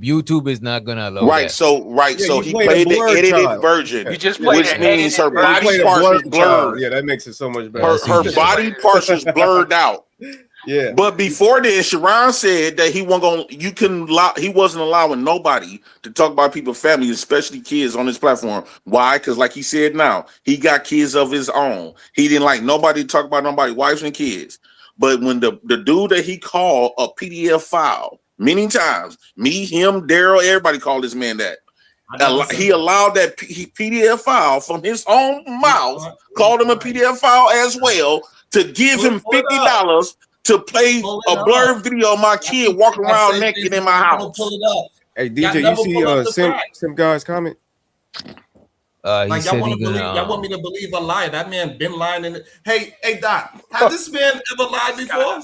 YouTube is not gonna allow Right. that. So he played the edited version. You just played which means her body parts was blurred. Yeah, that makes it so much better. Her body parts was blurred out. Yeah. But before this, Sharon said that he wasn't allowing nobody to talk about people's families, especially kids, on his platform. Why? Because like he said now, he got kids of his own. He didn't like nobody to talk about nobody's wives and kids. But when the dude that he called a PDF file many times, me, him, Daryl, everybody called this man that. He allowed that PDF file from his own mouth, called him a PDF file as well, to give him $50 to play a blurred video of my kid walking around naked in my house. Hey DJ, you see Sim Guy's comment? Like y'all want me to believe a lie? That man been lying. Hey Doc, has this man ever lied before?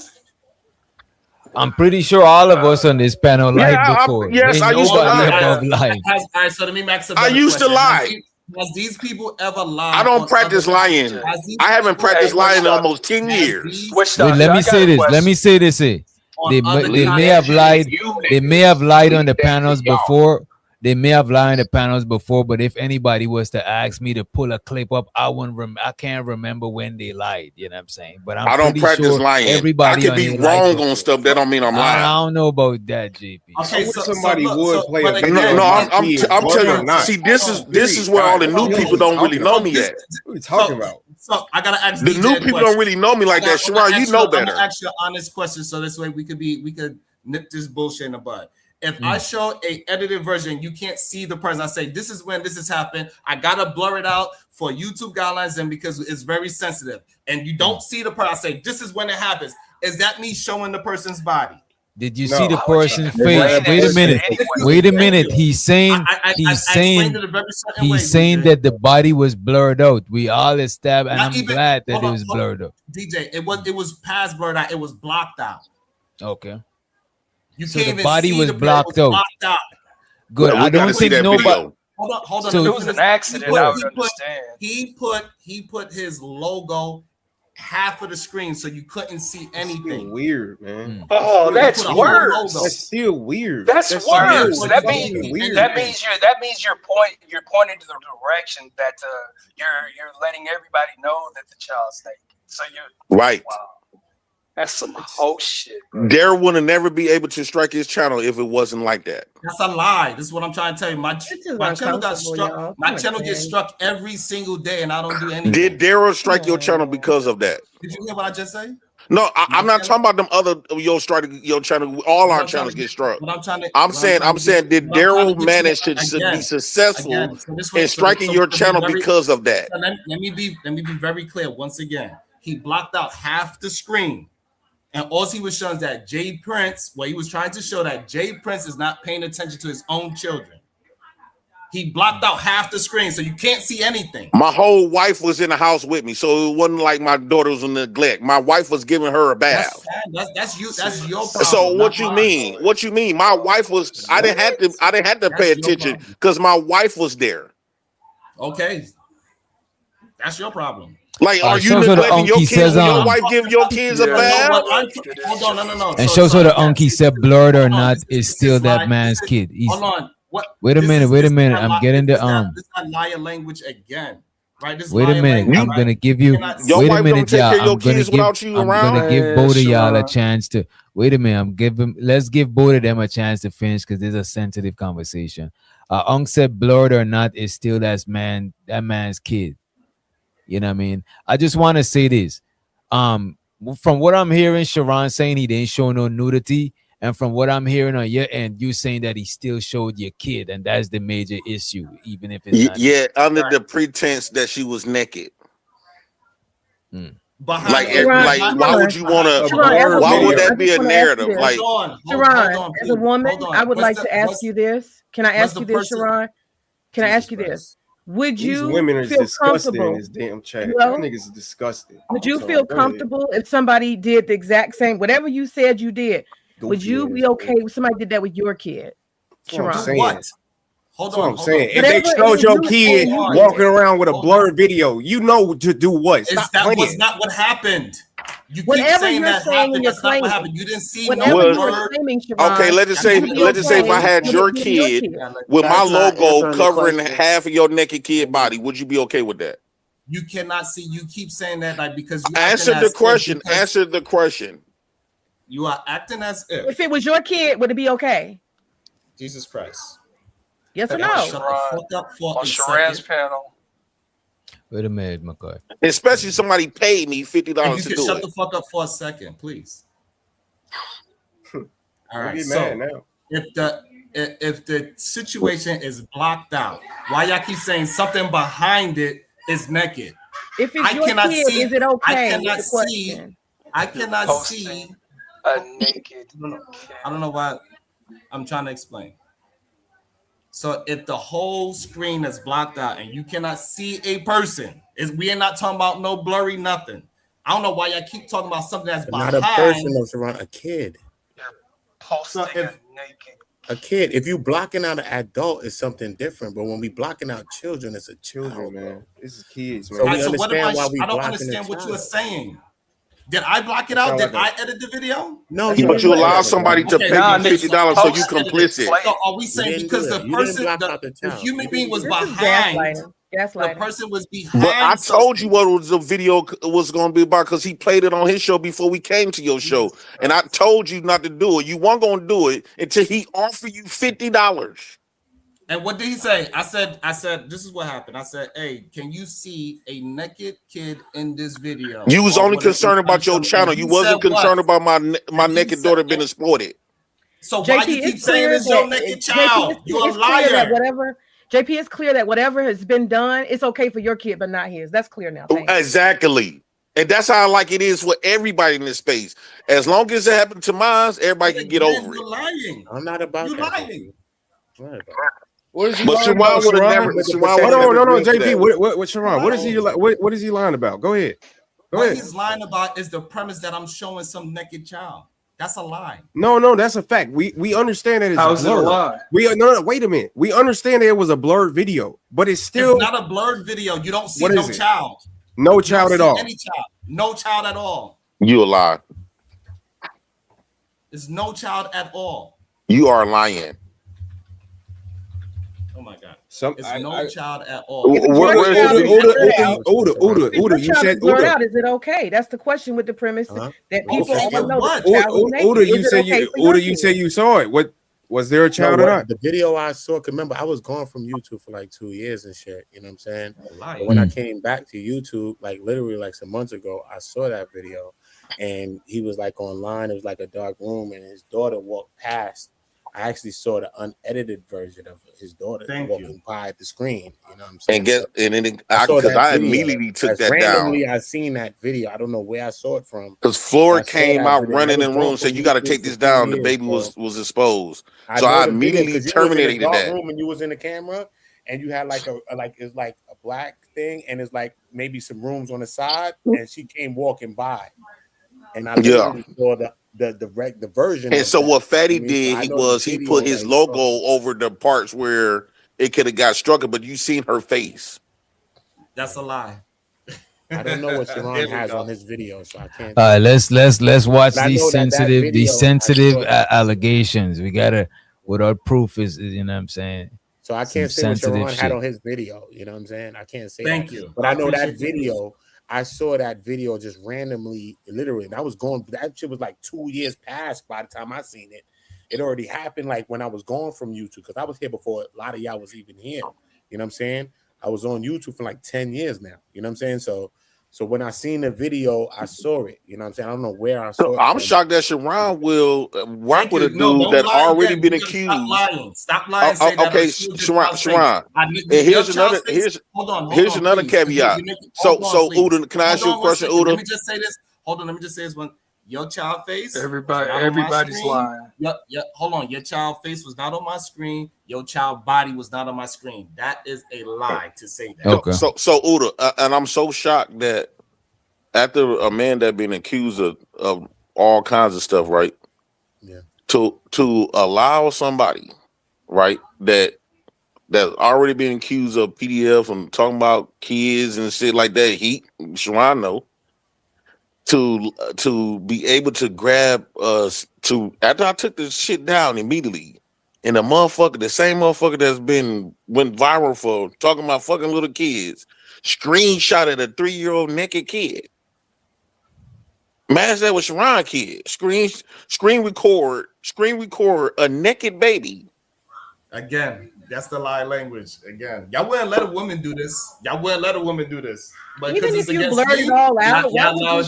I'm pretty sure all of us on this panel lied before. Yes, I used to lie. So let me max it. I used to lie. Has these people ever lied? I don't practice lying. I haven't practiced lying in almost 10 years. Wait, let me say this. They may have lied. They may have lied on the panels before. They may have lied on the panels before, but if anybody was to ask me to pull a clip up, I can't remember when they lied. You know what I'm saying? But I don't practice lying. Everybody I could be wrong on stuff. That don't mean I'm lying. I don't know about that, JP. Okay, somebody would play. I'm telling you. See, this is where all the new people don't really know me at. What are you talking about? So I gotta ask the new people don't really know me like that. Sharon, you know better. I'm gonna ask you an honest question, so this way we could nip this bullshit in the bud. If I show a edited version, you can't see the person. I say, this is when this has happened. I gotta blur it out for YouTube guidelines and because it's very sensitive. And you don't see the person. I say, this is when it happens. Is that me showing the person's body? Did you see the person's face? Wait a minute. He's saying that the body was blurred out. We all established, and I'm glad that it was blurred out. DJ, it was past blurred out. It was blocked out. Okay. So the body was blocked out. Good. Well, I don't think nobody. Hold on. So it was an accident. I would understand. He put his logo half of the screen, so you couldn't see anything. Weird, man. Oh, that's worse. That's still weird. That's worse. That means you're pointing to the direction that you're letting everybody know that the child's naked. So you're right. Wow. That's some whole shit. Dare would never be able to strike his channel if it wasn't like that. That's a lie. This is what I'm trying to tell you. My channel got struck. My channel gets struck every single day, and I don't do anything. Did Daryl strike your channel because of that? Did you hear what I just said? No, I'm not talking about them other your channel. All our channels get struck. I'm saying, did Daryl manage to be successful in striking your channel because of that? Let me be very clear once again. He blocked out half the screen. And all he was showing is that Jay Prince, he was trying to show that Jay Prince is not paying attention to his own children. He blocked out half the screen, so you can't see anything. My whole wife was in the house with me, so it wasn't like my daughter was in neglect. My wife was giving her a bath. That's you. That's your problem. So what you mean? What you mean? My wife was. I didn't have to pay attention because my wife was there. Okay, that's your problem. Like, are you neglecting your kids when your wife give your kids a bath? Hold on, no. And shows her the unkie said blurred or not is still that man's kid. Hold on. What? Wait a minute. I'm getting the This is not liar language again, right? This wait a minute. I'm gonna give you. Wait a minute, y'all. I'm gonna give both of y'all a chance to. Wait a minute. Let's give both of them a chance to finish because this is a sensitive conversation. Unc said blurred or not is still that man's kid. You know what I mean? I just want to say this. From what I'm hearing, Sharon saying he didn't show no nudity, and from what I'm hearing on your end, you saying that he still showed your kid, and that's the major issue, even if it's not under the pretense that she was naked. Like, why would you want to? Why would that be a narrative? Like, Sharon, as a woman, I would like to ask you this. Can I ask you this, Sharon? Can I ask you this? Would you women are feel disgusting comfortable? in this damn chat? Well, niggas is disgusting. Would you feel comfortable if somebody did the exact same, whatever you said you did? Would you be okay if somebody did that with your kid, Sharon? What? Hold on. I'm saying. If they showed your kid walking around with a blurred video, you know to do what? That was not what happened. You keep saying that happened. That's not what happened. You didn't see no blur. Okay, let's just say if I had your kid with my logo covering half of your naked kid body, would you be okay with that? You cannot see. You keep saying that like because you answer the question. Answer the question. You are acting as if it was your kid, would it be okay? Jesus Christ. Yes or no? Shut the fuck up for on Sharon's panel. Wait a minute, McCoy. Especially somebody paid me $50 to do it. You can shut the fuck up for a second, please. All right. So if the situation is blocked out, why y'all keep saying something behind it is naked? If it's your kid, is it okay? I cannot see a naked. I don't know why. I'm trying to explain. So if the whole screen is blocked out and you cannot see a person, we are not talking about no blurry nothing. I don't know why y'all keep talking about something that's behind. Not a person, though, Sharon, a kid. So naked. A kid. If you blocking out an adult, it's something different. But when we blocking out children, it's a children, man. This is kids, man. So we understand why we I don't understand what you are saying. Did I block it out? Did I edit the video? No, but you allow somebody to pay you $50 so you complicit. So are we saying because the person, the human being was behind, the person was behind? But I told you what the video was going to be about because he played it on his show before we came to your show, and I told you not to do it. You weren't going to do it until he offered you $50. And what did he say? I said, this is what happened. I said, hey, can you see a naked kid in this video? You was only concerned about your channel. You wasn't concerned about my naked daughter being exploited. So why you keep saying it's your naked child? You're a liar. JP, it's clear that whatever has been done, it's okay for your kid, but not his. That's clear now. Exactly. And that's how like it is for everybody in this space. As long as it happened to mine, everybody can get over it. You're lying. I'm not about you're that. Lying. What is he lying about? No, JP. What Sharon? What is he? What is he lying about? Go ahead. What he's lying about is the premise that I'm showing some naked child. That's a lie. No, that's a fact. We understand that it's a lie. No, wait a minute. We understand that it was a blurred video, but it's still not a blurred video. You don't see no child. No child at all. Any child. No child at all. You a lie. There's no child at all. You are lying. Oh my God. No child at all. Uda, you said blurred out. Is it okay? That's the question with the premise that people don't know. Uda, you said you saw it. What was there a child or not? The video I saw, remember, I was gone from YouTube for like 2 years and shit. You know what I'm saying? But when I came back to YouTube, like literally like some months ago, I saw that video and he was like online. It was like a dark room and his daughter walked past. I actually saw the unedited version of his daughter walking by the screen. You know what I'm saying? I immediately took that down. I seen that video. I don't know where I saw it from. Because Flora came out running in the room and said, "You got to take this down." The baby was exposed, so I immediately terminated that. Room and you was in the camera, and you had like it's like a black thing, and it's like maybe some rooms on the side, and she came walking by, and I literally saw the version. And so what Fatty did he put his logo over the parts where it could have got struck, but you seen her face. That's a lie. I don't know what Sharon has on his video, so I can't. All right, let's watch these sensitive allegations. We gotta, without proof is you know what I'm saying. So I can't say what Sharon had on his video. You know what I'm saying? I can't say. Thank you. But I know that video. I saw that video just randomly, literally. And I was going, that shit was like 2 years past by the time I seen it. It already happened like when I was gone from YouTube, because I was here before a lot of y'all was even here. You know what I'm saying? I was on YouTube for like 10 years now. You know what I'm saying? So when I seen the video, I saw it. You know what I'm saying? I don't know where I saw it. I'm shocked that Sharon will work with a dude that already been accused. Stop lying. Okay, Sharon. And here's another caveat. So Uda, can I ask you a question, Uda? Let me just say this. Hold on. Let me just say this one. Your child face. Everybody's lying. Yep. Hold on. Your child face was not on my screen. Your child body was not on my screen. That is a lie to say that. Okay. So Uda, and I'm so shocked that after a man that been accused of all kinds of stuff, right? Yeah. To allow somebody, right, that's already been accused of PDF and talking about kids and shit like that. Sharon know. to be able to grab us after I took this shit down immediately, and the same motherfucker that's went viral for talking about fucking little kids, screenshotted a 3-year-old naked kid. Match that with Sharon kid. Screen record a naked baby. Again, that's the lie language. Again, y'all wouldn't let a woman do this. But even if you blurt it you, all out,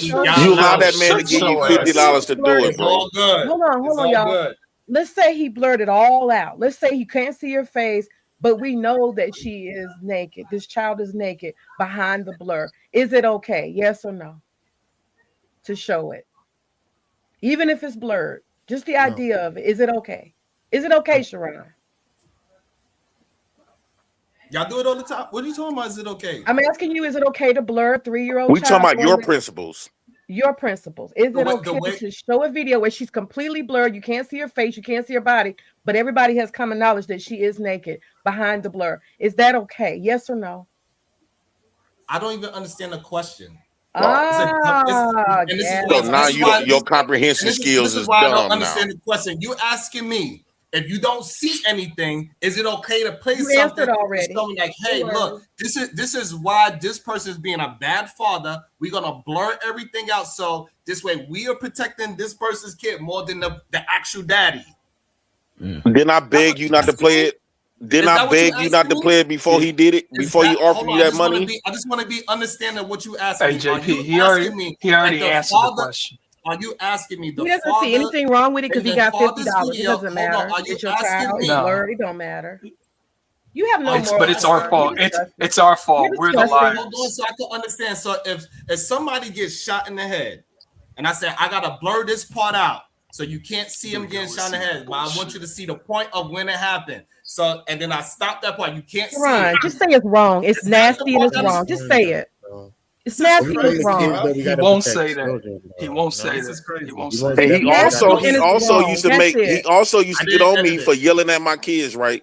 you allow that man to give you $50 to do it, bro. All good. Hold on, y'all. Good. Let's say he blurted all out. Let's say he can't see her face, but we know that she is naked. This child is naked behind the blur. Is it okay? Yes or no? To show it, even if it's blurred, just the idea of it. Is it okay? Is it okay, Sharon? Y'all do it all the time. What are you talking about? Is it okay? I'm asking you, is it okay to blur a 3-year-old? We talking about your principles. Your principles. Is it okay to show a video where she's completely blurred? You can't see her face, you can't see her body, but everybody has common knowledge that she is naked behind the blur. Is that okay? Yes or no? I don't even understand the question. Your comprehension skills is dumb. I don't understand the question. You asking me if you don't see anything, is it okay to play something already? Like, hey, look, this is why this person is being a bad father. We're gonna blur everything out so this way we are protecting this person's kid more than the actual daddy. Then I beg you not to play it. Didn't I beg you not to play it before he did it? Before you offered you that money? I just want to be understanding what you asked me. JP, he already answered the question. Are you asking me? He doesn't see anything wrong with it because he got $50. It doesn't matter. It's your child. It don't matter. You have no more. But it's our fault. It's our fault. We're the liars. Hold on, so I can understand. So if somebody gets shot in the head, and I say I gotta blur this part out so you can't see him getting shot in the head, but I want you to see the point of when it happened. So and then I stop that part. You can't see it. Just say it's wrong. It's nasty and it's wrong. Just say it. It's nasty and it's wrong. He won't say that. He won't say that. He won't say that. He also used to make. He also used to get on me for yelling at my kids, right?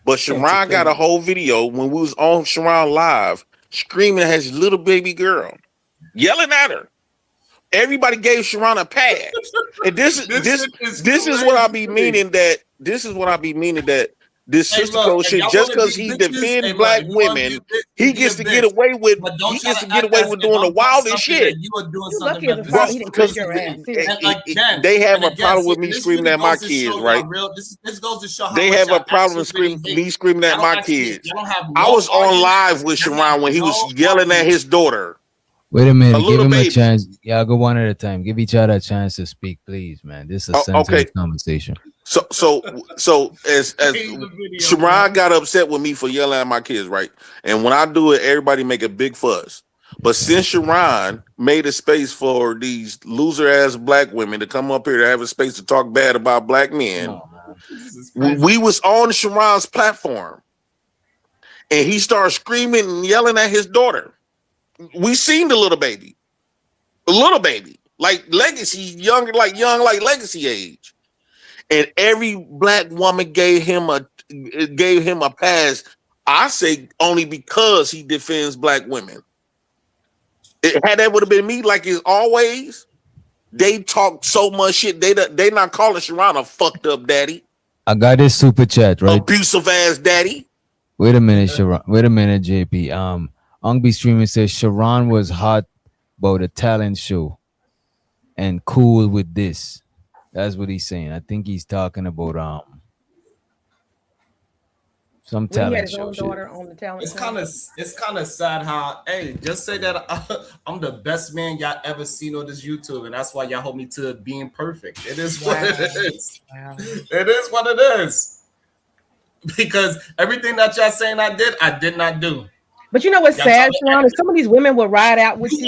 But Sharon got a whole video when we was on Sharon Live, screaming at his little baby girl, yelling at her. Everybody gave Sharon a pass, and this is what I be meaning that this sister code shit. Just because he defends black women, he gets to get away with. He gets to get away with doing the wildest shit. Because they have a problem with me screaming at my kids, right? This goes to show how they have a problem with me screaming at my kids. I was on live with Sharon when he was yelling at his daughter. Wait a minute, give him a chance. Y'all go one at a time. Give each other a chance to speak, please, man. This is a sensitive conversation. So as Sharon got upset with me for yelling at my kids, right? And when I do it, everybody make a big fuss. But since Sharon made a space for these loser ass black women to come up here to have a space to talk bad about black men, we was on Sharon's platform, and he started screaming and yelling at his daughter. We seen the little baby, like Legacy, young like Legacy age, and every black woman gave him a pass. I say only because he defends black women. Had that would have been me, like it's always. They talk so much shit. They not calling Sharon a fucked up daddy. I got this super chat, right? Abusive ass daddy. Wait a minute, Sharon. Wait a minute, JP. Ungby Streaming says Sharon was hot about a talent show and cool with this. That's what he's saying. I think he's talking about some talent show. It's kind of sad how just say that I'm the best man y'all ever seen on this YouTube, and that's why y'all hold me to being perfect. It is what it is. Wow. It is what it is. Because everything that y'all saying I did not do. But you know what's sad, Sharon? Some of these women will ride out with you.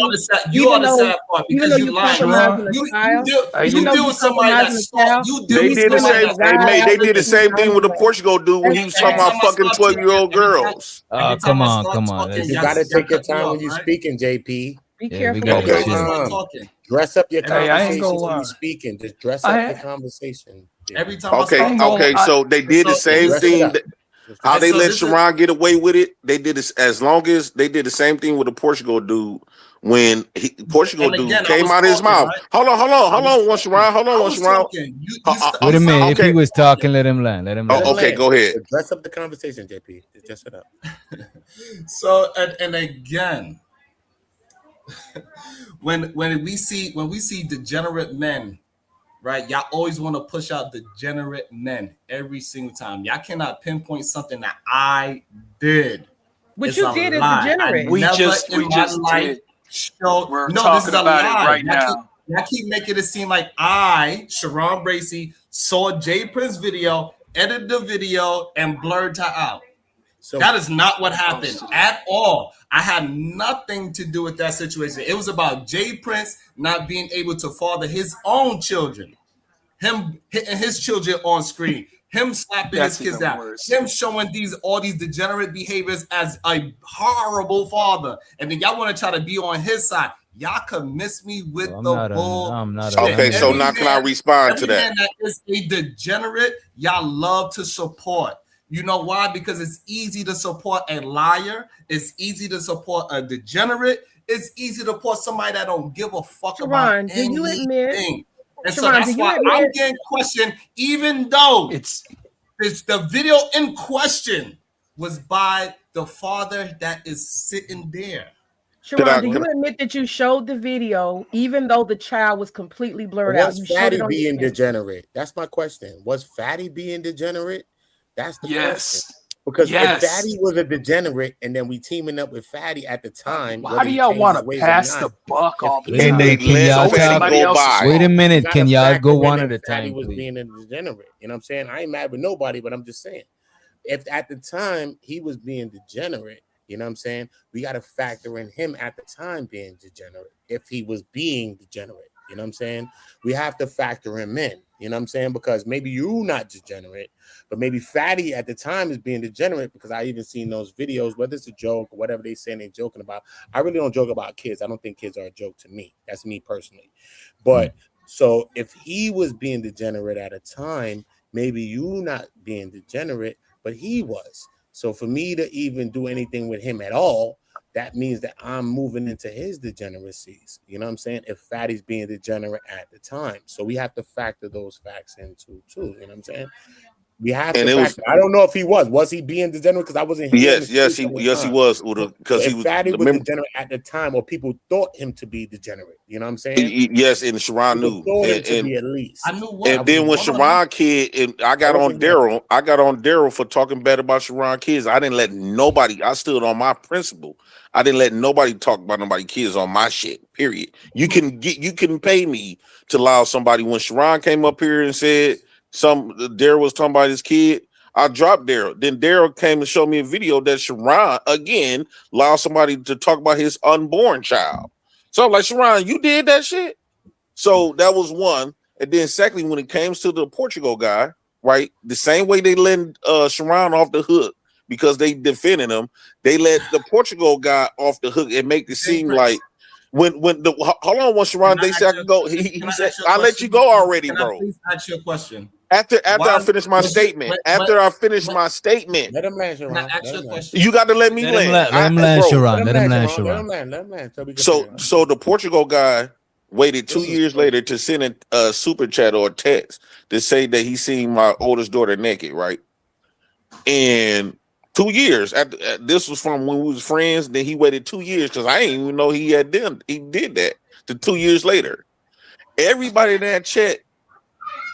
You are the sad part because you lied. You deal with somebody that's they did the same thing with the Portugal dude when he was talking about fucking 12-year-old girls. Come on. You gotta take your time when you're speaking, JP. Be careful. Dress up your conversation when you're speaking. Just dress up the conversation. Every time. Okay. So they did the same thing. How they let Sharon get away with it? They did this as long as they did the same thing with the Portugal dude when Portugal dude came out of his mouth. Right? Hold on, once around. Wait a minute. If he was talking, let him land. Okay, go ahead. Dress up the conversation, JP. Just it up. So and again, when we see degenerate men, right? Y'all always want to push out degenerate men every single time. Y'all cannot pinpoint something that I did. What you did is degenerate. We just did. We're talking about it right now. Y'all keep making it seem like I, Sharon Bracey, saw Jay Prince's video, edited the video, and blurred her out. So that is not what happened at all. I had nothing to do with that situation. It was about Jay Prince not being able to father his own children, him hitting his children on screen, him slapping his kids down, him showing all these degenerate behaviors as a horrible father. And then y'all want to try to be on his side. Y'all can miss me with the bull. Okay, so now can I respond to that? That is a degenerate, y'all love to support. You know why? Because it's easy to support a liar. It's easy to support a degenerate. It's easy to support somebody that don't give a fuck about anything. Do you admit? And so that's why I'm getting questioned, even though it's the video in question was by the father that is sitting there. Sharon, do you admit that you showed the video even though the child was completely blurred out? Was Fatty being degenerate? That's my question. Was Fatty being degenerate? That's the question. Because if Fatty was a degenerate and then we teaming up with Fatty at the time, why do y'all want to pass the buck off? Wait a minute. Can y'all go one at a time? Fatty was being a degenerate. You know what I'm saying? I ain't mad with nobody, but I'm just saying, if at the time he was being degenerate, you know what I'm saying? We got to factor in him at the time being degenerate. If he was being degenerate, you know what I'm saying? We have to factor him in, you know what I'm saying? Because maybe you not degenerate, but maybe Fatty at the time is being degenerate, because I even seen those videos, whether it's a joke or whatever they saying they're joking about. I really don't joke about kids. I don't think kids are a joke to me. That's me personally. But so if he was being degenerate at a time, maybe you not being degenerate, but he was. So for me to even do anything with him at all, that means that I'm moving into his degeneracies. You know what I'm saying? If Fatty's being degenerate at the time. So we have to factor those facts into too. You know what I'm saying? We have to factor. I don't know if he was. Was he being degenerate? Because I wasn't here. Yes, he was. Because he was. Fatty was degenerate at the time, or people thought him to be degenerate. You know what I'm saying? Yes, and Sharon knew. And at least. I knew what. And then when Sharon kid, and I got on Daryl for talking bad about Sharon kids. I didn't let nobody. I stood on my principle. I didn't let nobody talk about nobody kids on my shit. Period. You can pay me to allow somebody. When Sharon came up here and said Daryl was talking about his kid, I dropped Daryl. Then Daryl came to show me a video that Sharon again allowed somebody to talk about his unborn child. So I'm like, Sharon, you did that shit. So that was one. And then secondly, when it comes to the Portugal guy, right, the same way they let Sharon off the hook because they defended him, they let the Portugal guy off the hook and make it seem like when hold on, when Sharon they said I could go, he said I let you go already, bro. Please ask you a question. After I finish my statement, let him land, Sharon. You got to let me land. Let him land, Sharon. Let him land. So the Portugal guy waited 2 years later to send a super chat or a text to say that he seen my oldest daughter naked, right? And 2 years after this was from when we was friends. Then he waited 2 years because I didn't even know he did that to 2 years later. Everybody in that chat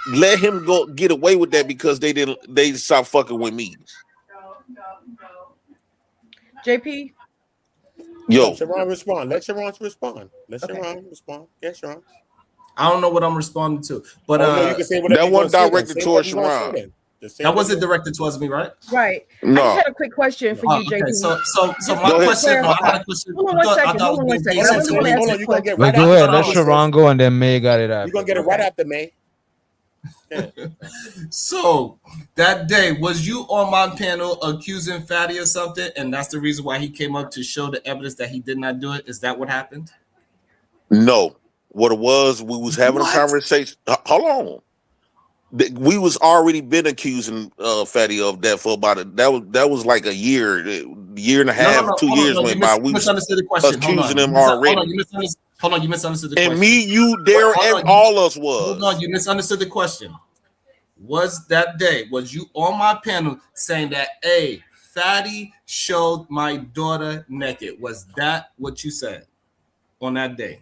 let him go get away with that because they stopped fucking with me. JP. Yo. Let Sharon respond. Let Sharon respond. Yes, Sharon. I don't know what I'm responding to, but you can say whatever that one directed towards Sharon. That wasn't directed towards me, right? Right. No. I just had a quick question for you, JP. Okay. So my question. I had a question. Hold on one second. Go ahead. Let Sharon go, and then May got it out. You're gonna get it right after May. So that day, was you on my panel accusing Fatty of something, and that's the reason why he came up to show the evidence that he did not do it? Is that what happened? No. What it was, we was having a conversation. Hold on. We was already been accusing Fatty of that for about that was like a year. year and a half, 2 years went by. We misunderstood the question. Accusing them already. Hold on, you misunderstood the question. And me, you, Darren, and all us was. Hold on, you misunderstood the question. Was that day, was you on my panel saying that, hey, Fatty showed my daughter naked? Was that what you said on that day?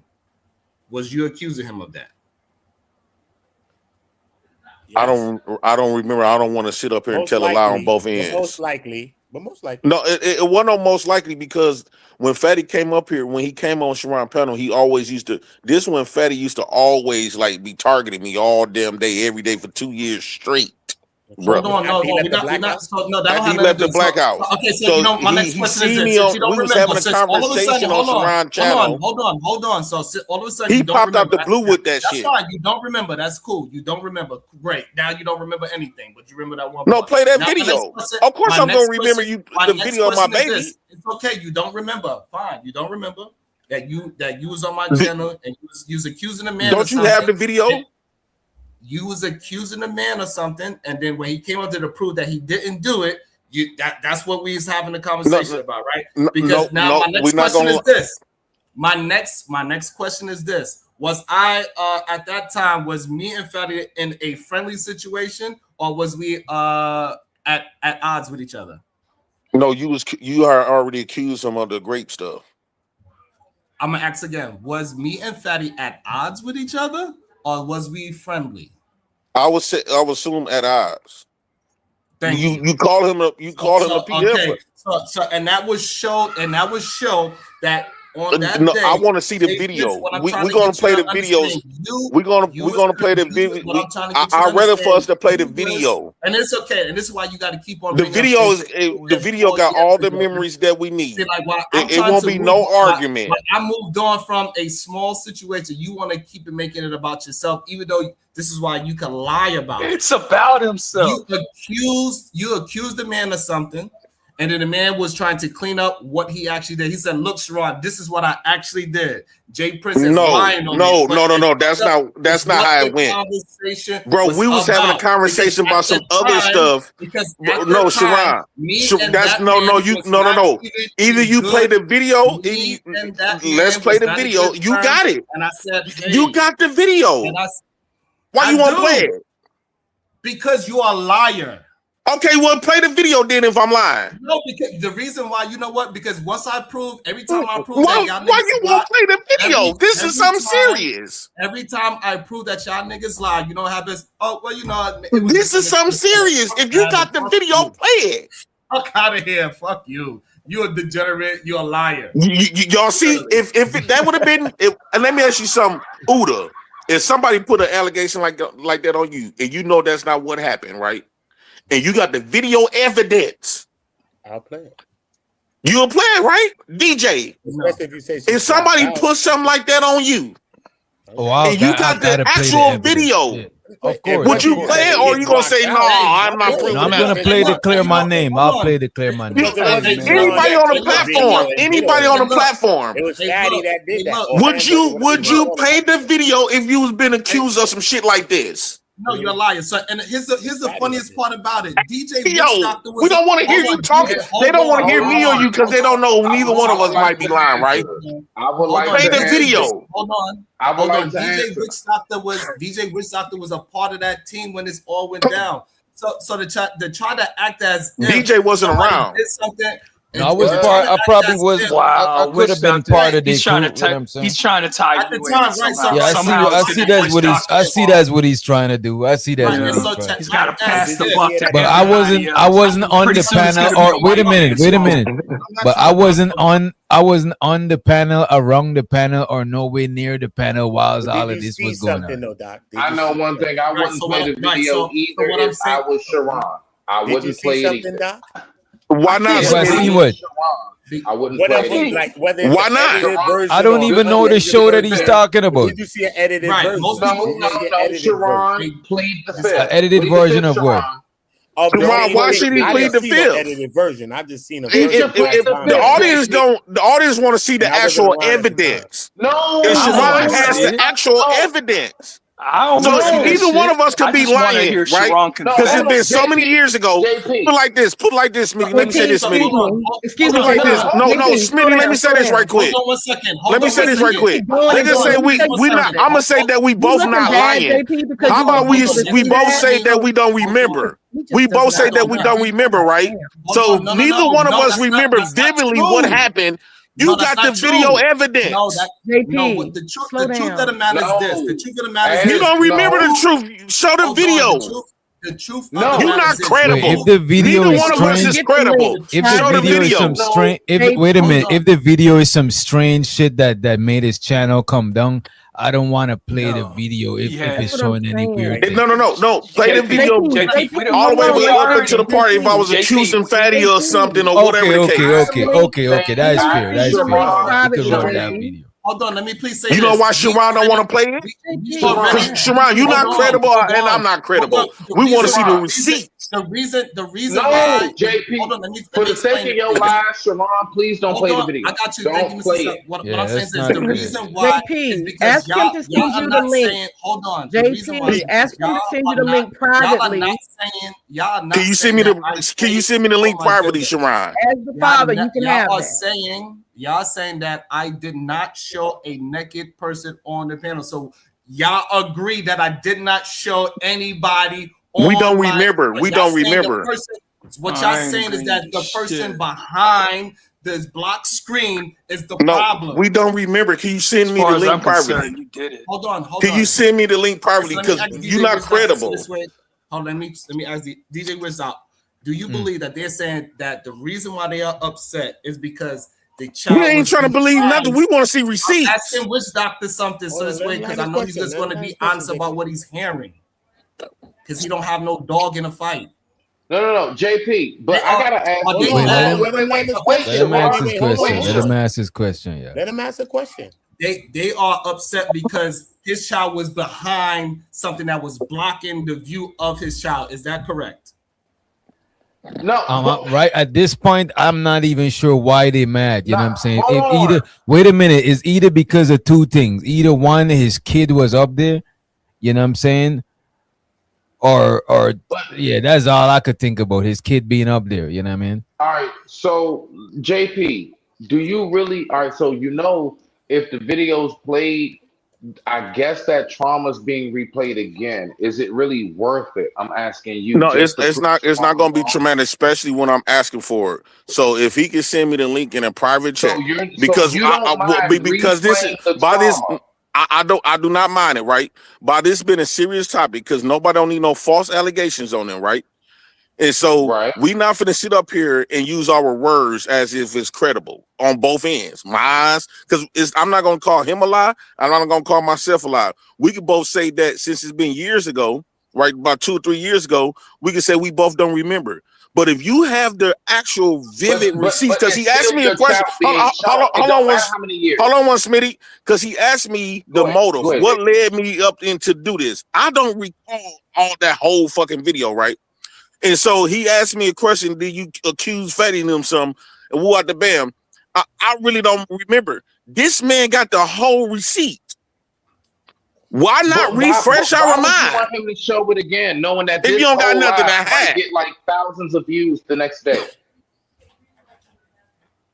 Was you accusing him of that? Yes. I don't remember. I don't want to sit up here and tell a lie on both ends. Most likely. No, it wasn't most likely because when Fatty came up here, when he came on Sharon panel, he always used to. This when Fatty used to always like be targeting me all damn day, every day for 2 years straight. Bro, no, we're not. So, no, that don't he left the black house. Okay, so you know, my next question is this. We was having a conversation on Sharon channel. Hold on. So all of a sudden, he popped out the blue with that shit. That's fine. You don't remember. That's cool. You don't remember. Great. Now you don't remember anything, but you remember that one. No, play that video. Of course, I'm gonna remember the video of my baby. It's okay. You don't remember. Fine. You don't remember that you was on my channel and you was accusing a man. Don't you have the video? You was accusing a man of something, and then when he came up to prove that he didn't do it, that's what we was having a conversation about, right? Because my next question is this. My next question is this. Was I at that time, was me and Fatty in a friendly situation, or was we at odds with each other? No, you are already accused him of the grape stuff. I'm gonna ask again. Was me and Fatty at odds with each other? Or was we friendly? I would assume at odds. Thank you. You call him a PDF. Okay. So and that was show that on that day. I want to see the video. We're gonna play the videos. We're gonna play the video. I'd rather for us to play the video. And it's okay. And this is why you got to keep on. The video got all the memories that we need. See, like, it won't be no argument. I moved on from a small situation. You want to keep it making it about yourself, even though this is why you can lie about it. It's about himself. You accused the man of something. And then the man was trying to clean up what he actually did. He said, "Look, Sharon, this is what I actually did." Jay Prince is lying on no. That's not how it went, bro. We was having a conversation about some other stuff. No, Sharon. That's no. Either you play the video. Let's play the video. You got it. And I said, hey, you got the video. Why you won't play it? Because you are a liar. Okay, well, play the video then if I'm lying. No, because the reason why, you know what? Because once I prove, every time I prove that y'all niggas why you won't play the video? This is something serious. Every time I prove that y'all niggas lie, you know what happens? Oh, well, you know. This is something serious. If you got the video, play it. Fuck out of here. Fuck you. You're a degenerate. You're a liar. Y'all see, if that would have been, and let me ask you something, Uda, if somebody put an allegation like that on you, and you know that's not what happened, right? And you got the video evidence. I'll play it. You'll play it, right? DJ. If somebody put something like that on you, and you got the actual video, yeah. Of course. Would you play it, or are you gonna say no? I'm not. I'm gonna play to clear my name. I'll play to clear my name. Anybody on the platform? Anybody on the platform? It was Fatty that did that. Would you play the video if you was been accused of some shit like this? No, you're a liar. So, and here's the funniest part about it. DJ, we don't want to hear you talking. They don't want to hear me or you because they don't know neither one of us might be lying, right? I would like play the video. Hold on. DJ Rich Doctor was a part of that team when this all went down. So to try to act as DJ wasn't around. No, I was part. I probably was. Wow, I could have been part of this. He's trying to tie at the time, right? Yeah, I see that's what he's. I see that's what he's trying to do. I see that. He's got to pass the buck. But I wasn't on the panel. Or wait a minute. But I wasn't on the panel, around the panel, or nowhere near the panel while all of this was going on. I know one thing. I wouldn't play the video either if I was Sharon. I wouldn't play it either. Why not? I see what. I wouldn't play it. Why not? I don't even know the show that he's talking about. Did you see an edited version? No. Sharon played the film. An edited version of what? Why should he plead the fifth? Edited version. I just seen a the audience want to see the actual evidence. No, and Sharon has the actual evidence. I don't So see neither that one shit. of us could be lying, right? Because it's been so many years ago. Put it like this, Smitty. Let me say this, Smitty. Excuse me, No, Smitty. Let me say this right quick. Hold on 1 second. Let me say this right quick. Niggas say we not. I'm gonna say that we both not lying. How about we both say that we don't remember? We both say that we don't remember, right? So neither one of us remember vividly what happened. You got the video evidence. No, the truth of the matter is this. The truth of the matter is this. You don't remember the truth. Show the video. The truth. No, you're not credible. Wait, if the video neither is one strange, of us is credible. If the video is some strange, wait a minute. If the video is some strange shit that made his channel come down, I don't want to play the video if it's showing any weird thing. No. Play the video all the way up into the part if I was accusing Fatty or something or whatever the case. Okay. That is fair. That is fair. You can run that video. Hold on, let me please say You know why Sharon don't want to play it? Sharon, you're not credible and I'm not credible. We want to see the receipts. The reason why JP, hold on, for the sake of your life, Sharon, please don't play the video. I got you. Don't play it. What I'm saying is the reason why is because ask him to send you the link. Hold on. JP, ask him to send you the link privately. Can you send me the link privately, Sharon? As the father, you can have it. Y'all saying that I did not show a naked person on the panel. So y'all agree that I did not show anybody on We don't remember. What y'all saying is that the person behind this block screen is the problem. We don't remember. Can you send me the link privately? You did it. Hold on. Can you send me the link privately? Because you're not credible. Hold on, let me ask the DJ Wizard. Do you believe that they're saying that the reason why they are upset is because we ain't trying to believe nothing. We want to see receipts. I'm asking which doctor something so this way because I know he's just going to be honest about what he's hearing because he don't have no dog in a fight. No, JP. But I gotta ask. Let him ask his question. Yeah. Let him ask a question. They are upset because his child was behind something that was blocking the view of his child. Is that correct? No, right at this point, I'm not even sure why they mad. You know what I'm saying? Wait a minute, it's either because of two things. Either one, his kid was up there, you know what I'm saying? Or that's all I could think about. His kid being up there, you know what I mean? All right, so JP, do you really so if the video's played, I guess that trauma's being replayed again. Is it really worth it? I'm asking you. No, it's not going to be traumatic, especially when I'm asking for it. So if he can send me the link in a private chat, because this is by this, I do not mind it, right? By this being a serious topic, because nobody don't need no false allegations on them, right? And so we not finna sit up here and use our words as if it's credible on both ends. Mine, because I'm not gonna call him a lie. I'm not gonna call myself a lie. We could both say that since it's been years ago, right? About 2 or 3 years ago, we can say we both don't remember. But if you have the actual vivid receipts, because he asked me a question. Hold on one, Smitty, because he asked me the motive. What led me up into do this? I don't recall all that whole fucking video, right? And so he asked me a question, did you accuse Fatty and them something? And what the bam? I really don't remember. This man got the whole receipt. Why not refresh our mind? You want him to show it again, knowing that if you don't got nothing to hide, get like thousands of views the next day.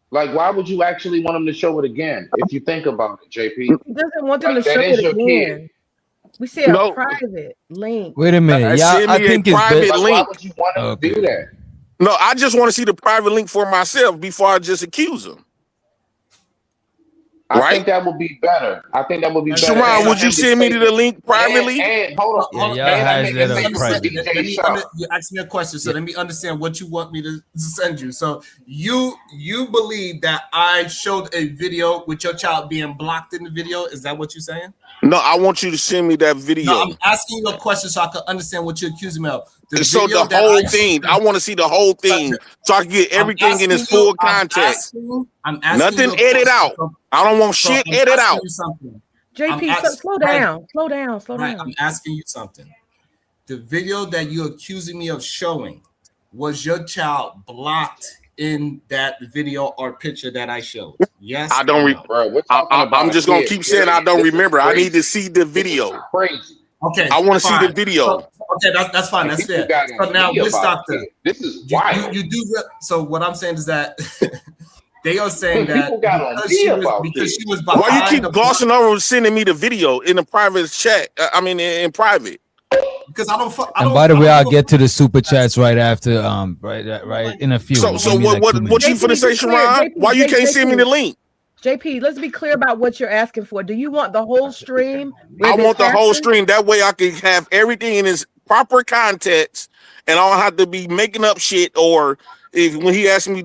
Like, why would you actually want him to show it again? If you think about it, JP, he doesn't want them to show it again. We said a private link. Wait a minute, I think it's private link. Why would you want him to do that? No, I just want to see the private link for myself before I just accuse him. I think that would be better. Sharon, would you send me the link privately? And hold on. You asked me a question, so let me understand what you want me to send you. So you believe that I showed a video with your child being blocked in the video? Is that what you're saying? No, I want you to send me that video. No, I'm asking you a question so I can understand what you're accusing me of. The whole thing. I want to see the whole thing so I can get everything in its full context. I'm asking nothing edit out. I don't want shit edit out. JP, slow down. Right, I'm asking you something. The video that you're accusing me of showing, was your child blocked in that video or picture that I showed? Yes. I don't. I'm just gonna keep saying I don't remember. I need to see the video. Crazy. Okay, I want to see the video. Okay, that's fine. That's fair. So now this doctor, this is wild. You do. So what I'm saying is that they are saying that because she was behind. Why you keep glossing over sending me the video in the private chat? I mean, in private. Because I don't. And by the way, I'll get to the super chats right after. Right in a few. So what you finna say, Sharon? Why you can't send me the link? JP, let's be clear about what you're asking for. Do you want the whole stream? I want the whole stream. That way I can have everything in its proper context, and I don't have to be making up shit. Or if when he asked me,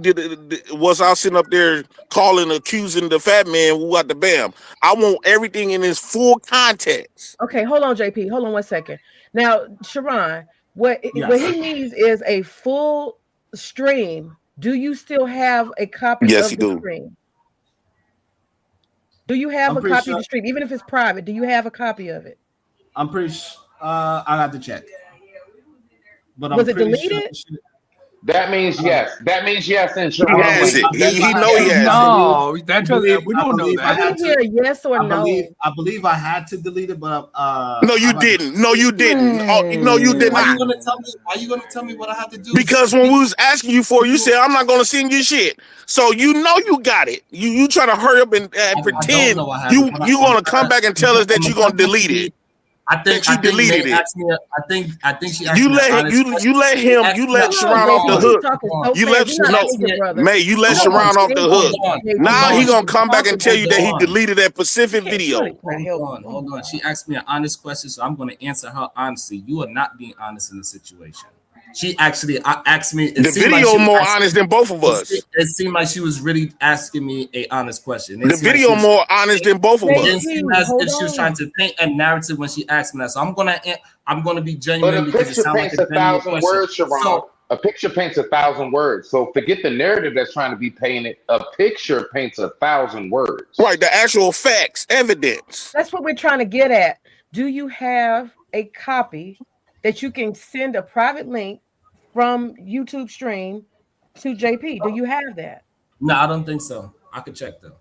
was I sitting up there calling, accusing the fat man who got the bam? I want everything in its full context. Okay, hold on, JP. Hold on 1 second. Now, Sharon, what he needs is a full stream. Do you still have a copy of the stream? Do you have a copy of the stream, even if it's private? Do you have a copy of it? I'm pretty sure. I have to check. But was it deleted? That means yes. That means yes. And he has it. He know he has it. No, that's we don't know that. I didn't hear a yes or no. I believe I had to delete it, but no, you didn't. No, you didn't. Oh, no, you did not. Why are you gonna tell me what I have to do? Because when we was asking you for, you said I'm not gonna send you shit. So you know you got it. You trying to hurry up and pretend you gonna come back and tell us that you gonna delete it. I think you deleted it. I think she. You let Sharon off the hook. You let Sharon off the hook. Now he gonna come back and tell you that he deleted that Pacific video. Hold on. She asked me an honest question, so I'm gonna answer her honestly. You are not being honest in the situation. She actually asked me. The video more honest than both of us. It seemed like she was really asking me a honest question. The video more honest than both of us. It seemed as if she was trying to paint a narrative when she asked me that. So I'm gonna be genuine because it sounds like a thousand words, Sharon. A picture paints 1,000 words. So forget the narrative that's trying to be painted. A picture paints 1,000 words. Right, the actual facts, evidence. That's what we're trying to get at. Do you have a copy that you can send a private link from YouTube stream to JP? Do you have that? No, I don't think so. I could check though.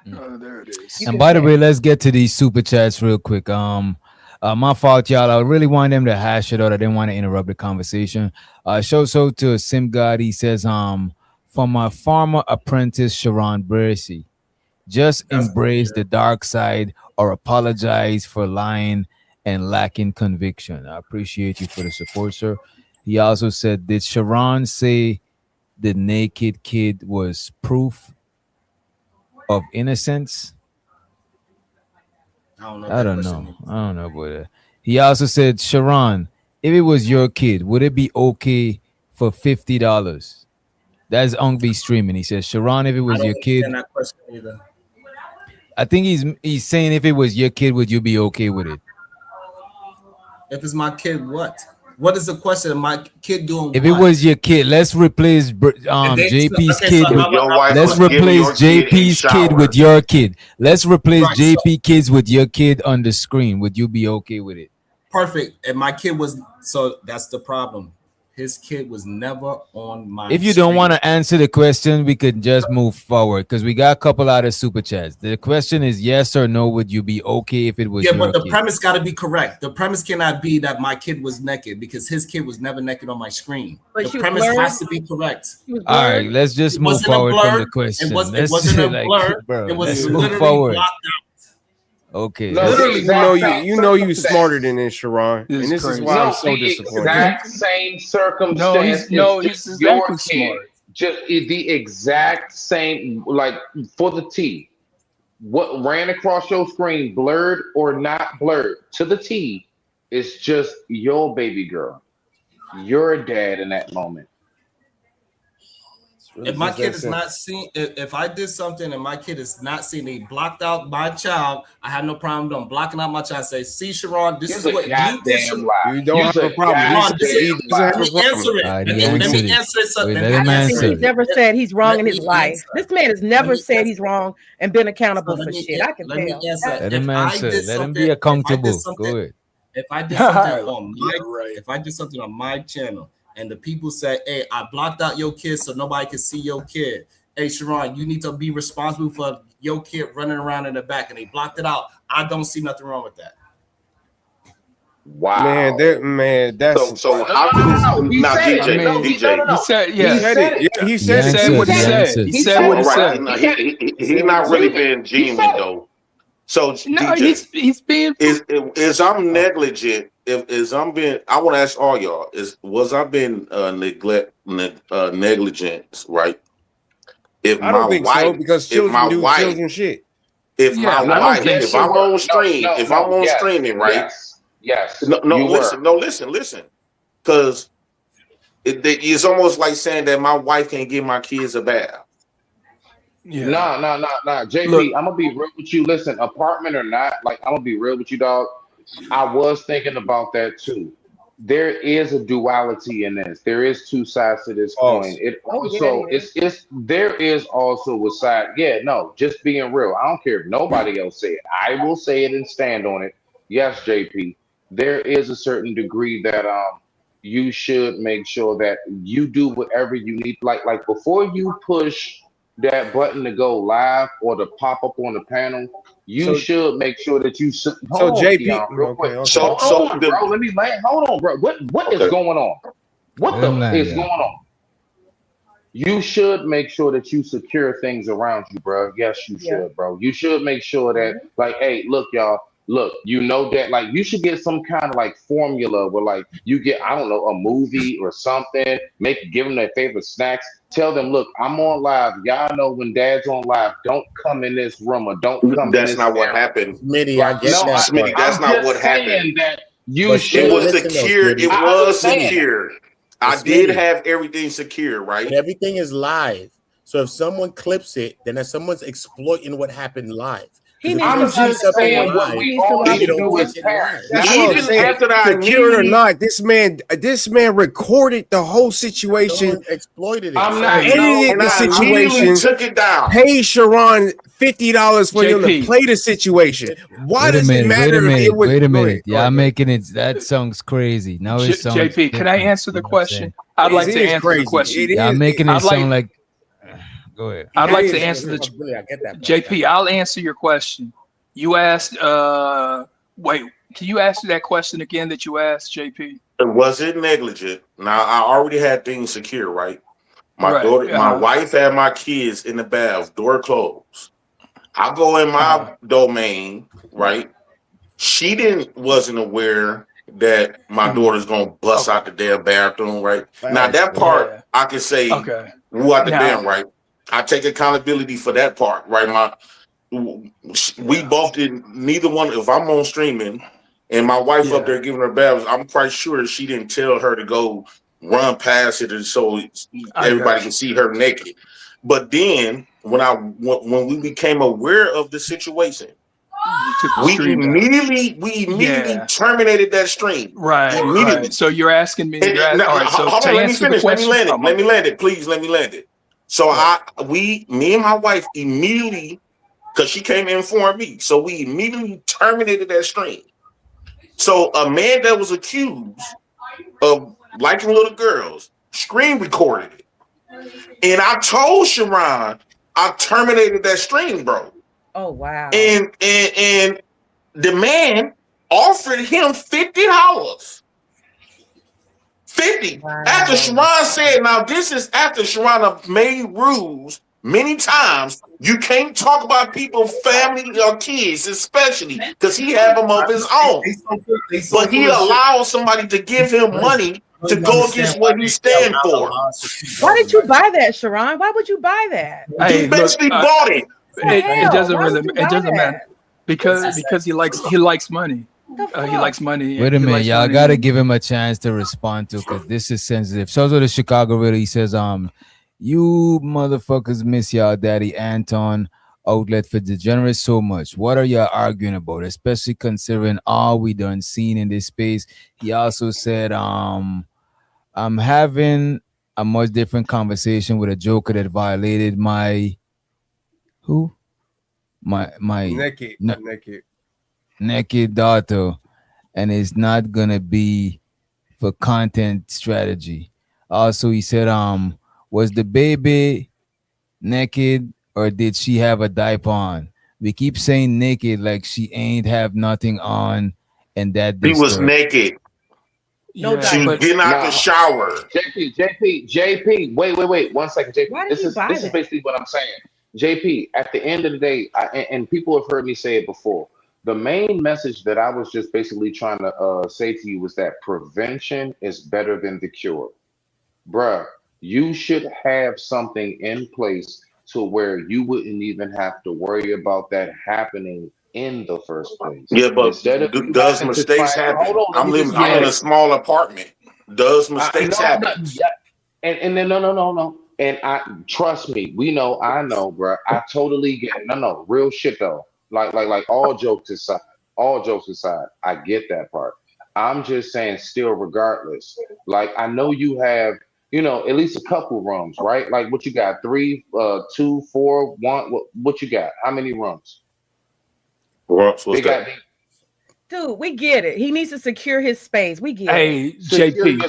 There it is. And by the way, let's get to these super chats real quick. My fault, y'all. I really wanted them to hash it out. I didn't want to interrupt the conversation. So to Sim God, he says, for my former apprentice Sharon Bracey, just embrace the dark side or apologize for lying and lacking conviction. I appreciate you for the support, sir. He also said, did Sharon say the naked kid was proof of innocence? I don't know about that. He also said, Sharon, if it was your kid, would it be okay for $50? That's Ongby streaming. He says, Sharon, if it was your kid, that question either. I think he's saying if it was your kid, would you be okay with it? If it's my kid, what? What is the question? My kid doing? If it was your kid, let's replace JP's kid. Let's replace JP's kid with your kid. Let's replace JP kids with your kid on the screen. Would you be okay with it? Perfect. And my kid was, so that's the problem. His kid was never on my If you don't want to answer the question, we could just move forward because we got a couple out of super chats. The question is yes or no. Would you be okay if it was your but the kid? premise got to be correct. The premise cannot be that my kid was naked because his kid was never naked on my screen. But the premise has to be correct. All right, let's just move forward from the question. It wasn't a blur. It was literally blocked out. Okay. Literally, you know you smarter than this, Sharon. And this is why I'm so disappointed. Exact same circumstance. He's exactly smart. Just the exact same, like for the T. What ran across your screen, blurred or not blurred, to the T, is just your baby girl. Your dad in that moment. If my kid is not seen, if I did something and my kid is not seen, they blocked out my child, I have no problem with them blocking out my child. Say, see, Sharon, this is what you did. You don't have a problem. Let me answer it. Let me answer something. He's never said he's wrong in his life. This man has never said he's wrong and been accountable for shit. I can tell. Let him answer. Let him be accountable. Go ahead. If I did something on if I did something on my channel, and the people say, hey, I blocked out your kid so nobody can see your kid. Hey, Sharon, you need to be responsible for your kid running around in the back. And they blocked it out. I don't see nothing wrong with that. Wow. Man, that's so how could this now DJ? He said, yeah. he said it. Yeah, he said He it. said what he said. He said what he said. He not really being genuine though. So No, DJ, he's being. Is I'm negligent? Is I'm being? I want to ask all y'all. Was I being negligent? Right. If I don't think so because children do children shit. If I'm on stream, if I'm on streaming, right? Yes. Listen. Because it's almost like saying that my wife can't give my kids a bath. Yeah. No. JP, look, I'm gonna be real with you. Listen, apartment or not, like I'm gonna be real with you, dog. I was thinking about that too. There is a duality in this. There is two sides to this coin. It also it's there is also a side. Yeah, no, just being real. I don't care if nobody else say it. I will say it and stand on it. Yes, JP. There is a certain degree that you should make sure that you do whatever you need. Like before you push that button to go live or to pop up on the panel, you should make sure that you hold on, JP, Keon, real quick. Hold on, bro. Let me land. Hold on, bro. What is going on? What is going on? You should make sure that you secure things around you, bro. Yes, you should, bro. You should make sure that, like, hey, look, y'all. Look, you know that, like, you should get some kind of like formula where, like, you get, I don't know, a movie or something. Give them their favorite snacks. Tell them, look, I'm on live. Y'all know when Dad's on live, don't come in this room or don't come. That's not what happened, Smitty. I get that. Smitty, that's not what happened. That you should. It was secure. It was secure. I did have everything secure, right? But everything is live. So if someone clips it, then if someone's exploiting what happened live. I'm just saying what we all need to do as parents. Even after that, secure it or not, this man recorded the whole situation. Someone exploited it. I'm not edited the situation. Took it down. Paid Sharon $50 for him to play the situation. Why does it matter? Wait a minute. Y'all making it. That sounds crazy. Now it sounds. JP, can I answer the question? I'd like to answer the question. Y'all making it sound like. Go ahead. I'd like to answer the JP. I'll answer your question. You asked. Wait, can you ask that question again that you asked, JP? Was it negligent? Now I already had things secure, right? My daughter, my wife had my kids in the bath, door closed. I go in my domain, right? She wasn't aware that my daughter's gonna bust out the damn bathroom, right? Now that part I can say, who out the damn right? I take accountability for that part, right? We both did neither one. If I'm on streaming and my wife up there giving her baths, I'm quite sure she didn't tell her to go run past it so everybody can see her naked. But then when we became aware of the situation, we immediately terminated that stream. Right. Immediately. Right. So you're asking me. Let me finish. Let me land it. Please let me land it. So me and my wife immediately, because she came to inform me, so we immediately terminated that stream. So a man that was accused of liking little girls screen recorded it, and I told Sharon I terminated that stream, bro. Oh wow! And the man offered him $50. 50. Wow. After Sharon said, now this is after Sharon made rules many times. You can't talk about people's family or kids, especially because he had them of his own. But he allowed somebody to give him money to go against what he stand for. Why did you buy that, Sharon? Why would you buy that? He basically bought it. It doesn't matter because he likes money. He likes money. Wait a minute, y'all gotta give him a chance to respond to because this is sensitive. So the Chicago Riddle, he says, you motherfuckers miss y'all daddy Anton outlet for degenerates so much. What are y'all arguing about? Especially considering all we done seen in this space. He also said, I'm having a much different conversation with a joker that violated my naked daughter, and it's not gonna be for content strategy. Also, he said, was the baby naked or did she have a diaper on? We keep saying naked like she ain't have nothing on, and that He was disturbs. naked. No, she was getting out the shower. JP, wait, 1 second, JP. Why did This you buy is that? basically what I'm saying. JP, at the end of the day, and people have heard me say it before. The main message that I was just basically trying to say to you was that prevention is better than the cure. Bruh, you should have something in place to where you wouldn't even have to worry about that happening in the first place. Yeah, but instead of you does having to mistakes try, happen? hold on, I'm in a small apartment. Does mistakes happen? No. And I trust me, I know, bro. I totally get it. No, real shit though. Like all jokes aside, I get that part. I'm just saying, still, regardless, like I know you have, at least a couple rooms, right? Like what you got? 3, 2, 4, 1. What you got? How many rooms? What's that? Dude, we get it. He needs to secure his space. We get it. Hey, JP,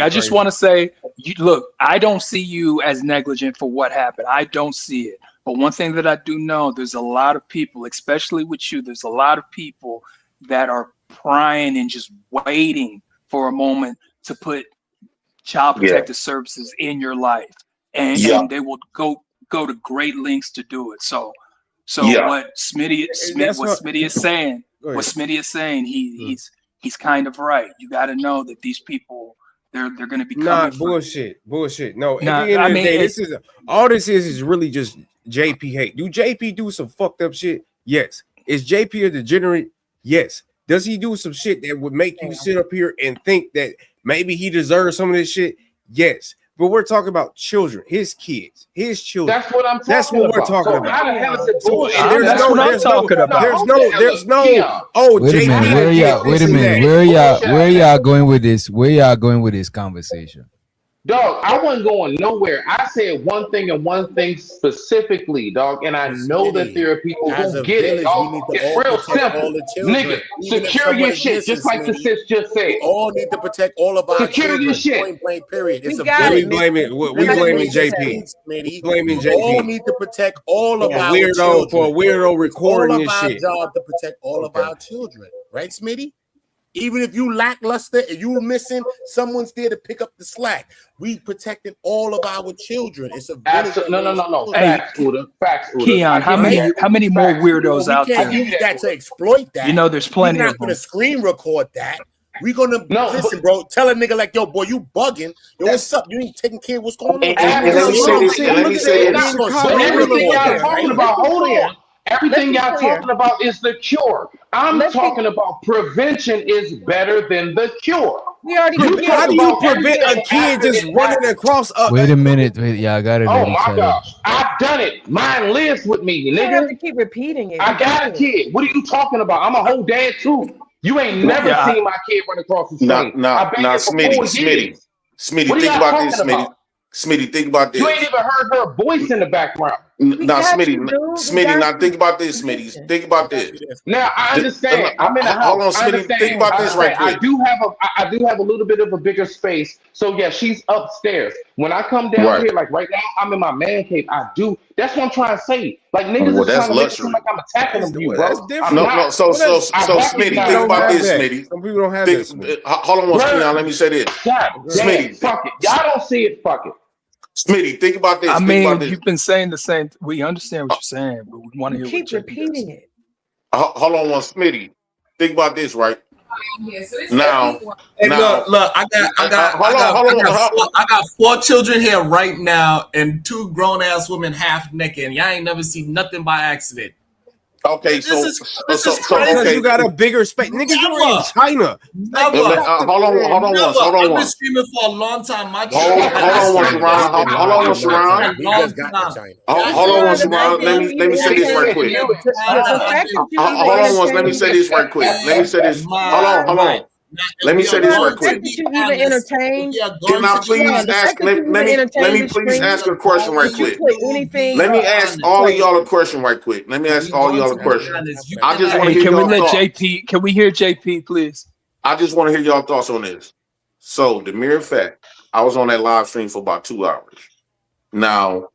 I just want to say, look, I don't see you as negligent for what happened. I don't see it. But one thing that I do know, there's a lot of people, especially with you, there's a lot of people that are prying and just waiting for a moment to put child protective services in your life. And they will go to great lengths to do it. So what Smitty is saying, he's kind of right. You got to know that these people, they're going to be bullshit. No, at the end of the day, this is really just JP hate. Do JP do some fucked up shit? Yes. Is JP a degenerate? Yes. Does he do some shit that would make you sit up here and think that maybe he deserves some of this shit? Yes. But we're talking about children, his kids, his children. That's what I'm talking about. That's what we're talking about. How the hell is it bullshit? That's what I'm talking about. There's no. Oh, wait a minute. Where y'all going with this? Where y'all going with this conversation? Dog, I wasn't going nowhere. I said one thing and one thing specifically, dog. And I know that there are people who get it. Dog. It's real simple. Nigga, secure your shit, just like the sis just said. We all need to protect all of our children. Your shit. Point blank, period. It's we blaming JP. We blaming JP. We all need to protect all of our children. For a weirdo recording this shit. It's all of our job to protect all of our children. Right, Smitty? Even if you lackluster and you're missing, someone's there to pick up the slack. We protecting all of our children. It's a no. Facts, Keon, how many more weirdos out there? We can't use that to exploit that. There's plenty of them. We're not going to screen record that. We're gonna listen, bro. Tell a nigga like, yo, boy, you bugging. Yo, what's up? You ain't taking care of what's going on. Let me say this. Everything y'all talking about, hold on. Everything y'all talking about is the cure. I'm talking about prevention is better than the cure. How do you prevent a kid just running across? Wait a minute. Y'all got it. Oh my gosh, I've done it. Mine lives with me, nigga. You have to keep repeating it. I got a kid. What are you talking about? I'm a whole dad too. You ain't never seen my kid run across the street. Smitty, think about this, Smitty. Smitty, think about this. You ain't even heard her voice in the background. Now, Smitty, now think about this, Smitty. Think about this. Now I understand. I'm in a house. Hold on, Smitty. Think about this right quick. I do have a little bit of a bigger space. So yeah, she's upstairs. When I come down here, like right now, I'm in my man cave. That's what I'm trying to say. Like niggas is trying to make it seem like I'm attacking them, bro. That's different. No. So Smitty, think about this, Smitty. Some people don't have this. Hold on one second. Let me say this. Smitty, fuck it. Y'all don't see it. Fuck it. Smitty, think about this. I mean, you've been saying the same. We understand what you're saying, but we want to hear. Keep repeating it. Hold on, one, Smitty. Think about this, right? Now, look, I got 4 children here right now, and 2 grown ass women half naked, and y'all ain't never seen nothing by accident. Okay, this is crazy. Okay. You got a bigger space, nigga. You're in China. Hold on. I've been streaming for a long time. My Hold on, Sharon. Let me say this right quick. Hold on, let me say this right quick. Hold on. Let me say this right quick. Can I please please ask a question right quick. Let me ask all of y'all a question right quick. I just want to hear y'all thoughts. Can we hear JP, please? I just want to hear y'all thoughts on this. So the mere fact, I was on that live stream for about 2 hours. Now,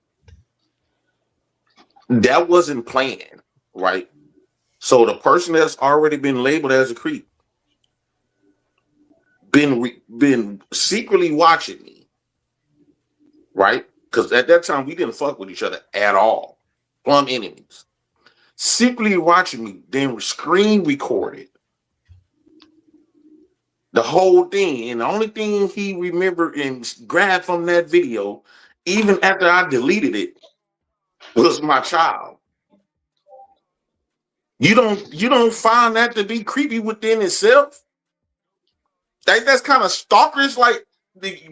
that wasn't planned, right? So the person that's already been labeled as a creep been secretly watching me, right? Because at that time we didn't fuck with each other at all, plumb enemies. Secretly watching me, then screen recorded the whole thing, and the only thing he remembered and grabbed from that video, even after I deleted it, was my child. You don't find that to be creepy within itself? That's kind of stalkerish. Like,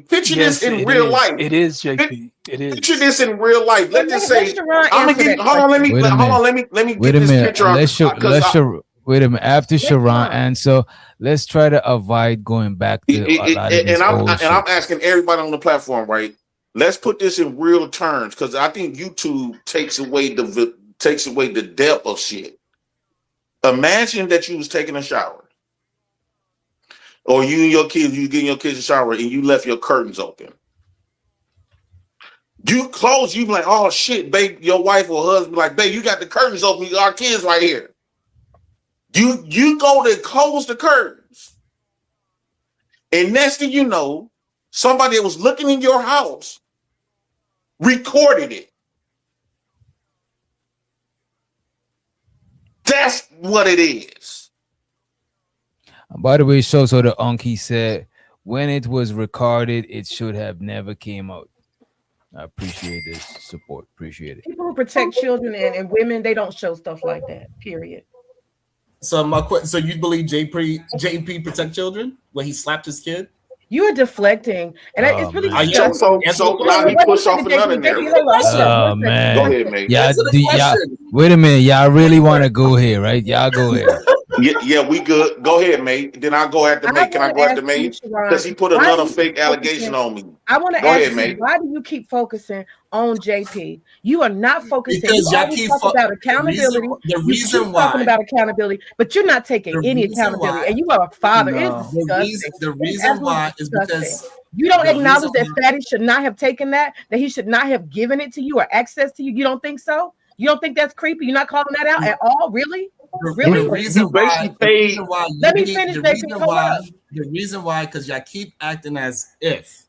picture this in real life. It is, JP. It is. Picture this in real life. Let's just say, I'm gonna get. Hold on. Let me get this picture out. Wait a minute. After Sharon answer, let's try to avoid going back to a lot of and I'm asking everybody on the platform, right? Let's put this in real terms, because I think YouTube takes away the depth of shit. Imagine that you was taking a shower, or you and your kids, you getting your kids a shower, and you left your curtains open. You close, you be like, oh shit, babe, your wife or husband be like, babe, you got the curtains open, our kids right here. You go to close the curtains, and next thing you know, somebody that was looking in your house recorded it. That's what it is. By the way, so the unky said when it was recorded, it should have never came out. I appreciate this support. Appreciate it. People who protect children and women, they don't show stuff like that. Period. So my question: so you believe JP protect children when he slapped his kid? You are deflecting, and it's really. So now he push off another narrative. Oh man! Go ahead, man. Yeah, wait a minute. Y'all really want to go here, right? Y'all go ahead. Yeah, we good. Go ahead, mate. Then I go after mate. Can I go after mate? Because he put another fake allegation on me. I want to ask you, why do you keep focusing on JP? You are not focusing. Because y'all keep talking about accountability. The reason why talking about accountability, but you're not taking any accountability, and you are a father. No. The reason why is because you don't acknowledge that Fatty should not have taken that he should not have given it to you or access to you. You don't think so? You don't think that's creepy? You're not calling that out at all? Really? Really? The reason why, let me finish. The reason why, because y'all keep acting as if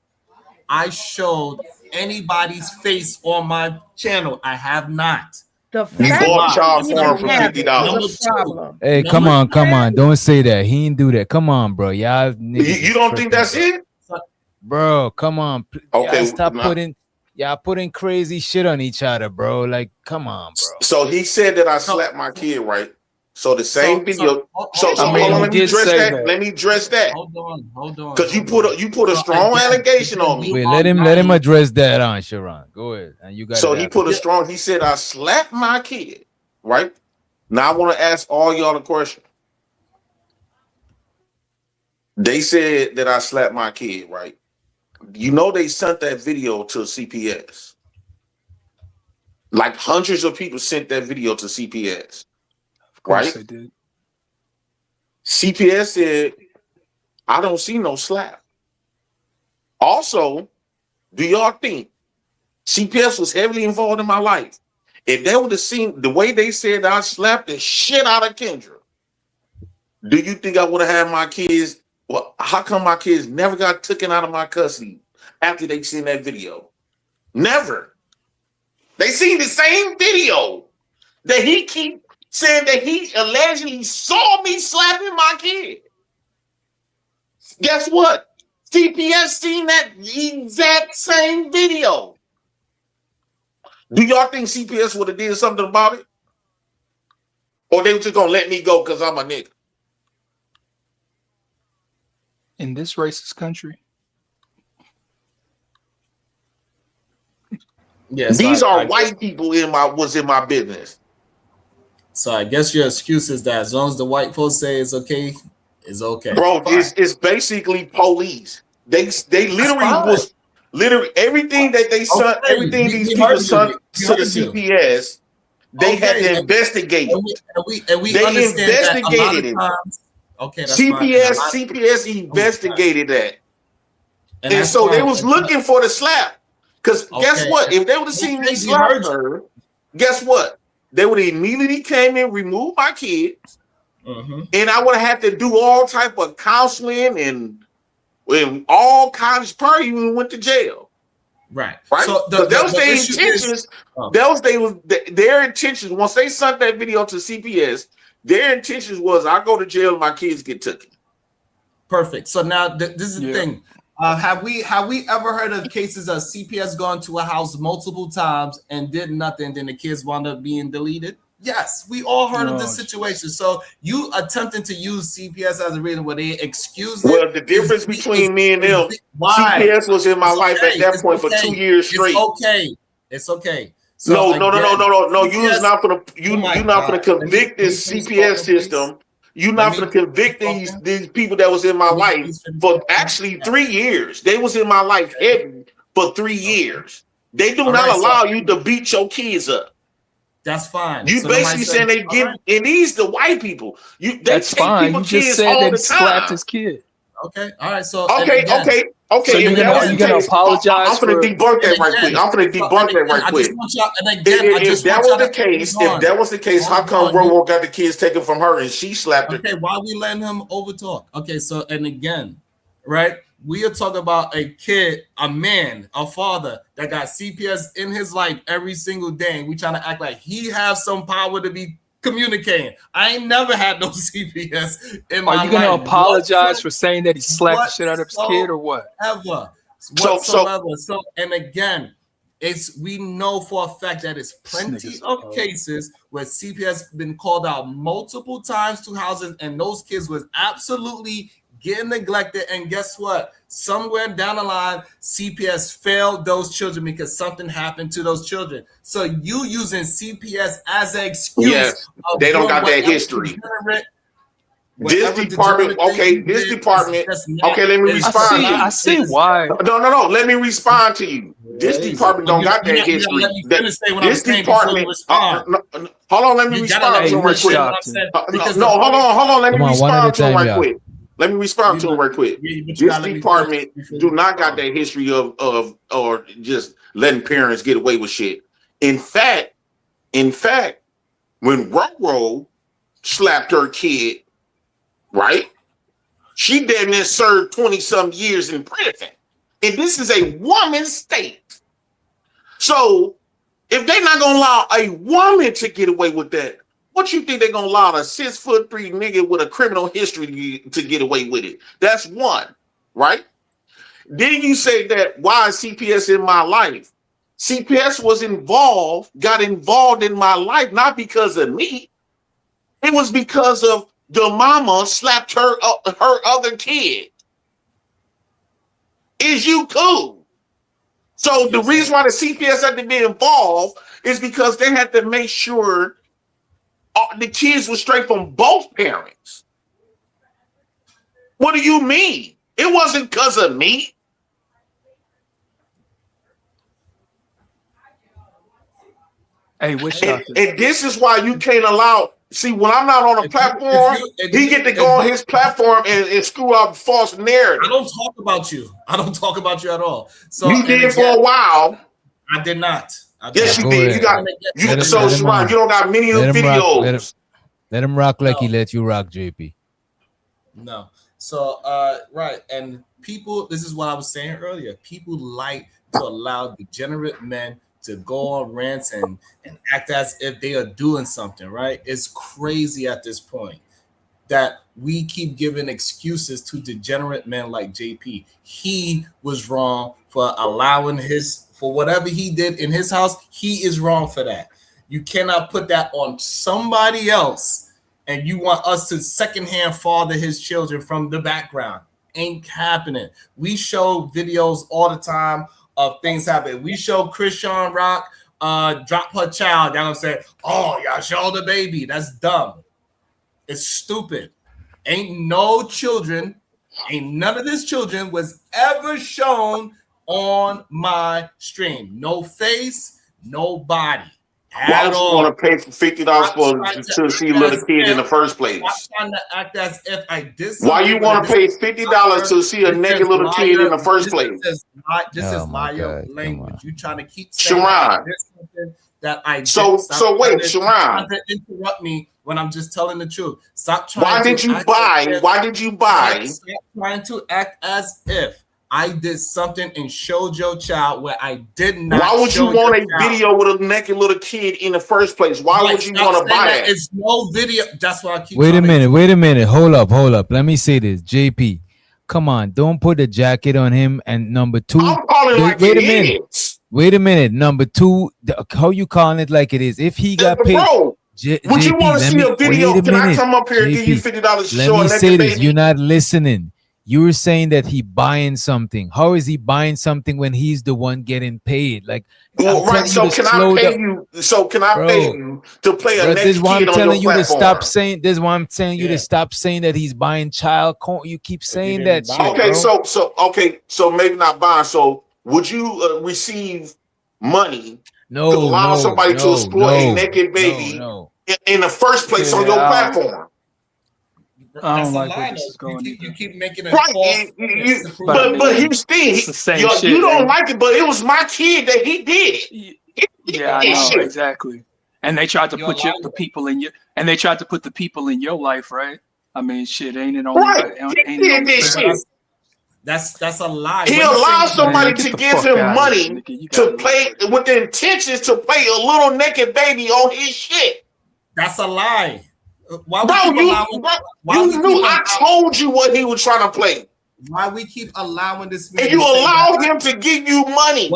I showed anybody's face on my channel. I have not. You bought child porn for $50. Hey, come on. Don't say that. He didn't do that. Come on, bro. Y'all you don't think that's it? Bro, come on. Okay, stop putting crazy shit on each other, bro. Like, come on, bro. So he said that I slapped my kid, right? So the same video. So hold on, let me address that. Hold on. Because you put a strong allegation on me. Wait, let him address that on Sharon. Go ahead. And you got. So he said I slapped my kid, right? Now I want to ask all y'all a question. They said that I slapped my kid, right? You know they sent that video to CPS. Like hundreds of people sent that video to CPS. Right? They did. CPS said, I don't see no slap. Also, do y'all think CPS was heavily involved in my life? If they would have seen the way they said I slapped the shit out of Kendra, do you think I would have had my kids? Well, how come my kids never got taken out of my custody after they seen that video? Never. They seen the same video that he keep saying that he allegedly saw me slapping my kid. Guess what? CPS seen that exact same video. Do y'all think CPS would have did something about it? Or they were just gonna let me go because I'm a nigga? In this racist country? Yes. These are white people was in my business. So I guess your excuse is that as long as the white folks say it's okay, it's okay. Bro, it's basically police. They literally was everything that they sent, everything these people sent to the CPS, they had to investigate. And we they investigated it. Okay, that's CPS investigated that. And so they was looking for the slap. Because guess what? If they would have seen me slap her, guess what? they would immediately came in, remove my kids, and I would have had to do all type of counseling and all kinds. Probably even went to jail. Right. So that was their intentions. Their intentions. Once they sent that video to CPS, their intentions was I go to jail and my kids get taken. Perfect. So now this is the thing. Have we ever heard of cases of CPS going to a house multiple times and did nothing, then the kids wound up being deleted? Yes, we all heard of this situation. So you attempting to use CPS as a reason where they excuse it. Well, the difference between me and them, CPS was in my life at that point for 2 years straight. It's okay. So no. You're not gonna convict this CPS system. You're not going to convict these people that was in my life for actually 3 years. They was in my life for 3 years. They do not allow you to beat your kids up. That's fine. You basically saying they give, and these the white people. That's fine. You just said that he slapped his kid. Okay. All right. So okay. So you're gonna apologize? I'm gonna debunk that right quick. If that was the case, how come Robo got the kids taken from her and she slapped her? Okay, why are we letting him overtalk? Okay, so and again, right? We are talking about a kid, a man, a father that got CPS in his life every single day. And we trying to act like he has some power to be communicating. I ain't never had no CPS in my life. Are you gonna apologize for saying that he slapped the shit out of his kid or what? Whatsoever. So and again, we know for a fact that it's plenty of cases where CPS been called out multiple times to houses, and those kids was absolutely getting neglected. And guess what? Somewhere down the line, CPS failed those children because something happened to those children. So you using CPS as an excuse? Yes, they don't got that history. This department. Okay, let me respond. I see why. No. Let me respond to you. This department don't got that history. This department. Hold on. Let me respond to him right quick. Hold on. Let me respond to him right quick. This department do not got that history of or just letting parents get away with shit. In fact, when Roro slapped her kid, right? She damn near served 20-some years in prison. And this is a woman's state. So if they're not gonna allow a woman to get away with that, what you think they're gonna allow a 6'3" nigga with a criminal history to get away with it? That's one, right? Then you say that why is CPS in my life? CPS got involved in my life, not because of me. It was because of the mama slapped her other kid. Is you cool? So the reason why the CPS had to be involved is because they had to make sure the kids were straight from both parents. What do you mean? It wasn't because of me. Hey, and this is why you can't allow. See, when I'm not on a platform, he get to go on his platform and screw up false narrative. I don't talk about you. I don't talk about you at all. So you did for a while. I did not. Yes, you did. You don't got many videos. Let him rock like he let you rock, JP. No. So right, and people, this is what I was saying earlier. People like to allow degenerate men to go on rants and act as if they are doing something, right? It's crazy at this point that we keep giving excuses to degenerate men like JP. He was wrong for allowing for whatever he did in his house. He is wrong for that. You cannot put that on somebody else and you want us to secondhand father his children from the background. Ain't happening. We show videos all the time of things happening. We show Christian Rock drop her child. Y'all gonna say, oh, y'all show the baby. That's dumb. It's stupid. Ain't none of his children was ever shown on my stream. No face, no body. Why would you want to pay for $50 to see a little kid in the first place? I'm trying to act as if I did. Why you want to pay $50 to see a naked little kid in the first place? This is my language. You trying to keep saying Sharon. that I so wait, Sharon, interrupt me when I'm just telling the truth. Stop trying. Why did you buy? Why did you buy? Stop trying to act as if I did something and showed your child where I did not. Why would you want a video with a naked little kid in the first place? Why would you want to buy that? It's no video. That's why I keep. Wait a minute. Hold up. Let me say this, JP. Come on, don't put a jacket on him. And number two, I'm calling like wait a minute. Wait a minute. Number two, how you calling it like it is? If he got paid, bro, would you want to see a video? Can I come up here and give you $50 to show a naked baby? Let me say this. You're not listening. You were saying that he buying something. How is he buying something when he's the one getting paid? Like, well, right. So can I pay you? So can I pay you to play a naked kid on your platform? This is why I'm telling you to stop saying. This is why I'm telling you to stop saying that he's buying child. You keep saying that shit. Okay, so maybe not buying. So would you receive money to allow somebody to exploit a naked baby in the first place on your platform? I don't like where this is going. You keep making it false. But here's the thing. You don't like it, but it was my kid that he did. Yeah, I know exactly. And they tried to put the people in your life, right? I mean, shit, ain't it only right? He did this shit. That's a lie. He allowed somebody to give him money to play with the intentions to play a little naked baby on his shit. That's a lie. Why you knew I told you what he was trying to play. Why we keep allowing this man? And you allow him to give you money.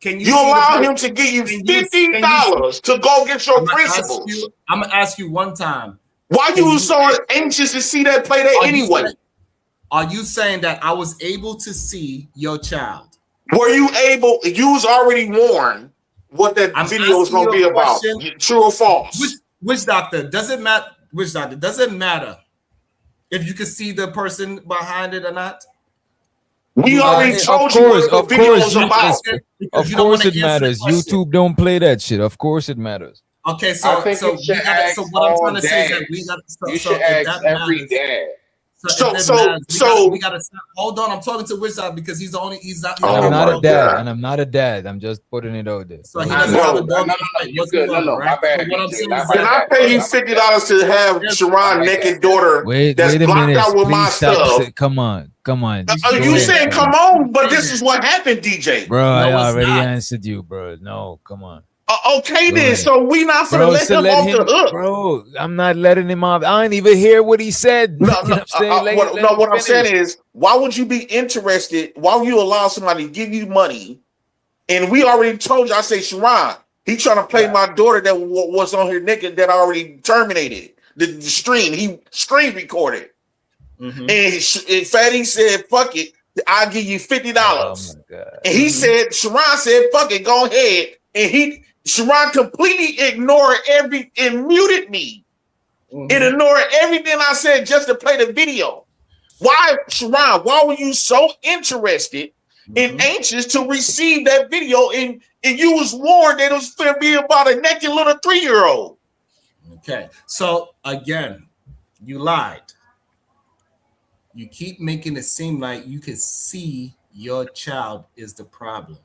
You allow him to give you $50 to go get your principles. I'm gonna ask you one time. Why you so anxious to see that play that anyway? Are you saying that I was able to see your child? Were you able? You was already warned what that video was going to be about. True or false? Which doctor? Doesn't matter. Which doctor? Doesn't matter if you can see the person behind it or not. We already told you what the video was about. Of course it matters. YouTube don't play that shit. Of course it matters. Okay, so what I'm trying to say is that we got. You should ask every dad. So we gotta stop. Hold on, I'm talking to Wizard because he's not. I'm not a dad, and I'm not a dad. I'm just putting it out there. So he doesn't have a dog. No, my bad. Can I pay you $50 to have Sharon naked daughter that's blocked out with my stuff? Come on. You saying come on, but this is what happened, DJ. Bro, I already answered you, bro. No, come on. Okay, then. So we not gonna let him off the hook, bro. I'm not letting him off. I didn't even hear what he said. What I'm saying is, why would you be interested? Why would you allow somebody to give you money? And we already told you. I say, Sharon, he trying to play my daughter that was on here naked that I already terminated the stream. He screen recorded, and Fatty said, "Fuck it, I'll give you $50." Oh my God. And he said, Sharon said, "Fuck it, go ahead," and Sharon completely ignored and muted me and ignored everything I said just to play the video. Why, Sharon, why were you so interested and anxious to receive that video and you was warned that it was going to be about a naked little 3-year-old? Okay, so again, you lied. You keep making it seem like you can see your child is the problem.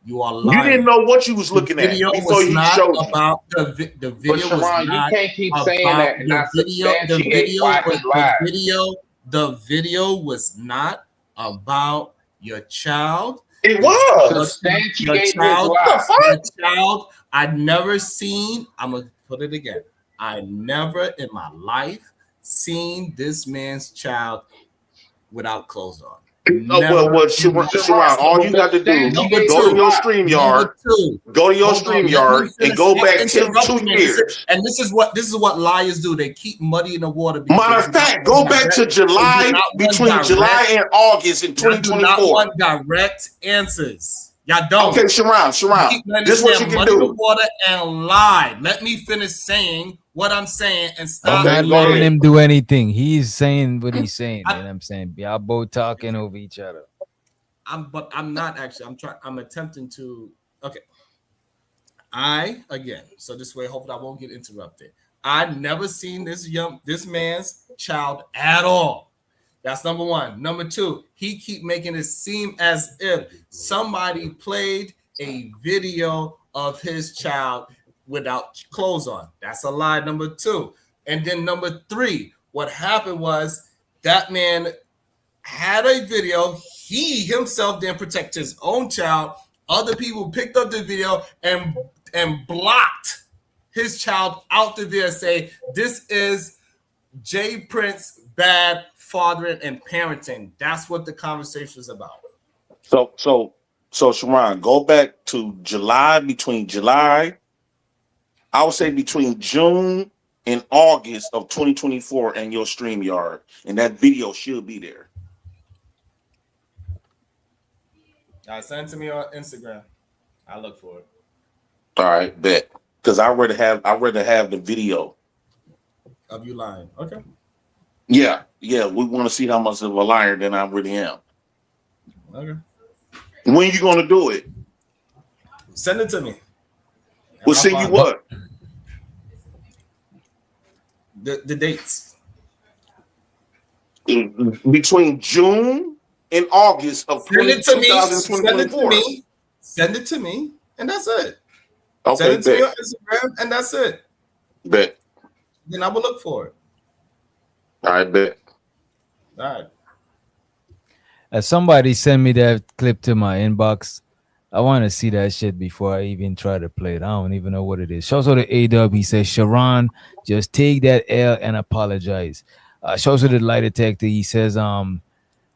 You are lying. You didn't know what you was looking at before he showed you. The video was not you can't keep saying that and not substantiate why he lied. The video was not about your child. It was. Your child. I'd never seen. I'm gonna put it again. I never in my life seen this man's child without clothes on. Sharon, all you got to do go to your StreamYard, and go back 2 years. And this is what liars do. They keep muddying the water. Matter of fact, go back to between July and August in 2024. Not want direct answers. Y'all don't. Okay, Sharon, this is what you can do. The water and lie. Let me finish saying what I'm saying and stop. I'm not letting him do anything. He's saying what he's saying, and I'm saying y'all both talking over each other. But I'm not actually. I'm attempting to. Okay. So this way, hopefully I won't get interrupted. I've never seen this man's child at all. That's number one. Number two, he keep making it seem as if somebody played a video of his child without clothes on. That's a lie, number 2. And then number 3, what happened was that man had a video. He himself didn't protect his own child. Other people picked up the video and blocked his child out the video and say, this is Jay Prince bad fathering and parenting. That's what the conversation is about. So Sharon, go back to July, I would say between June and August of 2024 and your StreamYard, and that video should be there. Send it to me on Instagram. I'll look for it. All right, bet. Because I'd rather have the video of you lying. Okay. Yeah. We want to see how much of a liar than I really am. Okay. When you gonna do it? Send it to me. We'll send you what? The dates. Between June and August of 2024. Send it to me, and that's it. Okay, send it to me on Instagram, and that's it. Bet. Then I will look for it. I bet. All right. Somebody send me that clip to my inbox. I want to see that shit before I even try to play it. I don't even know what it is. Shows to the A-Dub. He says, Sharon, just take that L and apologize. Shows to the lie detector. He says,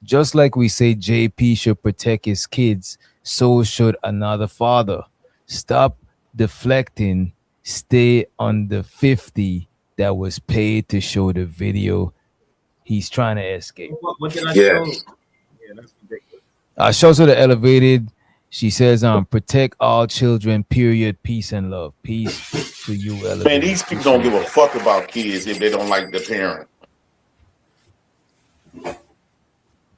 just like we say JP should protect his kids, so should another father. Stop deflecting. Stay on the 50 that was paid to show the video. He's trying to escape. What did I show? Yeah, that's ridiculous. Shows her the elevated. She says, protect all children, period. Peace and love. Peace to you, elevated. Man, these people don't give a fuck about kids if they don't like the parent.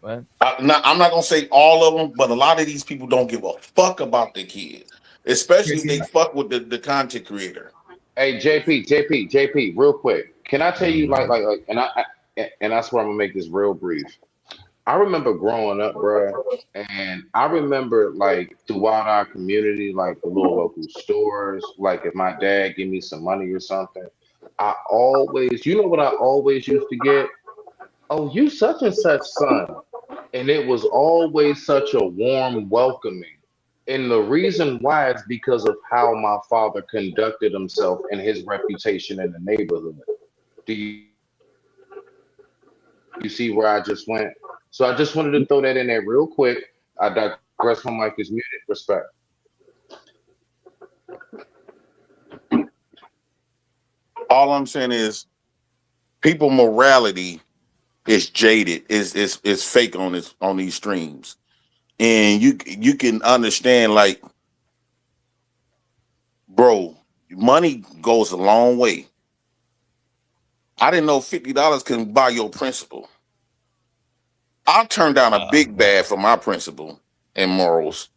What? I'm not gonna say all of them, but a lot of these people don't give a fuck about the kids, especially if they fuck with the content creator. Hey, JP, real quick. Can I tell you, and I swear I'm gonna make this real brief. I remember growing up, bro, and I remember like throughout our community, like the little local stores, like if my dad give me some money or something, I always, you know what I always used to get? Oh, you such and such son. And it was always such a warm welcoming. And the reason why is because of how my father conducted himself and his reputation in the neighborhood. Do you see where I just went? So I just wanted to throw that in there real quick. I digress. My mic is muted. Respect. All I'm saying is people morality is jaded, is fake on these streams. And you can understand, like, bro, money goes a long way. I didn't know $50 can buy your principal. I turned down a big bag for my principle and morals.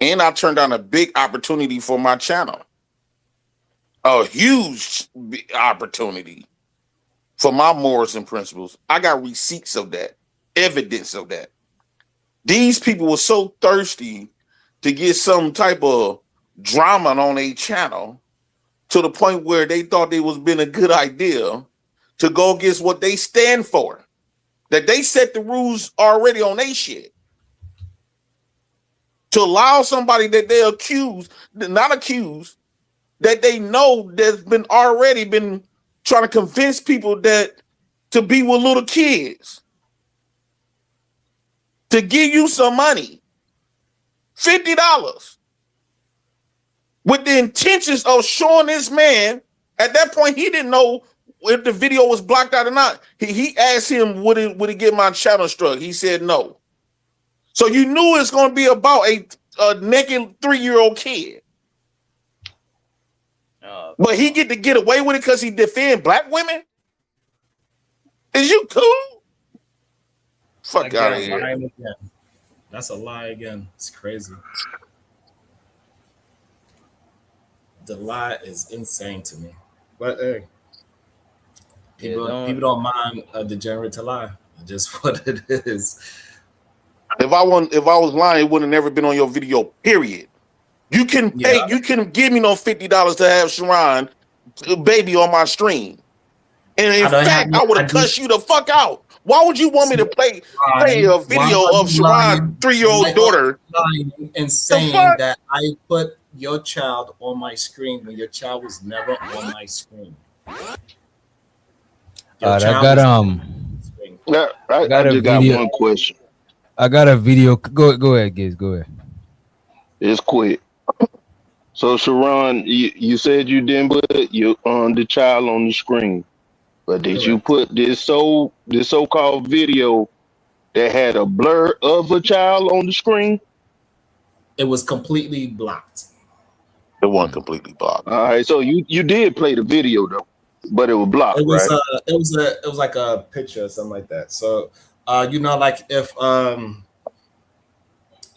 And I turned down a big opportunity for my channel. A huge opportunity for my morals and principles. I got receipts of that, evidence of that. These people were so thirsty to get some type of drama on a channel to the point where they thought it was been a good idea to go against what they stand for. That they set the rules already on their shit. To allow somebody that they not accused, that they know that's been already been trying to convince people that to be with little kids. To give you some money. $50. With the intentions of showing this man, at that point, he didn't know if the video was blocked out or not. He asked him, would it get my channel struck? He said no. So you knew it's going to be about a naked 3-year-old kid. But he get away with it because he defend black women? Is you cool? Fuck out of here. That's a lie again. It's crazy. The lie is insane to me. But hey, people don't mind a degenerate to lie. It's just what it is. If I was lying, it would have never been on your video, period. You can pay. You can give me no $50 to have Sharon baby on my stream. And in fact, I would have cussed you the fuck out. Why would you want me to play a video of Sharon's 3-year-old daughter and saying that I put your child on my screen when your child was never on my screen? I just got one question. I got a video. Go ahead, Giz. Go ahead. It's quick. So Sharon, you said you didn't put the child on the screen, but did you put this so-called video that had a blur of a child on the screen? It was completely blocked. It wasn't completely blocked. All right, so you did play the video though, but it was blocked. It was right? It was like a picture or something like that. So like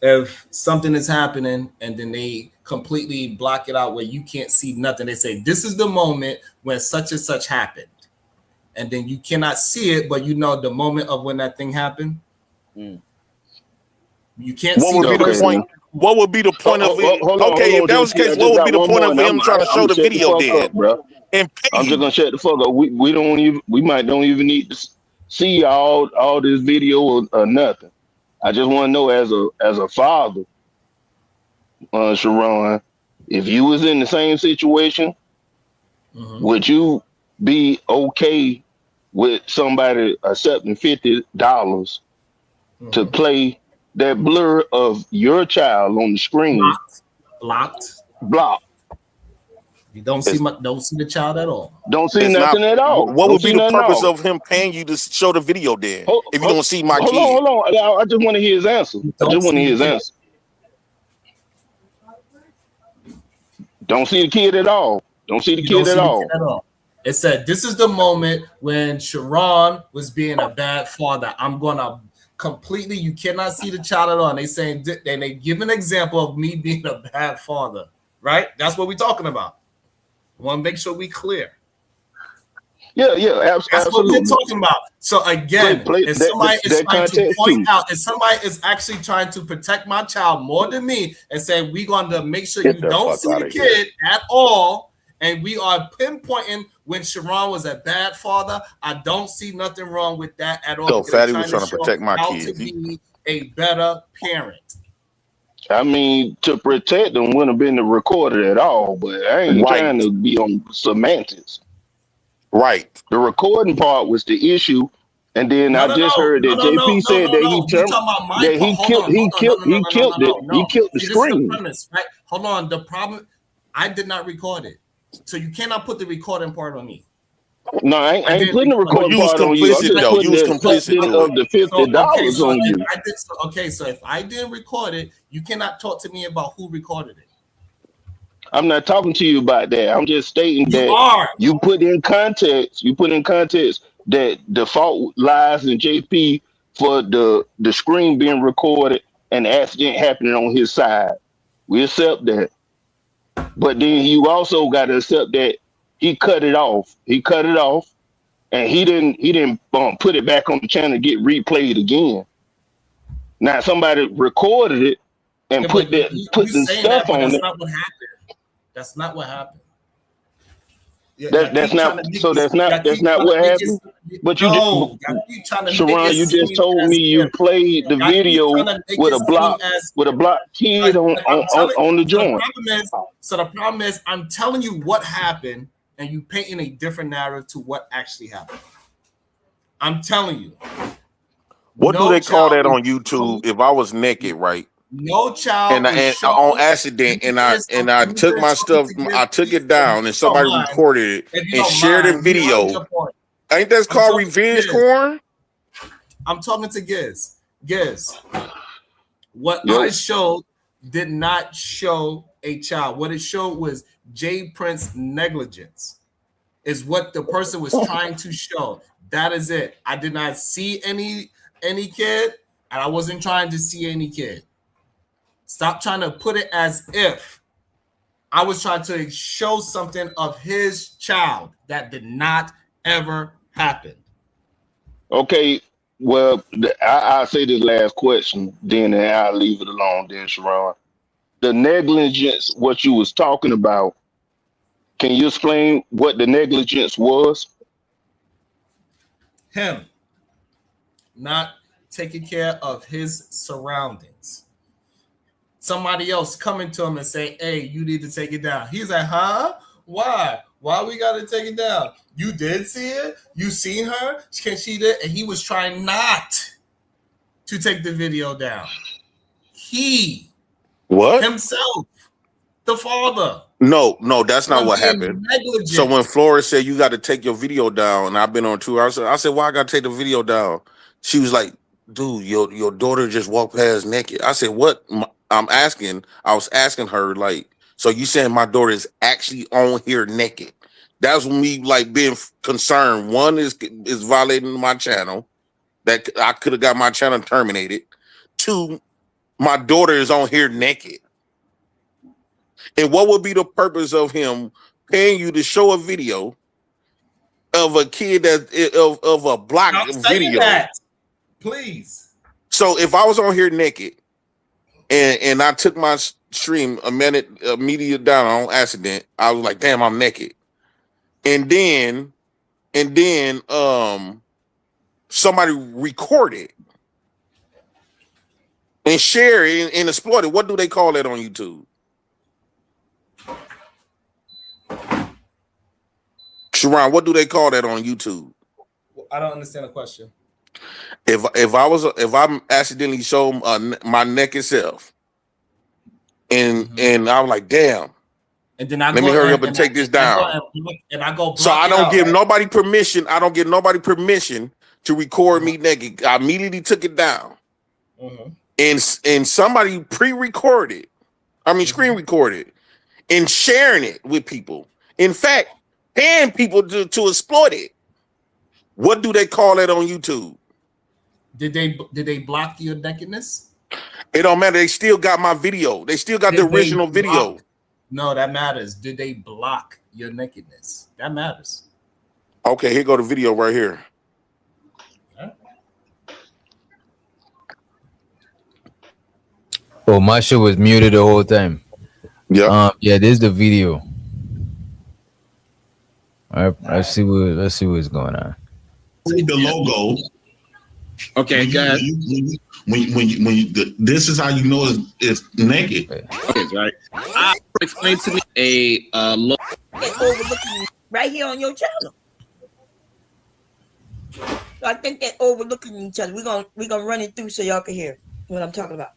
if something is happening and then they completely block it out where you can't see nothing, they say this is the moment when such and such happened, and then you cannot see it, but you know the moment of when that thing happened. You can't see the point. What would be the point of it? If that was the case, what would be the point of him trying to show the video then? I'm just gonna shut the fuck up. We might don't even need to see all this video or nothing. I just want to know as a father, Sharon, if you was in the same situation, would you be okay with somebody accepting $50 to play that blur of your child on the screen? Blocked. You don't see the child at all. Don't see nothing at all. What would be the purpose of him paying you to show the video then? If you don't see my kid. Hold on. I just want to hear his answer. Don't see the kid at all. Don't see the kid at all. It said, this is the moment when Sharon was being a bad father. I'm going to completely, you cannot see the child at all. And they give an example of me being a bad father, right? That's what we're talking about. I want to make sure we clear. Yeah, absolutely. That's what we're talking about. So again, if somebody is trying to point out, if somebody is actually trying to protect my child more than me and say we're going to make sure you don't see the kid at all, and we are pinpointing when Sharon was a bad father, I don't see nothing wrong with that at all. So Fatty was trying to protect my kids. To be a better parent. I mean, to protect them wouldn't have been to record it at all, but I ain't trying to be on semantics. Right. The recording part was the issue, and then I just heard that JP said that he killed the screen. Premise, right? Hold on. The problem, I did not record it, so you cannot put the recording part on me. No, I ain't putting the recording part on you. I'm just putting the complicit of the $50 on you. So if I didn't record it, you cannot talk to me about who recorded it. I'm not talking to you about that. I'm just stating that you put in context that the fault lies in JP for the screen being recorded and the accident happening on his side. We accept that. But then you also got to accept that he cut it off. And he didn't put it back on the channel to get replayed again. Now somebody recorded it and put the stuff on it. That's not what happened. That's not what happened. That's not what happened. But Sharon, you just told me you played the video with a block kid on the joint. The problem is, I'm telling you what happened, and you painting a different narrative to what actually happened. I'm telling you. What do they call that on YouTube? If I was naked, right? No child and on accident, and I took my stuff, I took it down, and somebody recorded it and shared a video. Ain't that called revenge porn? I'm talking to Giz. What I showed did not show a child. What it showed was Jay Prince negligence. Is what the person was trying to show. That is it. I did not see any kid, and I wasn't trying to see any kid. Stop trying to put it as if I was trying to show something of his child that did not ever happen. Okay, well, I'll say this last question, then I'll leave it alone, then, Sharon. the negligence, what you was talking about. Can you explain what the negligence was? Him not taking care of his surroundings. Somebody else coming to him and say, hey, you need to take it down. He's like, huh? Why? Why we got to take it down? You did see it? You seen her? Can she did? And he was trying not to take the video down. He himself, the father. No, that's not what happened. Negligent. So when Flora said you got to take your video down, and I've been on tour, I said, why I got to take the video down? She was like, dude, your daughter just walked past naked. I said, what? I was asking her, like, so you saying my daughter is actually on here naked? That's me like being concerned. One is violating my channel, that I could have got my channel terminated. Two, my daughter is on here naked. And what would be the purpose of him paying you to show a video of a kid of a block video? That, please. So if I was on here naked and I took my stream immediately down on accident, I was like, damn, I'm naked. And then somebody record it and share it and exploit it. What do they call that on YouTube? Sharon, what do they call that on YouTube? I don't understand the question. If I'm accidentally show my naked self, and I was like, damn, and then let me hurry up and take this down. And I go. So I don't give nobody permission. I don't give nobody permission to record me naked. I immediately took it down, and somebody pre-recorded. I mean, screen recorded and sharing it with people. In fact, paying people to exploit it. What do they call it on YouTube? Did they block your nakedness? It don't matter. They still got my video. They still got the original video. No, that matters. Did they block your nakedness? That matters. Okay, here go the video right here. Oh, my shit was muted the whole time. Yeah. Yeah, this is the video. All right, let's see what's going on. See the logo. Okay, guys. This is how you know it's naked. Okay, right. Explain to me a logo overlooking right here on your channel. So I think they're overlooking each other. We're gonna run it through so y'all can hear what I'm talking about.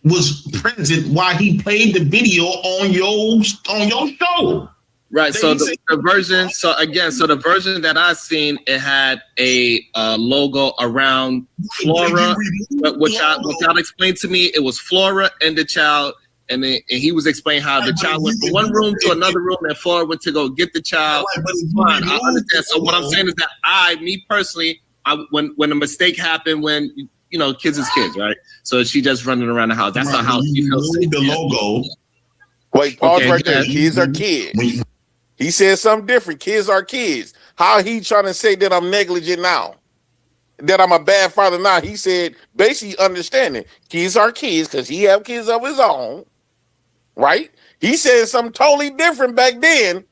Was present while he played the video on your show. Right. So the version. So again, the version that I seen, it had a logo around Flora. But what y'all explained to me, it was Flora and the child, and he was explaining how the child went from one room to another room, and Flora went to go get the child. Fine, I understand. So what I'm saying is that me personally, when a mistake happened, when kids is kids, right? So she just running around the house. That's not how she feels. The logo. Wait, pause right there. Kids are kids. He said something different. Kids are kids. How he trying to say that I'm negligent now? That I'm a bad father now? He said, basically understanding kids are kids because he have kids of his own, right? He said something totally different back then.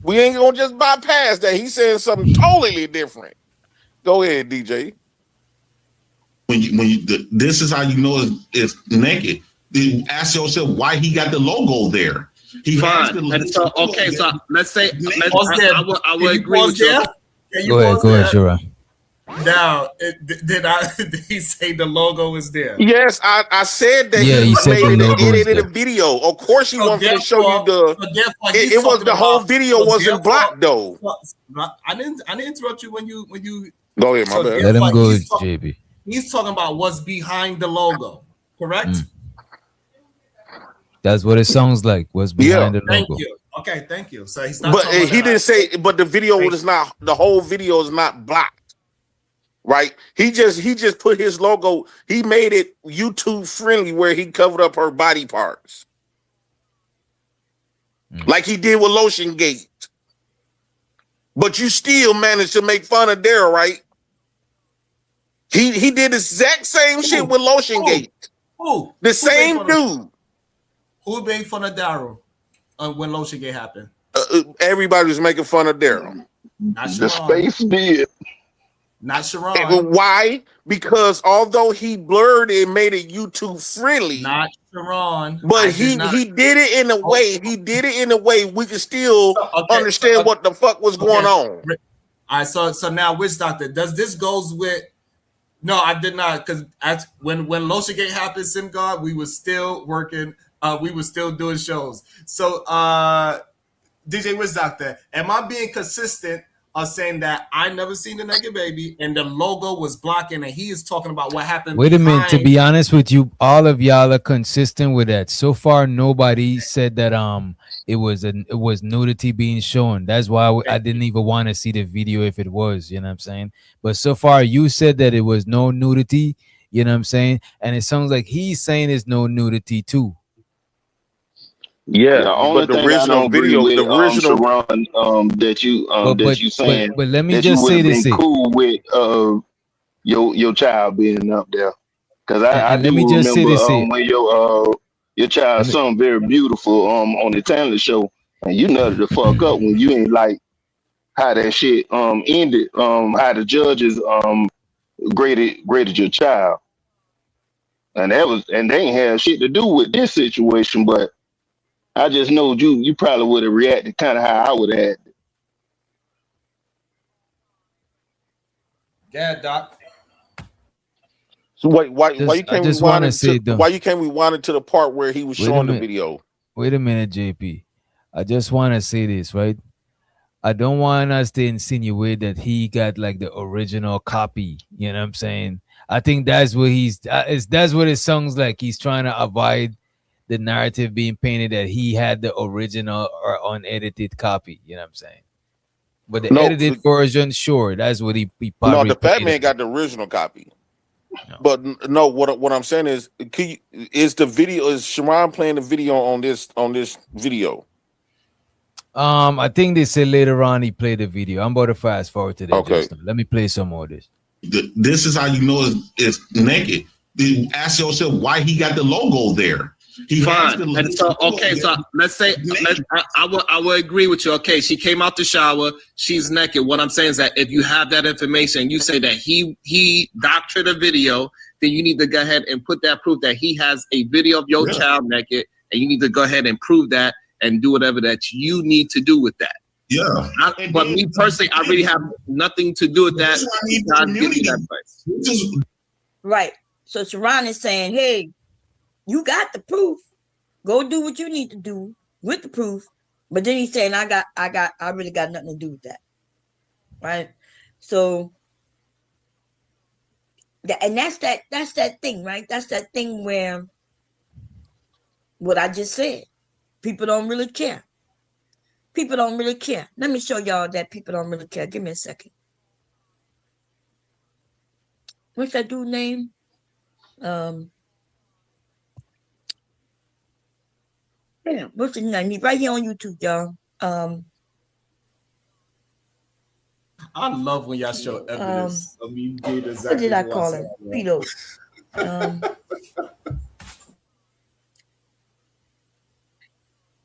We ain't gonna just bypass that. He said something totally different. Go ahead, DJ. This is how you know it's naked. Ask yourself why he got the logo there. Fine. So let's say I will agree with you. Go ahead, Sharon. Now, did he say the logo is there? Yes, I said that. Yeah, he said the logo is in the video. Of course, he wanted to show you it was the whole video wasn't blocked though. I didn't interrupt you when you. Go ahead, my bad. Let him go, JB. He's talking about what's behind the logo, correct? That's what it sounds like. What's behind the logo? Thank you. Okay, thank you. So he's not. But he didn't say. But the video was not. The whole video is not blocked, right? He just put his logo. He made it YouTube friendly, where he covered up her body parts, like he did with Lotion Gate. But you still managed to make fun of Daryl, right? He did the exact same shit with Lotion Gate. Who? The same dude. Who made fun of Daryl when Loshigate happened? Everybody was making fun of Daryl. The space did. Not Sharon. Why? Because although he blurred it and made it YouTube friendly, not Sharon, but he did it in a way. He did it in a way we could still understand what the fuck was going on. All right, so now Witch Doctor, does this goes with? No, I did not, because when Loshigate happened, SimGuard, we were still working. We were still doing shows. So DJ Witch Doctor, am I being consistent of saying that I never seen the naked baby and the logo was blocking and he is talking about what happened? Wait a minute. To be honest with you, all of y'all are consistent with that. So far, nobody said that it was nudity being shown. That's why I didn't even want to see the video if it was, you know what I'm saying? But so far, you said that it was no nudity, you know what I'm saying? And it sounds like he's saying it's no nudity too. Yeah, the only thing I don't agree with, Sharon, that you saying, but let me just say this: cool with your child being up there, because I do remember when your child sung very beautiful on the talent show, and you nutted the fuck up when you ain't like how that shit ended, how the judges graded your child, and they ain't have shit to do with this situation, but I just know you probably would have reacted kind of how I would have acted. Yeah, Doc. So why you can't rewind it to the part where he was showing the video? Wait a minute, JP. I just want to say this, right? I don't want us to insinuate that he got like the original copy. You know what I'm saying? I think that's what that's what it sounds like. He's trying to avoid the narrative being painted that he had the original or unedited copy. You know what I'm saying? But the edited version, sure, that's what he probably. No, the Fat Man got the original copy. No. But no, what I'm saying is is Sharon playing the video on this video? I think they said later on he played the video. I'm about to fast forward to that. Okay. Let me play some more of this. This is how you know it's naked. Ask yourself why he got the logo there. Fine. And so let's say I will agree with you. Okay, she came out the shower, she's naked. What I'm saying is that if you have that information, you say that he doctored a video, then you need to go ahead and put that proof that he has a video of your child naked, and you need to go ahead and prove that and do whatever that you need to do with that. Yeah. But me personally, I really have nothing to do with that. God give you that place. Right. So Sharon is saying, hey, you got the proof. Go do what you need to do with the proof. But then he's saying, I really got nothing to do with that. Right. So and that's that thing, right? That's that thing where what I just said. People don't really care. People don't really care. Let me show y'all that people don't really care. Give me a second. What's that dude's name? What's his name? He's right here on YouTube, y'all. I love when y'all show evidence of me doing exactly what did I call him? Pedo.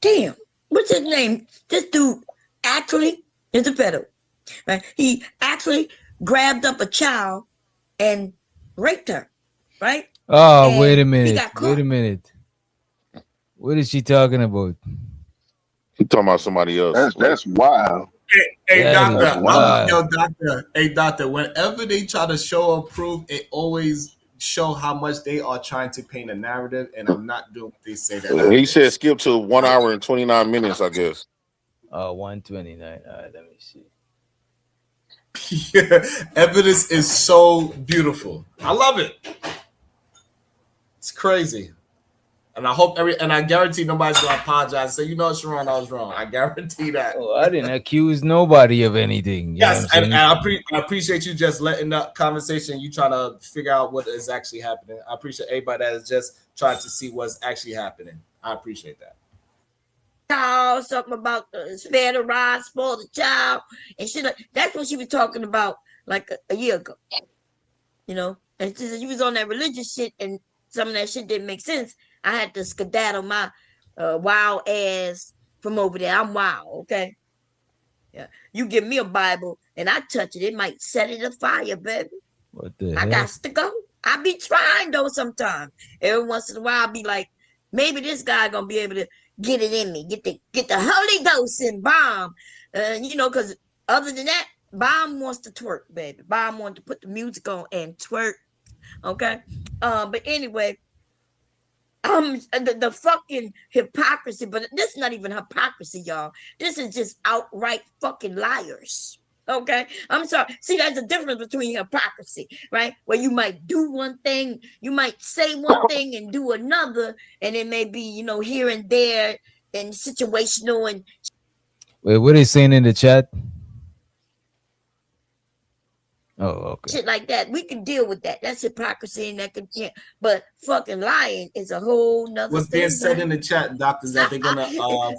Damn, what's his name? This dude actually is a pedo. Right? He actually grabbed up a child and raped her. Right? Oh, and wait a minute. Wait a minute. What is she talking about? She's talking about somebody else. That's wild. Hey, doctor. Hey, doctor. Whenever they try to show a proof, it always show how much they are trying to paint a narrative, and I'm not doing what they say that. He said skip to 1 hour and 29 minutes, I guess. 129. All right, let me see. Yeah, evidence is so beautiful. I love it. It's crazy. And I guarantee nobody's gonna apologize. Say, you know, Sharon, I was wrong. I guarantee that. Oh, I didn't accuse nobody of anything. Yes, and I appreciate you just letting that conversation. You trying to figure out what is actually happening. I appreciate everybody that is just trying to see what's actually happening. I appreciate that. Child, something about spare the rod, spoil the child, and shit. That's what she was talking about like a year ago. You know, and she was on that religious shit, and some of that shit didn't make sense. I had to skedaddle my wild ass from over there. I'm wild, okay? Yeah. You give me a Bible and I touch it, it might set it afire, baby. What the I hell? got to go. I be trying though sometimes. Every once in a while, I be like, maybe this guy gonna be able to get it in me, get the Holy Ghost in Bomb. You know, because other than that, Bomb wants to twerk, baby. Bomb wants to put the music on and twerk. Okay. But anyway, the fucking hypocrisy, but this is not even hypocrisy, y'all. This is just outright fucking liars. Okay, I'm sorry. See, there's a difference between hypocrisy, right? Where you might do one thing, you might say one thing and do another, and it may be, you know, here and there and situational and. Wait, what are they saying in the chat? Oh, okay. Shit like that. We can deal with that. That's hypocrisy and that can, yeah. But fucking lying is a whole nother What's thing. being said in the chat, doctor, is that they're gonna find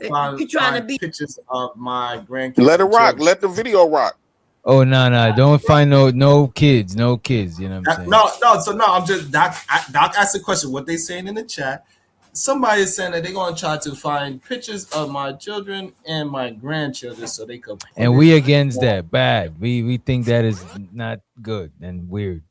pictures of my grandkids. Let it rock. Let the video rock. Oh no, don't find no kids. You know what I'm saying? No. So I'm just Doc asked a question. What they saying in the chat? Somebody is saying that they're gonna try to find pictures of my children and my grandchildren so they could. And we against that. Bad. We think that is not good and weird.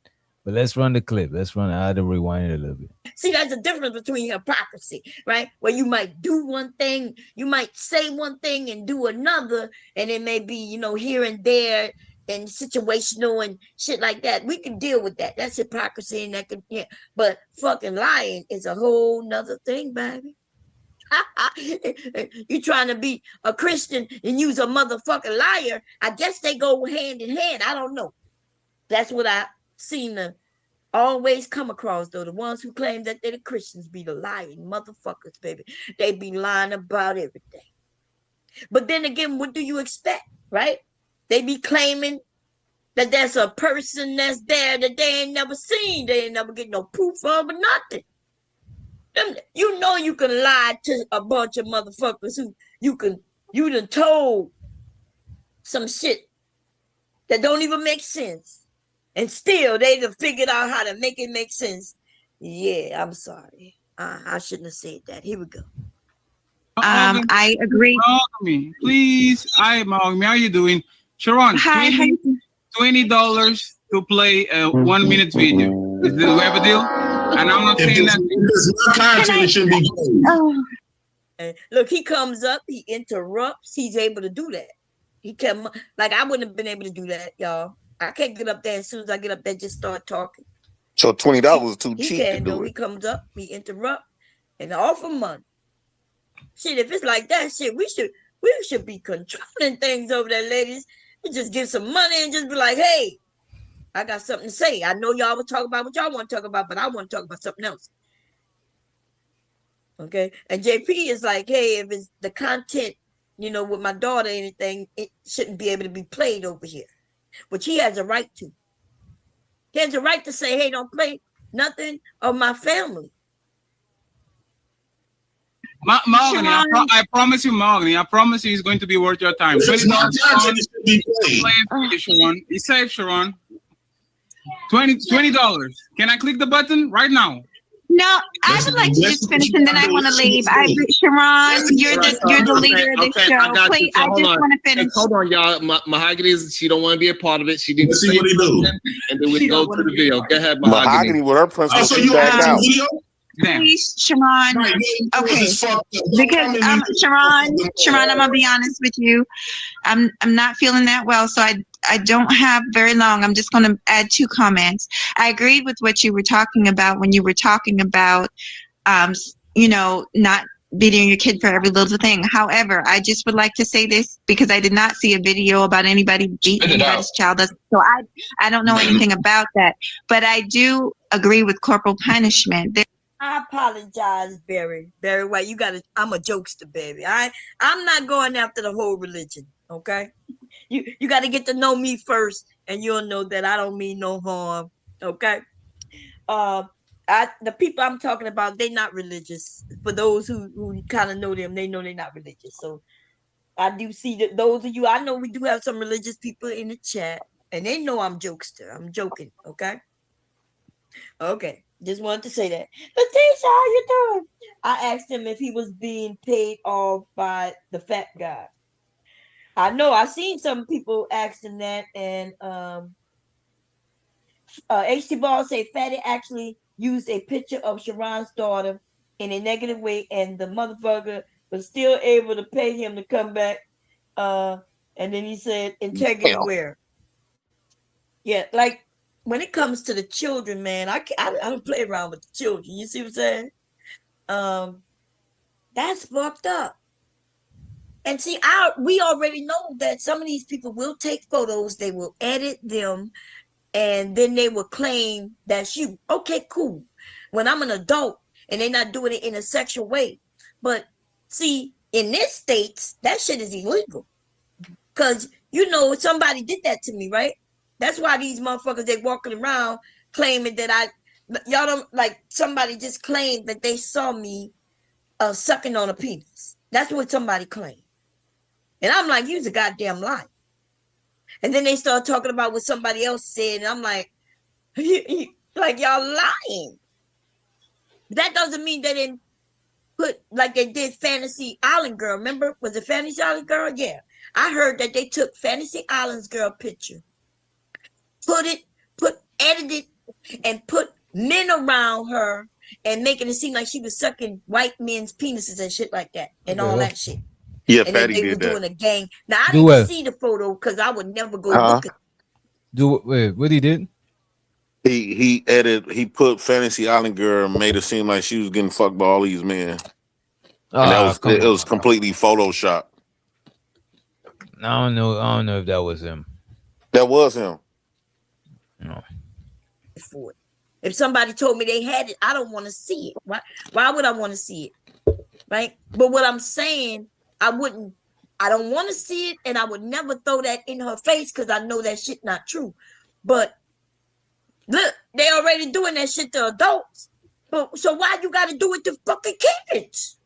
But let's run the clip. Let's run. I had to rewind it a little bit. See, there's a difference between hypocrisy, right? Where you might do one thing, you might say one thing and do another, and it may be, you know, here and there and situational and shit like that. We can deal with that. That's hypocrisy and that can, yeah. But fucking lying is a whole nother thing, baby. You trying to be a Christian and use a motherfucking liar? I guess they go hand in hand. I don't know. That's what I seen to always come across, though. The ones who claim that they're the Christians be the lying motherfuckers, baby. They be lying about everything. But then again, what do you expect, right? They be claiming that there's a person that's there that they ain't never seen. They ain't never get no proof of or nothing. You know you can lie to a bunch of motherfuckers who you done told some shit that don't even make sense. And still they done figured out how to make it make sense. Yeah, I'm sorry. I shouldn't have said that. Here we go. I agree. Mahogany, please. Hi, Mahogany. How are you doing? Sharon, Hi. $20 to play a 1 minute video. Do we have a deal? And I'm not saying that. Content should be And look, he comes up, he interrupts, he's able to do that. He can, like, I wouldn't have been able to do that, y'all. I can't get up there. As soon as I get up there, just start talking. So $20 was too He cheap can't to do do. it. He comes up, he interrupt, and offer money. Shit, if it's like that, shit, we should be controlling things over there, ladies. We just give some money and just be like, hey, I got something to say. I know y'all will talk about what y'all want to talk about, but I want to talk about something else. Okay. And JP is like, hey, if it's the content, you know, with my daughter or anything, it shouldn't be able to be played over here, which he has a right to. He has a right to say, hey, don't play nothing of my family. Mahogany, I promise you, Mahogany, I promise you it's going to be worth your time. $20 Sharon. It's safe, Sharon. $20. Can I click the button right now? No, I would like to just finish and then I want to leave. Sharon, you're the leader of this show. Please, I just want to finish. Hold on, y'all. Mahogany, she don't want to be a part of it. She needs to say something, and then we go to the video. Go ahead, Mahogany. With her principles, so you back out. Please, Sharon. Okay, because Sharon, I'm gonna be honest with you. I'm not feeling that well, so I don't have very long. I'm just gonna add 2 comments. I agreed with what you were talking about when you were talking about, you know, not beating your kid for every little thing. However, I just would like to say this because I did not see a video about anybody beating anybody's child. So I don't know anything about that, but I do agree with corporal punishment. I apologize, Barry White. I'm a jokester, baby. I'm not going after the whole religion. Okay, you got to get to know me first, and you'll know that I don't mean no harm. Okay, the people I'm talking about, they're not religious. For those who kind of know them, they know they're not religious. So I do see that those of you, I know we do have some religious people in the chat, and they know I'm jokester. I'm joking. Okay. Just wanted to say that. Letitia, how you doing? I asked him if he was being paid off by the fat guy. I know I seen some people asking that, and HT Ball say Fatty actually used a picture of Sharon's daughter in a negative way, and the motherfucker was still able to pay him to come back. And then he said integrity where? Yeah, like when it comes to the children, man, I don't play around with the children. You see what I'm saying? That's fucked up. And see, we already know that some of these people will take photos, they will edit them, and then they will claim that's you. Okay, cool. When I'm an adult and they're not doing it in a sexual way. But see, in this states, that shit is illegal. Because, somebody did that to me, right? That's why these motherfuckers, they walking around claiming that y'all don't, like, somebody just claimed that they saw me sucking on a penis. That's what somebody claimed. And I'm like, you's a goddamn lie. And then they start talking about what somebody else said. And I'm like, like, y'all lying. That doesn't mean they didn't put, like they did Fantasy Island Girl. Remember? Was it Fantasy Island Girl? Yeah. I heard that they took Fantasy Island Girl picture, edited, and put men around her and making it seem like she was sucking white men's penises and shit like that. And all that shit. Yeah, and Fatty they did were doing that. a gang. Now I didn't see the photo because I would never go look at it. Wait, what he did? He put Fantasy Island Girl and made it seem like she was getting fucked by all these men. And it was completely Photoshopped. I don't know if that was him. That was him. No. If somebody told me they had it, I don't want to see it. Why would I want to see it? Right? But what I'm saying, I don't want to see it, and I would never throw that in her face because I know that shit not true. But look, they already doing that shit to adults. So why you got to do it to fucking kids?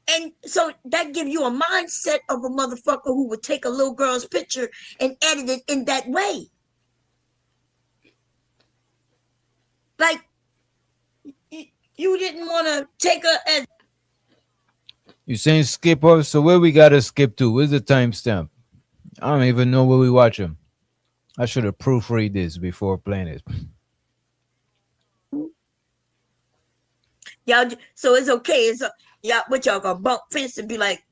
And so that gives you a mindset of a motherfucker who would take a little girl's picture and edit it in that way. Like, you didn't want to take her as... You saying skip up? So where we got to skip to? Where's the timestamp? I don't even know where we watch them. I should have proofread this before playing it. Y'all, so it's okay. What y'all gonna bump fence and be like,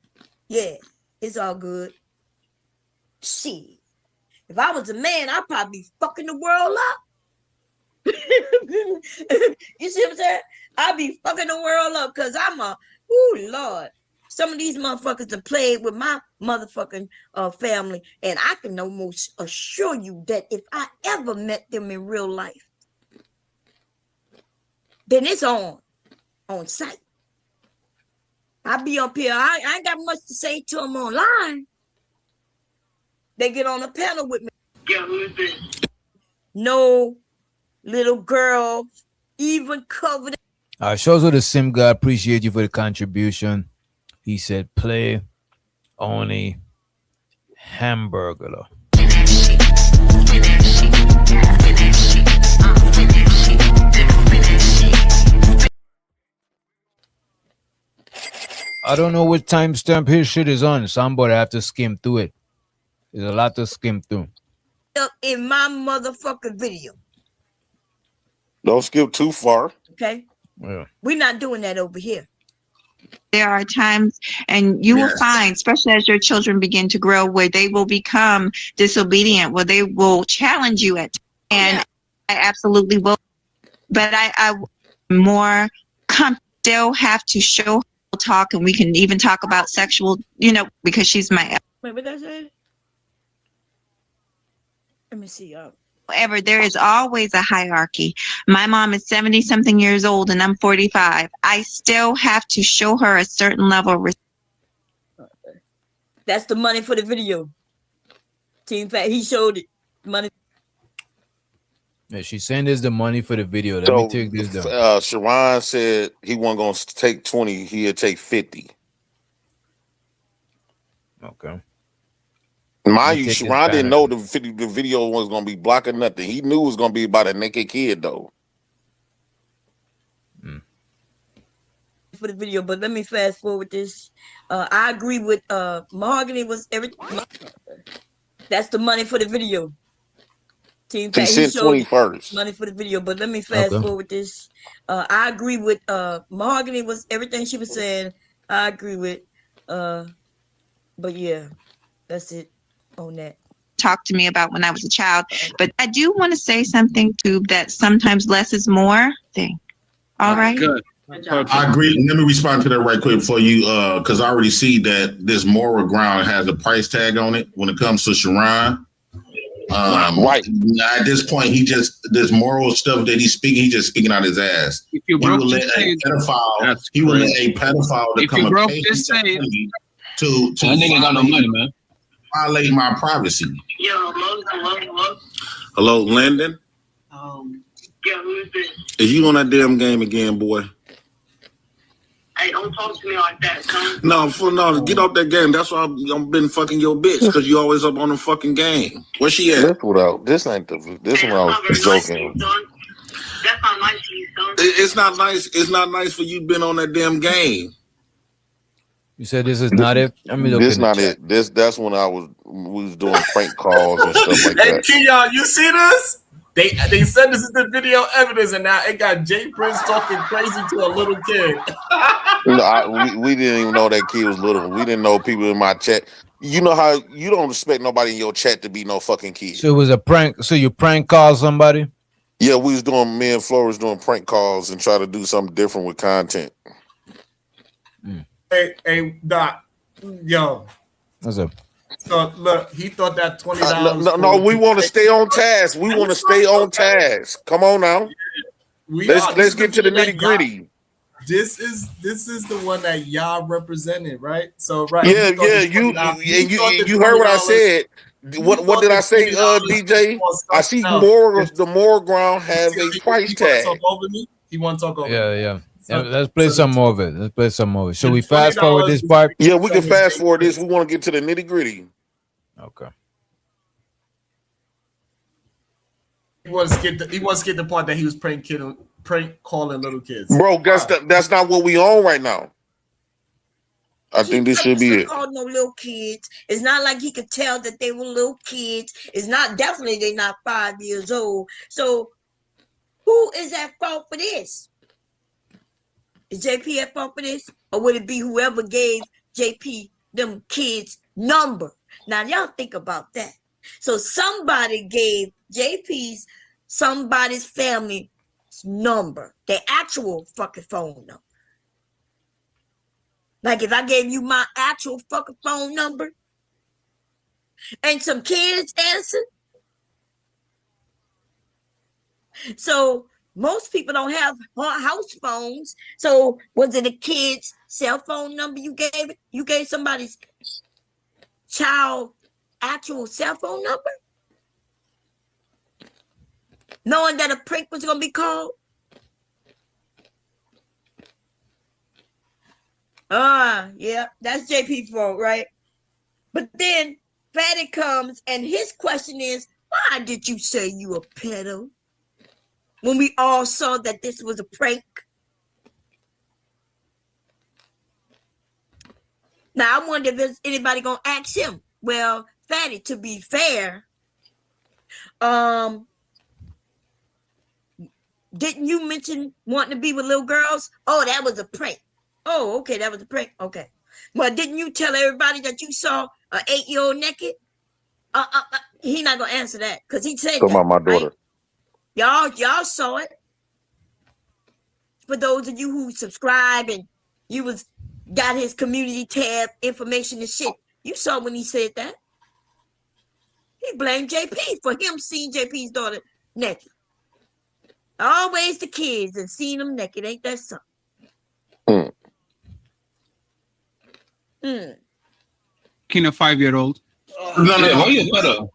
yeah, it's all good. Shit. If I was a man, I'd probably be fucking the world up. You see what I'm saying? I'd be fucking the world up because I'm Lord. Some of these motherfuckers have played with my motherfucking family, and I can almost assure you that if I ever met them in real life, then it's on site. I be up here. I ain't got much to say to them online. They get on a panel with me. No little girl even covered. Shows of the Sim guy, appreciate you for the contribution. He said, play only hamburger. I don't know what timestamp his shit is on. Somebody have to skim through it. There's a lot to skim through. In my motherfucking video. Don't skip too far. Okay? Yeah. We're not doing that over here. There are times, and you will find, especially as your children begin to grow, where they will become disobedient, where they will challenge you at. And I absolutely will. But I more still have to show talk, and we can even talk about sexual, because she's my. Wait, what did I say? Let me see. However, there is always a hierarchy. My mom is 70-something years old, and I'm 45. I still have to show her a certain level of respect. That's the money for the video. Team Fat, he showed it. Money. Yeah, she's saying there's the money for the video. Let me take this down. Sharon said he wasn't going to take 20. He'd take 50. Okay. Mind you, Sharon didn't know the video was gonna be blocking nothing. He knew it was gonna be about a naked kid though. For the video, but let me fast forward this. I agree with Mahogany was everything. That's the money for the video. Team Fat, he showed 21st. Money for the video, but let me fast forward this. I agree with Mahogany was everything she was saying. I agree with but yeah, that's it on that. Talk to me about when I was a child, but I do want to say something too, that sometimes less is more thing. All right. Good. I agree. Let me respond to that right quick for you, because I already see that this moral ground has a price tag on it when it comes to Sharon. Right. At this point, this moral stuff that he's speaking out his ass. If you broke the stage, he will let a pedophile to come and pay to that nigga got no money, man. Violate my privacy. Yo, hello. Hello, Landon. Yeah, who's this? Is you on that damn game again, boy? Hey, don't talk to me like that, son. No, get off that game. That's why I've been fucking your bitch, because you always up on the fucking game. Where she at? This ain't this one I was joking. That's not nice to you, son. It's not nice. It's not nice for you been on that damn game. You said this is not it. I mean, this not it. That's when we was doing prank calls and stuff like Hey, that. Keon, you see this? They said this is the video evidence, and now it got Jay Prince talking crazy to a little kid. We didn't even know that kid was little. We didn't know people in my chat. You know how you don't expect nobody in your chat to be no fucking kid. So it was a prank. So you prank call somebody? Yeah, we was doing. Me and Flo was doing prank calls and try to do something different with content. Hey, Doc, yo. What's up? So look, he thought that $20. No, we want to stay on task. We want to stay on task. Come on now. Let's get to the nitty gritty. This is the one that y'all represented, right? So right. Yeah. You heard what I said. What did I say, DJ? I see the moral ground has a price tag. He want to talk over me. Yeah. Let's play some more of it. Should we fast forward this part? Yeah, we can fast forward this. We want to get to the nitty gritty. Okay. He wants to get the part that he was prank calling little kids. Bro, that's not what we on right now. I think this should be it. Called no little kids. It's not like he could tell that they were little kids. It's not definitely they're not 5 years old. So who is at fault for this? Is JP at fault for this? Or would it be whoever gave JP them kids number? Now y'all think about that. So somebody gave JP's somebody's family number, their actual fucking phone number. Like if I gave you my actual fucking phone number and some kids answered. So most people don't have house phones. So was it a kid's cell phone number you gave it? You gave somebody's child actual cell phone number? Knowing that a prank was going to be called? Yeah, that's JP's fault, right? But then Fatty comes and his question is, why did you say you a pedo? When we all saw that this was a prank. Now I wonder if there's anybody gonna ask him. Well, Fatty, to be fair, didn't you mention wanting to be with little girls? Oh, that was a prank. Oh, okay, that was a prank. Okay. Well, didn't you tell everybody that you saw an 8-year-old naked? He not gonna answer that because he said Talking about my daughter. Right? Y'all saw it. For those of you who subscribe and you got his community tab information and shit, you saw when he said that. He blamed JP for him seeing JP's daughter naked. Always the kids and seeing them naked, ain't that something? King a 5-year-old. No.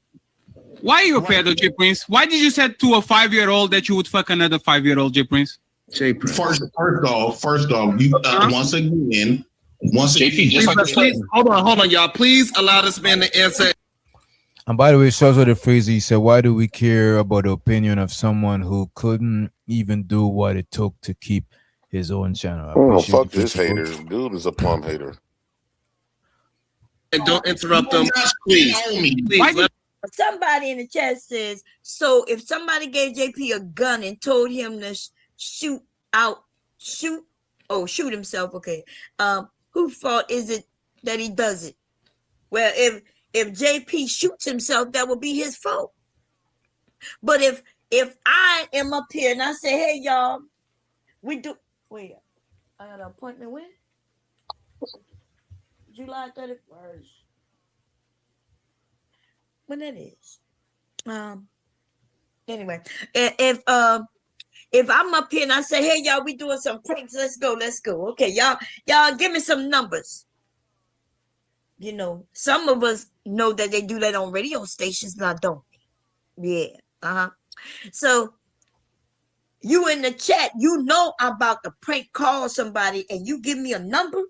Why are you a pedo, J Prince? Why did you say to a 5-year-old that you would fuck another 5-year-old, J Prince? First off, you once again, JP, please, hold on, y'all. Please allow this man to answer. And by the way, shout out the phrase he said, why do we care about the opinion of someone who couldn't even do what it took to keep his own channel? I appreciate fuck this hater. Dude is a plum hater. And don't interrupt them, please. Somebody in the chat says, so if somebody gave JP a gun and told him to shoot himself, okay, whose fault is it that he does it? Well, if JP shoots himself, that would be his fault. But if I am up here and I say, hey, y'all, I got an appointment when? July 31st. When that is. Anyway, if I'm up here and I say, hey, y'all, we doing some pranks, let's go. Okay, y'all give me some numbers. You know, some of us know that they do that on radio stations, and I don't. Yeah. So you in the chat, you know I'm about to prank call somebody, and you give me a number,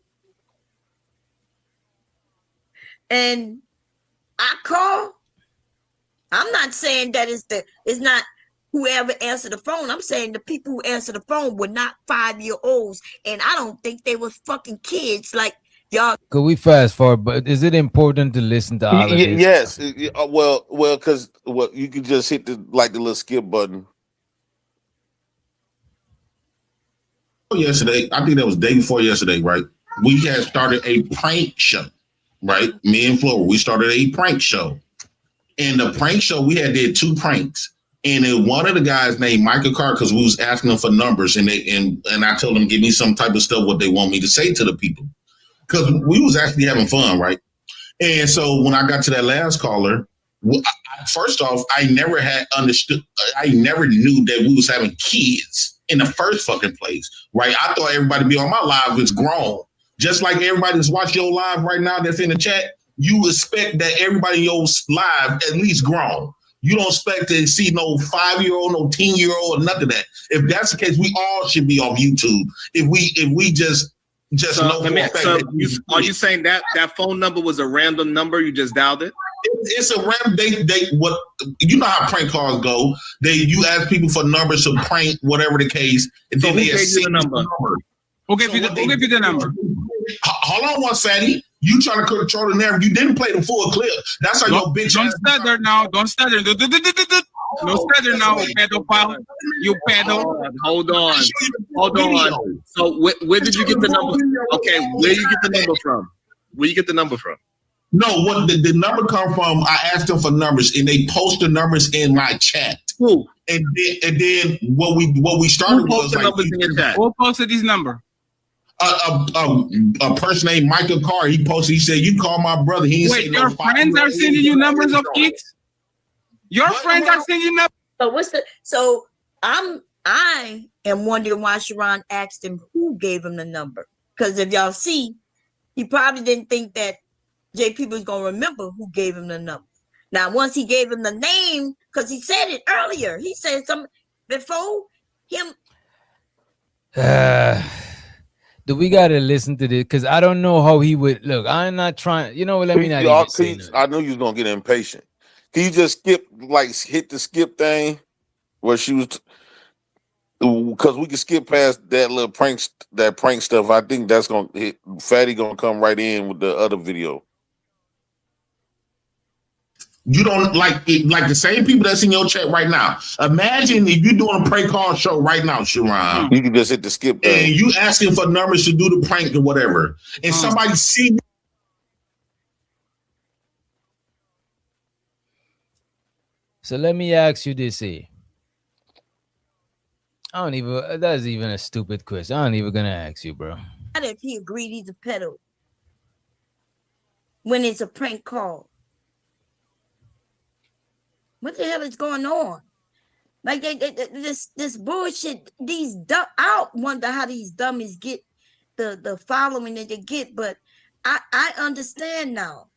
and I call. I'm not saying that it's not whoever answered the phone. I'm saying the people who answered the phone were not 5-year-olds, and I don't think they were fucking kids like y'all. Could we fast forward? But is it important to listen to all of this? Yes. Well, because you could just hit the little skip button. Yesterday, I think that was day before yesterday, right? We had started a prank show, right? Me and Flora, we started a prank show. In the prank show, we did 2 pranks. And then one of the guys named Michael Carr, because we was asking them for numbers, and I told them, give me some type of stuff what they want me to say to the people. Because we was actually having fun, right? And so when I got to that last caller, first off, I never knew that we was having kids in the first fucking place, right? I thought everybody be on my live was grown. Just like everybody that's watching your live right now that's in the chat, you expect that everybody in your live at least grown. You don't expect to see no 5-year-old, no 10-year-old, or nothing of that. If that's the case, we all should be on YouTube. If we just so know. Are you saying that phone number was a random number? You just dialed it? It's a random. What you know how prank calls go. You ask people for numbers to prank, whatever the case. And so then who gave you the number? Who gave you the number? Hold on one second. You trying to control the narrative. You didn't play the full clip. That's how your bitch. Don't stutter now. Don't stutter. No stutter now, pedophile. You pedo. Hold on. So where did you get the number? Okay, where you get the number from? Where you get the number from? No, what the number come from? I asked them for numbers, and they post the numbers in my chat. Who? And then what we started was like, numbers in your chat? Who posted this number? A person named Michael Carr. He posted. He said, "You call my brother." Wait, your friends are sending you numbers of kids? Your friends are sending you numbers? So I am wondering why Sharon asked him who gave him the number. Because if y'all see, he probably didn't think that JP was going to remember who gave him the number. Now, once he gave him the name, because he said it earlier, he said something before him. Do we got to listen to this? Because I don't know how he would look. I'm not trying. Let me not even say nothing. I knew you was going to get impatient. Can you just hit the skip thing where she was? Because we can skip past that little prank stuff. I think that's going to hit. Fatty going to come right in with the other video. You don't like the same people that's in your chat right now. Imagine if you're doing a prank call show right now, Sharon. You can just hit the skip thing. And you asking for numbers to do the prank or whatever. And somebody see. So let me ask you this here. That's even a stupid question. I'm not even going to ask you, bro. Not if he agreed he's a pedo. When it's a prank call. What the hell is going on? Like this bullshit. I wonder how these dummies get the following that they get, but I understand now.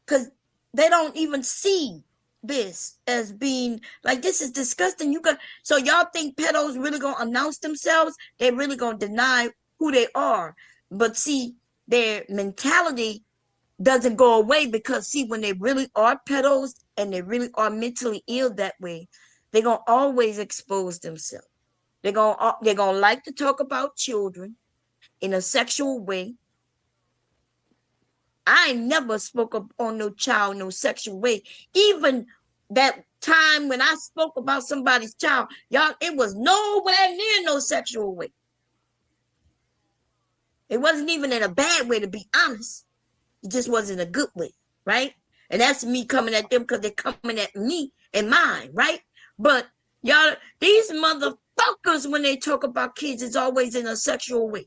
Because they don't even see this as being like, this is disgusting. So y'all think pedos really gonna announce themselves? They're really gonna deny who they are. But see, their mentality doesn't go away, because see, when they really are pedos and they really are mentally ill that way, they're gonna always expose themselves. They're gonna like to talk about children in a sexual way. I never spoke up on no child no sexual way. Even that time when I spoke about somebody's child, y'all, it was nowhere near no sexual way. It wasn't even in a bad way, to be honest. It just wasn't a good way, right? And that's me coming at them because they're coming at me and mine, right? But y'all, these motherfuckers, when they talk about kids, it's always in a sexual way.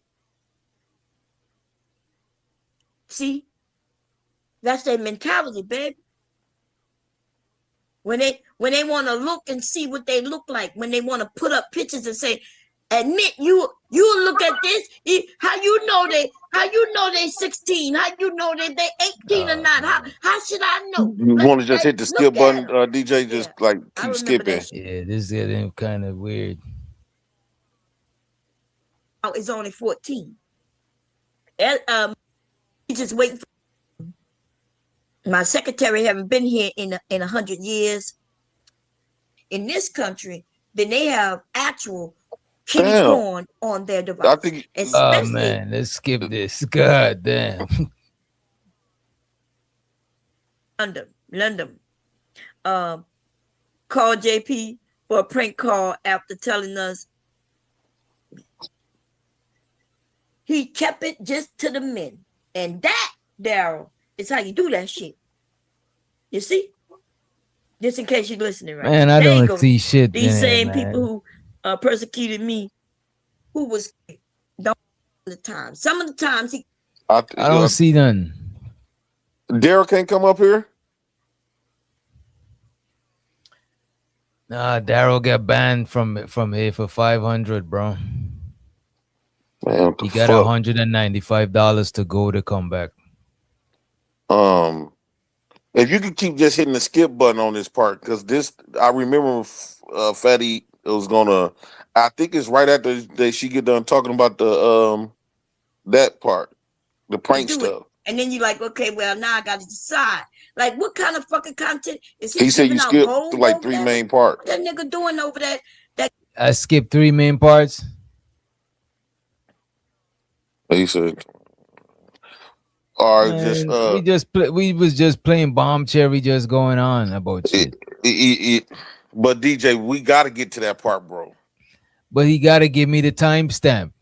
See? That's their mentality, baby. When they want to look and see what they look like, when they want to put up pictures and say, admit you look at this, how you know they 16, how you know that they 18 or not, how should I know? You want to just hit the skip button, DJ, just like keep skipping. Yeah, this is getting kind of weird. Oh, it's only 14. Just waiting for my secretary. Haven't been here in 100 years. In this country, then they have actual kitty porn on their device. I think, oh man, let's skip this. God damn. London. Called JP for a prank call after telling us he kept it just to the men. And that, Daryl, is how you do that shit. You see? Just in case you're listening, right? Man, I don't see shit. These same people who persecuted me, who was don't the time. Some of the times I don't see none. Daryl can't come up here. Nah, Daryl got banned from here for 500, bro. Man, he got $195 to go to come back. If you could keep just hitting the skip button on this part, because this, I remember Fatty was gonna, I think it's right after that she get done talking about the that part, the prank stuff. And then you like, okay, well, now I got to decide. Like, what kind of fucking content is he said you skipped like 3 main parts. What that nigga doing over there? I skipped 3 main parts. He said, all right, we was just playing bomb cherry, just going on about shit. But DJ, we got to get to that part, bro. But he got to give me the timestamp.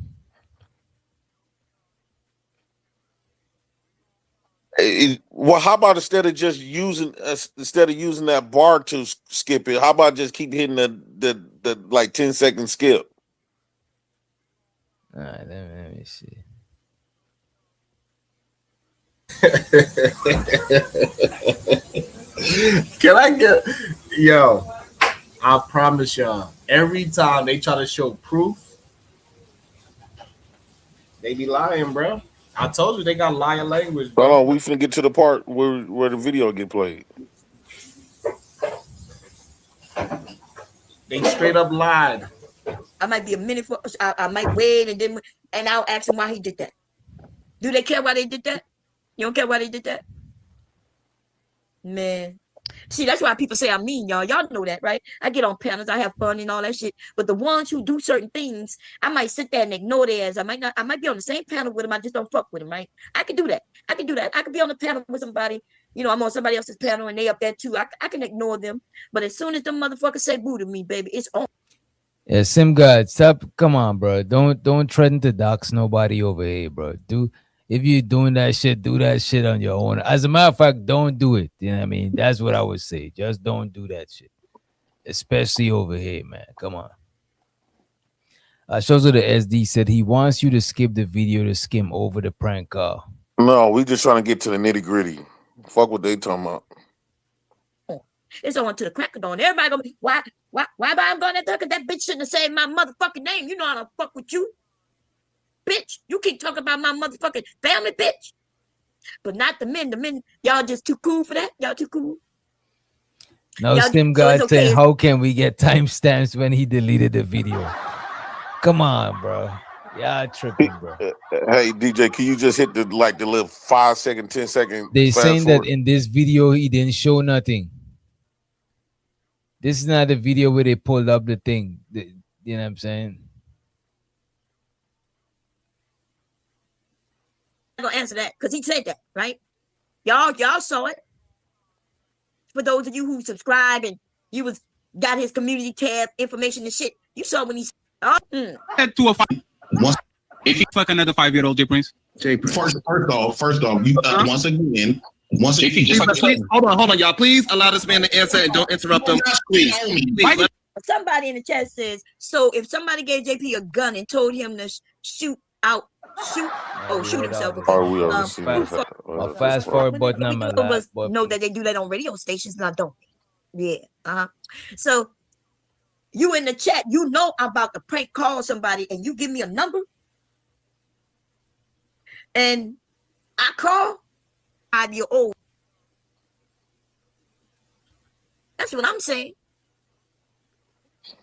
Well, how about instead of using that bar to skip it, how about just keep hitting the like 10-second skip? All right, let me see. Can I get I promise y'all, every time they try to show proof, they be lying, bro. I told you they got liar language, bro. Hold on, we finna get to the part where the video get played. They straight up lied. I might be a minute for I might wait and I'll ask him why he did that. Do they care why they did that? You don't care why they did that? Man. See, that's why people say I'm mean, y'all. Y'all know that, right? I get on panels, I have fun and all that shit. But the ones who do certain things, I might sit there and ignore their ass. I might be on the same panel with them. I just don't fuck with them, right? I can do that. I can be on the panel with somebody. You know, I'm on somebody else's panel and they up there too. I can ignore them. But as soon as them motherfuckers say boo to me, baby, it's on. Yeah, Sim God, stop. Come on, bro. Don't threaten to dox nobody over here, bro. If you're doing that shit, do that shit on your own. As a matter of fact, don't do it. You know what I mean? That's what I would say. Just don't do that shit. Especially over here, man. Come on. Shows of the SD said he wants you to skip the video to skim over the prank call. No, we just trying to get to the nitty gritty. Fuck what they talking about. It's on to the crack of dawn. Everybody gonna be, why I'm going to that? Because that bitch shouldn't have said my motherfucking name. You know I don't fuck with you. Bitch, you keep talking about my motherfucking family, bitch. But not the men. The men, y'all just too cool for that. Y'all too cool. No, Sim God saying, how can we get timestamps when he deleted the video? Come on, bro. Yeah, tripping, bro. Hey DJ, can you just hit the little 5 second, 10 second? They fast saying forward? that in this video he didn't show nothing. This is not the video where they pulled up the thing. You know what I'm saying? I'm gonna answer that because he said that, right? Y'all saw it. For those of you who subscribe and you got his community tab information and shit, you saw when he said, That 2 or 5. If you fuck another 5-year-old, J Prince. First off, you once again. Please, hold on, y'all. Please allow this man to answer and don't interrupt him. Please. Somebody in the chat says, so if somebody gave JP a gun and told him to shoot himself. Okay. Fast forward button on my of us know that they do that on radio stations, now don't they? Yeah. So you in the chat, you know I'm about to prank call somebody, and you give me a number, and I call 5-year-old. That's what I'm saying.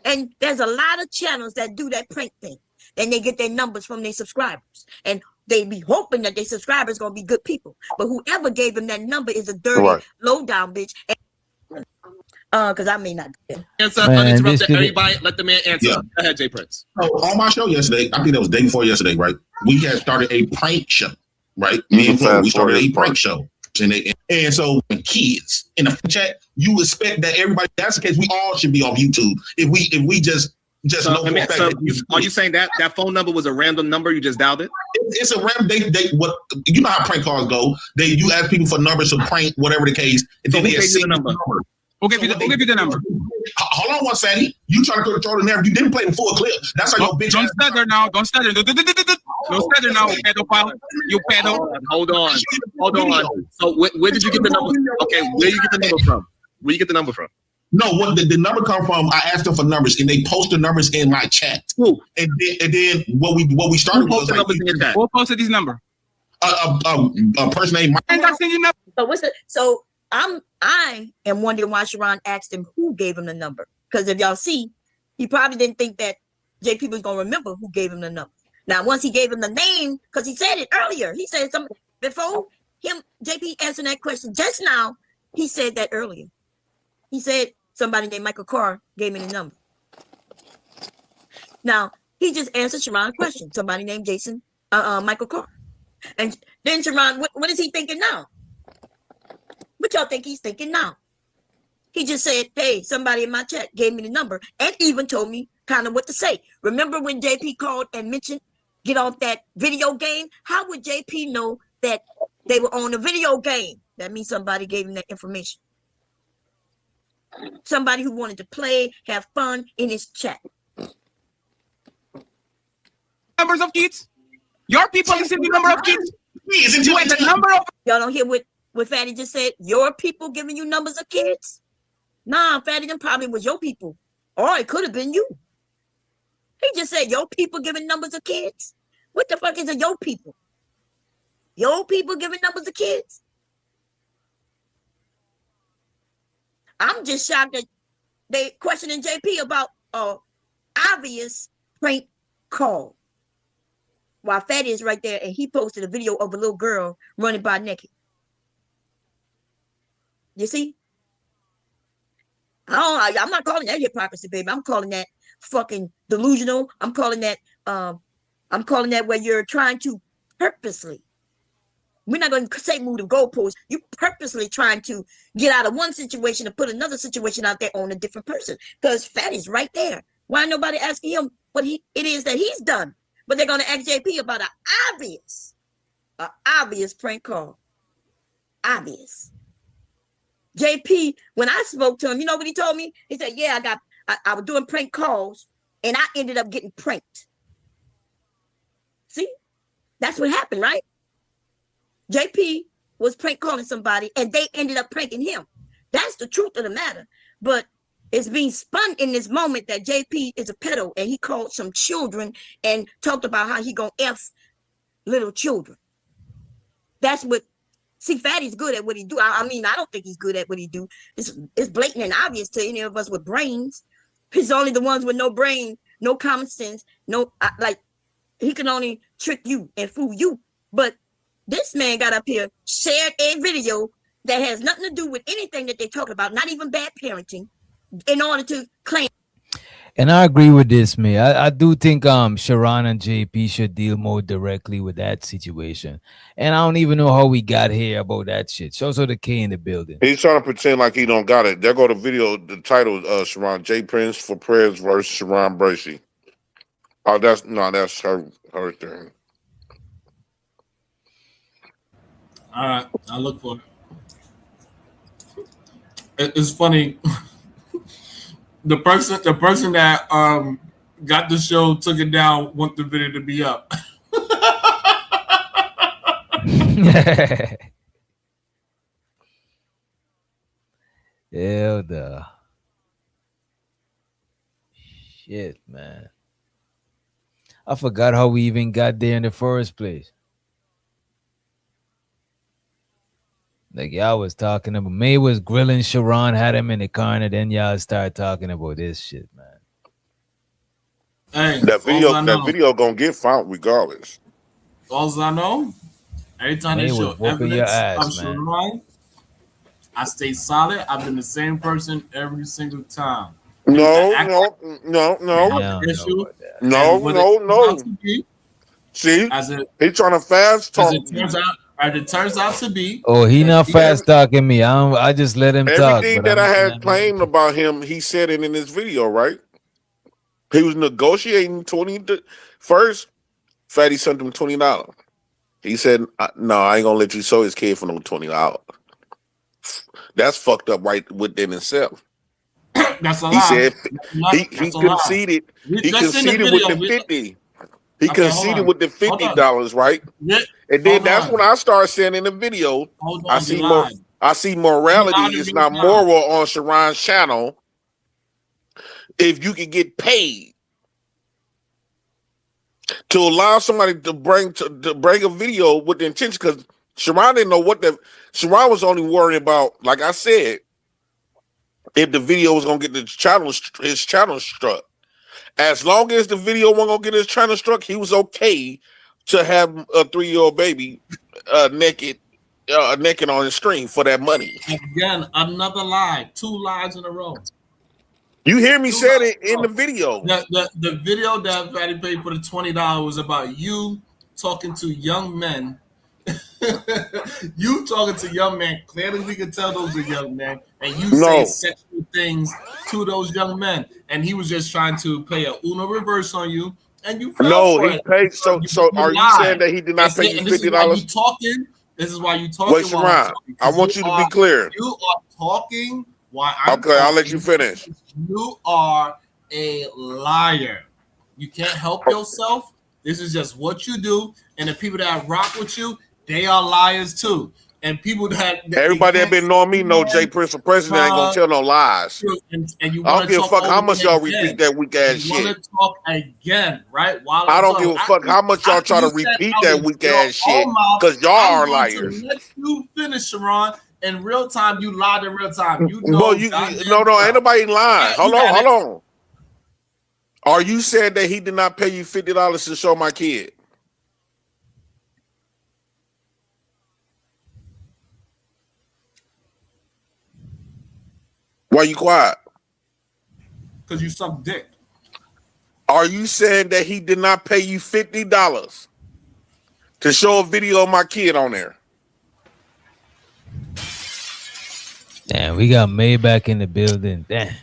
And there's a lot of channels that do that prank thing. Then they get their numbers from their subscribers. And they be hoping that their subscribers going to be good people. But whoever gave them that number is a dirty, low-down bitch. Because I may not do that. Answer uninterrupted. Everybody, let the man answer. Yeah. Go ahead, J Prince. So on my show yesterday, I think that was the day before yesterday, right? We had started a prank show, right? Me and Flo, we started a prank show. And so kids in the chat, you expect that everybody, that's the case, we all should be off YouTube. If we just know are you saying that phone number was a random number? You just dialed it? It's a random. They what you know how prank calls go. You ask people for numbers to prank, whatever the case. And So then who they gave you the number? Who gave you the number? Hold on one second. You trying to control the narrative. You didn't play the full clip. That's how your bitch. Don't stutter now. Don't stutter. Don't stutter now, pedophile. You pedo. Hold on. So where did you get the number? Okay, where you get the number from? Where you get the number from? No, what the number come from? I asked them for numbers, and they post the numbers in my chat. Who? And then what we started was like, who posted this number? A person named Mike. So I am wondering why Sharon asked him who gave him the number. Because if y'all see, he probably didn't think that JP was gonna remember who gave him the number. Now, once he gave him the name, because he said it earlier, he said something before him. JP answered that question just now. He said that earlier. He said somebody named Michael Carr gave me the number. Now he just answered Sharon's question. Somebody named Michael Carr, and then Sharon, what is he thinking now? What y'all think he's thinking now? He just said, hey, somebody in my chat gave me the number and even told me kind of what to say. Remember when JP called and mentioned, get off that video game? How would JP know that they were on a video game? That means somebody gave him that information. Somebody who wanted to play, have fun in his chat. Numbers of kids? Your people listen to the number of kids? You had the number of... Y'all don't hear what Fatty just said? Your people giving you numbers of kids? Nah, Fatty, them probably was your people. Or it could have been you. He just said your people giving numbers of kids. What the fuck is a your people? Your people giving numbers of kids? I'm just shocked that they questioning JP about obvious prank call. While Fatty is right there and he posted a video of a little girl running by naked. You see? I'm not calling that hypocrisy, baby. I'm calling that fucking delusional. I'm calling that where you're trying to purposely. We're not going to say move the goalposts. You purposely trying to get out of one situation and put another situation out there on a different person. Because Fatty's right there. Why nobody asking him what it is that he's done? But they're going to ask JP about an obvious prank call. Obvious. JP, when I spoke to him, you know what he told me? He said, yeah, I was doing prank calls and I ended up getting pranked. See? That's what happened, right? JP was prank calling somebody and they ended up pranking him. That's the truth of the matter. But it's being spun in this moment that JP is a pedo and he called some children and talked about how he gonna F little children. That's what, see, Fatty's good at what he do. I mean, I don't think he's good at what he do. It's blatant and obvious to any of us with brains. He's only the ones with no brain, no common sense, no, like, he can only trick you and fool you. But this man got up here, shared a video that has nothing to do with anything that they're talking about, not even bad parenting, in order to claim. And I agree with this, man. I do think Sharon and JP should deal more directly with that situation. And I don't even know how we got here about that shit. Shows the K in the building. He's trying to pretend like he don't got it. There go the video, the title, Sharon J. Prince for Prayers versus Sharon Bracey. Oh, that's her thing. All right, I look for it. It's funny. The person that got the show, took it down, want the video to be up. Hell the shit, man. I forgot how we even got there in the first place. Like y'all was talking about, May was grilling Sharon, had him in the corner, then y'all start talking about this shit, man. Hey, that video gonna get found regardless. All I know, every time they show evidence of Sharon, I stay solid. I've been the same person every single time. No. See, he's trying to fast talk. As it turns out to be. Oh, he not fast talking me. I just let him talk. Everything that I had claimed about him, he said it in this video, right? He was negotiating first. Fatty sent him $20. He said, "No, I ain't gonna let you show his kid for no $20." That's fucked up right within itself. That's a he lie. Said he conceded. He conceded with the 50. He conceded with the $50, right? And then that's when I started saying in the video, I see morality is not moral on Sharon's channel. If you can get paid to allow somebody to bring a video with the intention, because Sharon didn't know Sharon was only worried about, like I said, if the video was gonna get his channel struck. As long as the video wasn't gonna get his channel struck, he was okay to have a 3-year-old baby naked on his screen for that money. Again, another lie. 2 lies in a row. You hear me say it in the video. The video that Fatty paid for the $20 was about you talking to young men. You talking to young men. Clearly, we can tell those are young men. And you say sexual things to those young men. And he was just trying to play a Uno reverse on you. And you fell for it. Paid. So are you saying that he did not pay you $50? This is why you talking. Wait, Sharon, I want you to be clear. You are talking while I'm okay, I'll let you finish. You are a liar. You can't help yourself. This is just what you do. And the people that rock with you, they are liars too. And people that everybody that been knowing me know Jay Prince for president ain't gonna tell no lies. And you I don't give a fuck how much y'all repeat that weak ass shit. You want to talk again, right? I don't give a fuck how much y'all try to repeat that weak ass shit, because y'all are liars. Let you finish, Sharon. In real time, you lied in real time. You know, no, ain't nobody lying. Hold on. Are you saying that he did not pay you $50 to show my kid? Why you quiet? Because you suck dick. Are you saying that he did not pay you $50 to show a video of my kid on there? Damn, we got May back in the building. Damn.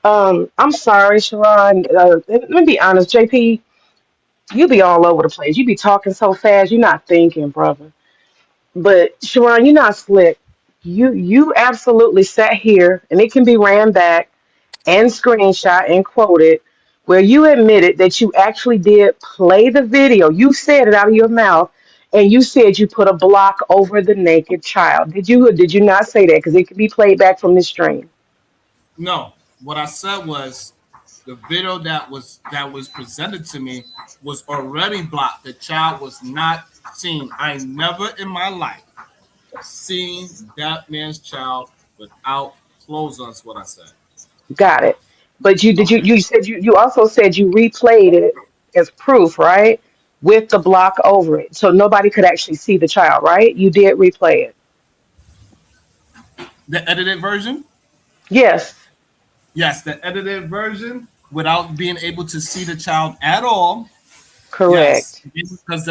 I'm sorry, Sharon. Let me be honest, JP. You be all over the place. You be talking so fast, you're not thinking, brother. But Sharon, you're not slick. You absolutely sat here, and it can be ran back and screenshot and quoted, where you admitted that you actually did play the video. You said it out of your mouth, and you said you put a block over the naked child. Did you or did you not say that? Because it can be played back from the stream. No, what I said was the video that was presented to me was already blocked. The child was not seen. I never in my life seen that man's child without clothes on. Is what I said. Got it. But you said you also said you replayed it as proof, right? With the block over it. So nobody could actually see the child, right? You did replay it. The edited version? Yes. Yes, the edited version without being able to see the child at all. Yes, Correct. because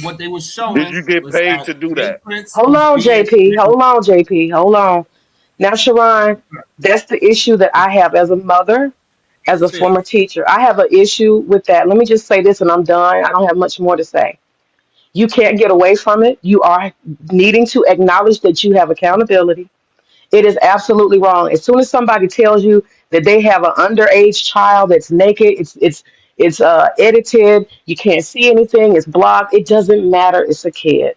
what they were Did showing you get was paid that to do Jay that? Prince Hold was on, being. JP. Hold on, JP. Hold on. Now, Sharon, that's the issue that I have as a mother, as a Fair. former teacher. I have an issue with that. Let me just say this and I'm done. I don't have much more to say. You can't get away from it. You are needing to acknowledge that you have accountability. It is absolutely wrong. As soon as somebody tells you that they have an underage child that's naked, it's edited, you can't see anything, it's blocked. It doesn't matter. It's a kid.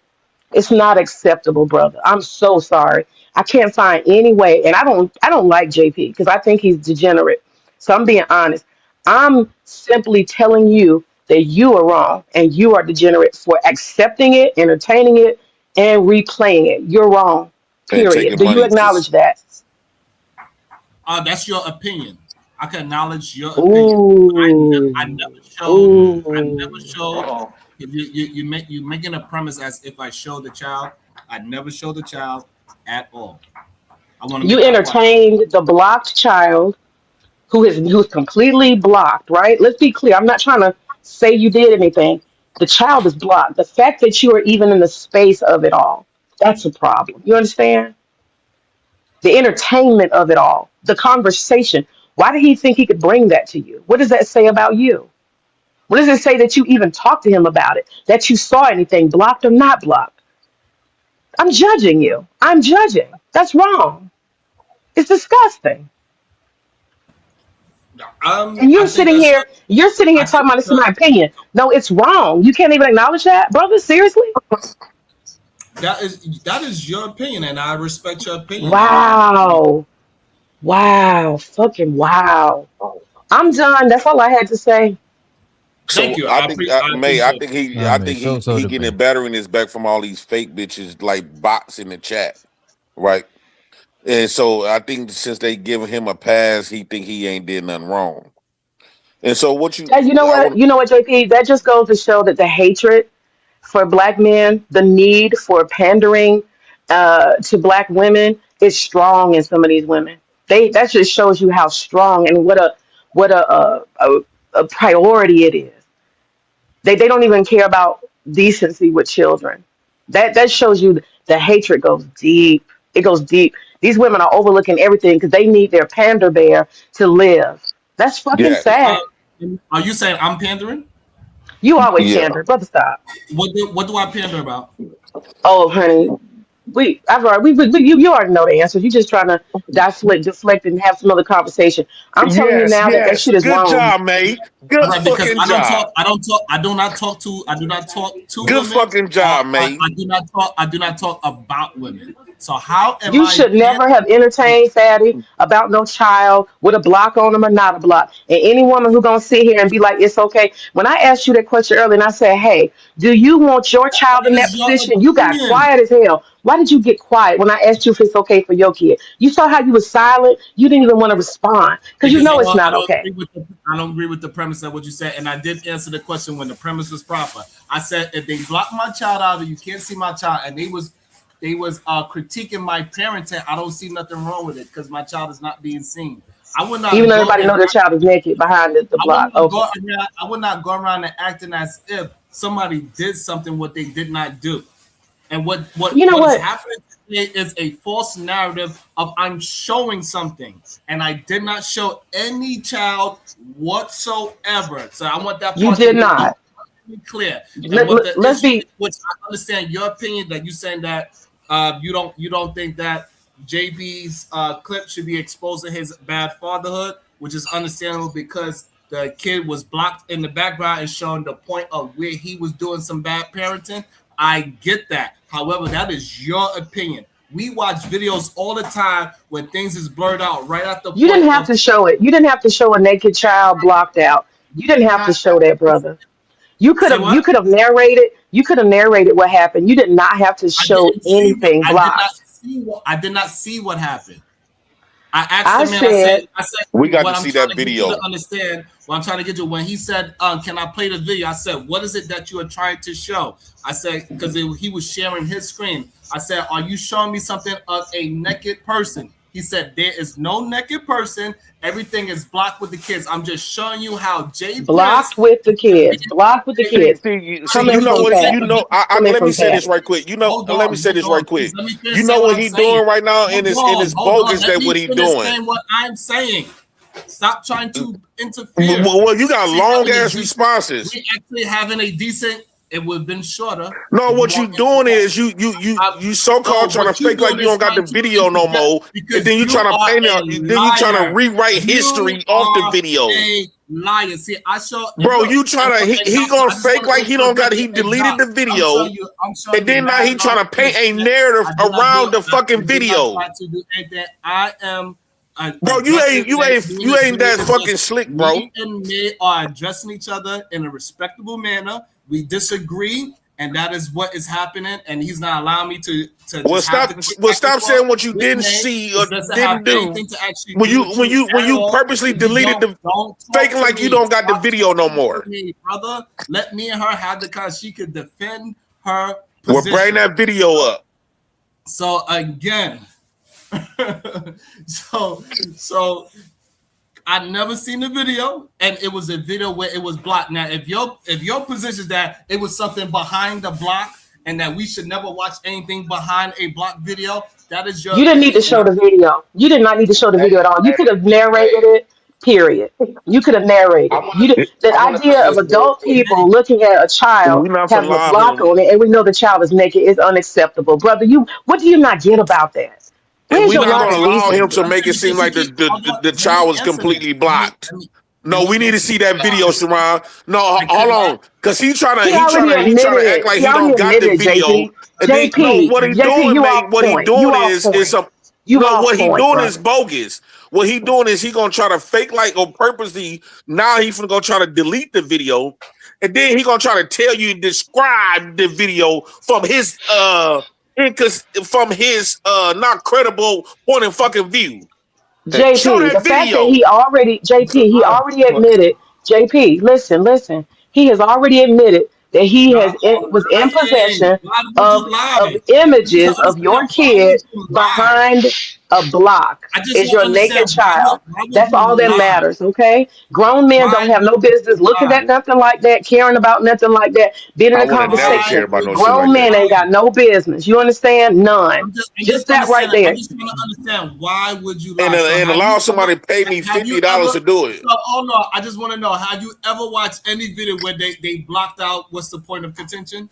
It's not acceptable, brother. I'm so sorry. I can't find any way, and I don't like JP because I think he's degenerate. So I'm being honest. I'm simply telling you that you are wrong and you are degenerate for accepting it, entertaining it, and replaying it. You're wrong. And Period. taking Do you money to acknowledge that? That's your opinion. I can acknowledge your opinion. I Ooh. never showed. I never Ooh. showed. You making a premise as if I showed the child. I never showed the child at all. I want to You make that part. entertained the blocked child who's completely blocked, right? Let's be clear. I'm not trying to say you did anything. The child is blocked. The fact that you are even in the space of it all, that's a problem. You understand? The entertainment of it all, the conversation. Why did he think he could bring that to you? What does that say about you? What does it say that you even talked to him about it? That you saw anything blocked or not blocked? I'm judging you. I'm judging. That's wrong. It's disgusting. And I think you're sitting here I think talking about this is my opinion. No, it's wrong. You can't even acknowledge that, brother. Seriously? that is your opinion, and I respect your opinion. And Wow. Wow. Fucking wow. I'm done. That's all I had to say. thank So you. I think I May, I appreciate think it. he I I mean, think so he getting depends. a battery in his back from all these fake bitches like bots in the chat, right? And so I think since they giving him a pass, he think he ain't did nothing wrong. And so what you And you know I what? want You know what, JP? That just goes to show that the hatred for black men, the need for pandering to black women is strong in some of these women. That just shows you how strong and what a priority it is. They don't even care about decency with children. That shows you the hatred goes deep. It goes deep. These women are overlooking everything because they need their pander bear to live. That's fucking yes. sad. Are you saying I'm pandering? You always Yeah. pander, brother. Stop. What do I pander about? Oh, honey, I've already, you already know the answer. You just trying to deflect, and have some other conversation. I'm telling you Yes, now that yes. shit is Good wrong. job, May. Good Right, because fucking job. I do not talk to Good women. fucking Or job, May. I do not talk about women. So how am You I should never have entertained Fatty about no child with a block on him or not a block. And any woman who gonna sit here and be like, it's okay. When I asked you that question earlier, and I said, hey, do you want your child in That that is your position? You got opinion. quiet as hell. Why did you get quiet when I asked you if it's okay for your kid? You saw how you was silent. You didn't even want to respond because you Because know it's I not don't okay. agree with I don't agree with the premise of what you said, and I did answer the question when the premise was proper. I said if they block my child out, or you can't see my child, and they was critiquing my parenting, I don't see nothing wrong with it because my child is not being seen. I would Even not though go everybody and know their child is naked behind the I would block. not go Okay. around, I would not go around and acting as if somebody did something what they did not do. And You know what is what? happening today is a false narrative of I'm showing something, and I did not show any child whatsoever. So I want that You part to did be not. clear. And Let, what let, the let's issue is, be. which I understand your opinion that you saying that you don't think that JB's clip should be exposing his bad fatherhood, which is understandable because the kid was blocked in the background and showing the point of where he was doing some bad parenting. I get that. However, that is your opinion. We watch videos all the time when things is blurred out right at the You point didn't have of to show it. You didn't have to show a naked child blocked out. You didn't have to not. show that, brother. You could Say have you what? could have narrated. You could have narrated what happened. You did not have to I show didn't see. anything I did not blocked. see. I did not see what happened. I asked the man, I said, we got what to I'm see trying that to get you video. to understand, what I'm trying to get you, when he said, can I play the video? I said, what is it that you are trying to show? I said, because he was sharing his screen. I said, are you showing me something of a naked person? He said, there is no naked person. Everything is blocked with the kids. I'm just showing you how Jay Blocked Prince. with the kids. Blocked with the kids. See, you know what? Let me say this right quick. Let me say this right quick. Let me finish You know what he's doing right now in his bogus. Let That me what he's finish doing. saying what I'm saying. Stop trying to interfere. Well, you got long ass responses. We actually having a decent. It would have been shorter. No, what you doing is you so-called trying to fake like you don't got the video no more, and then you trying to paint it. Then you trying to rewrite history off the video. A liar. See, I show. Bro, you trying to he gonna fake like he don't got. He deleted the video, and then now he trying to paint a narrative around the fucking video. I am. Bro, you ain't that fucking slick, bro. Me and May are addressing each other in a respectable manner. We disagree, and that is what is happening. And he's not allowing me to. Stop saying what you didn't see or didn't do. When you purposely deleted the faking like you don't got the video no more. Brother, let me and her have the cause she could defend her position. Well, bring that video up. So again. so I never seen the video, and it was a video where it was blocked. Now, if your position is that it was something behind the block and that we should never watch anything behind a block video, that is your. You didn't need to show the video. You did not need to show the video at all. You could have narrated it. Period. You could have narrated. The idea of adult people looking at a child having a block on it, and we know the child is naked, is unacceptable, brother. What do you not get about that? And we're not going to allow him to make it seem like the child was completely blocked. No, we need to see that video, Sharon. No, hold on, because he trying to act like he don't got the video. JP, what he doing is bogus. What he doing is he gonna try to fake like on purposely. Now he's gonna try to delete the video, and then he gonna try to tell you describe the video from his not credible point of fucking view. JP, the fact that he already admitted. JP, listen. He has already admitted that he was in possession of images of your kid behind a block. Is your naked child? That's all that matters. Okay, grown men don't have no business looking at nothing like that, caring about nothing like that, being in a conversation. Grown men ain't got no business. You understand? None. Just that right there. I just want to understand, why would you lie? And allow somebody to pay me $50 to do it. I just want to know, have you ever watched any video where they blocked out what's the point of contention?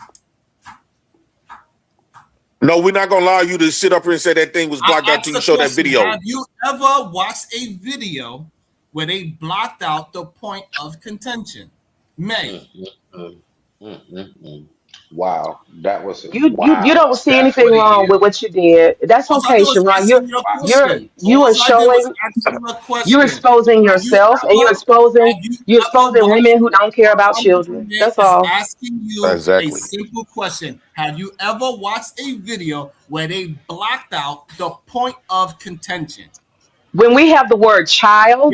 No, we're not gonna allow you to sit up here and say that thing was blocked out till you show that video. Have you ever watched a video where they blocked out the point of contention? May. Wow, that was you don't see anything wrong with what you did. That's okay, Sharon. You're exposing yourself, and you're exposing women who don't care about children. That's all. Asking you a simple question: have you ever watched a video where they blocked out the point of contention? When we have the word child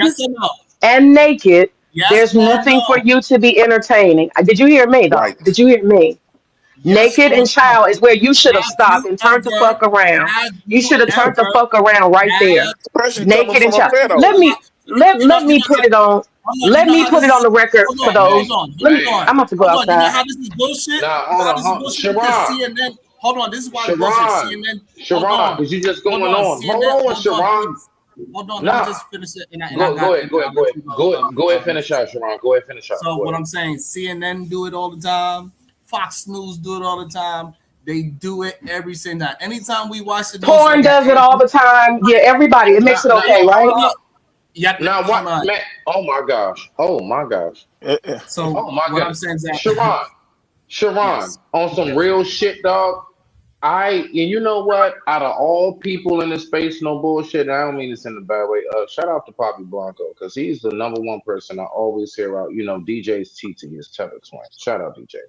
and naked, there's nothing for you to be entertaining. Did you hear me, though? Right. Did you hear me? Naked and child is where you should have stopped and turned the fuck around. You should have turned the fuck around right there. Naked and child. Let me put it on. Let me put it on the record for those. I'm about to go outside. You know how this is bullshit? CNN. Hold on, this is why CNN. Sharon, because you just going on. Hold on, Sharon. Hold on, let me just finish it. Go ahead, finish out, Sharon. Go ahead, finish out. So what I'm saying, CNN do it all the time. Fox News do it all the time. They do it every single time. Anytime we watch the porn does it all the time. Yeah, everybody. It makes it okay, right? Yeah. Now what, man? Oh my gosh. So what I'm saying is that Sharon, on some real shit, dog. And you know what? Out of all people in this space, no bullshit. I don't mean this in a bad way. Shout out to Poppy Blanco, because he's the number one person I always hear out. You know, DJ's teaching his TEDx one. Shout out DJ.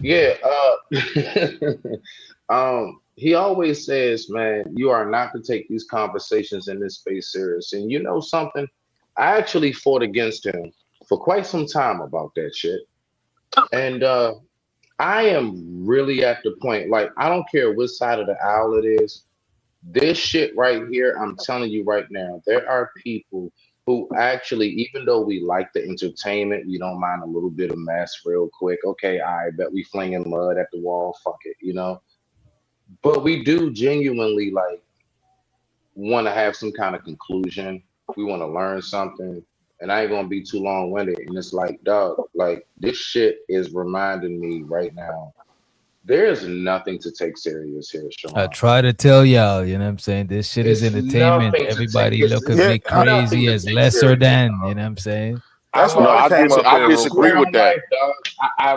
Yeah. He always says, man, you are not to take these conversations in this space serious. And you know something? I actually fought against him for quite some time about that shit. And I am really at the point, like, I don't care which side of the aisle it is. This shit right here, I'm telling you right now, there are people who actually, even though we like the entertainment, we don't mind a little bit of mess real quick. Okay, I bet we flinging mud at the wall, fuck it, you know. But we do genuinely like want to have some kind of conclusion. We want to learn something. And I ain't gonna be too long winded. And it's like, dog, like this shit is reminding me right now. There's nothing to take serious here, I Sharon. try to tell y'all, you know what I'm saying? This shit is It's entertainment. nothing to take. Everybody look at It's me nothing crazy to as take lesser serious. than, you know what I'm saying? That's why I came up here I real swear quick. on life, dog.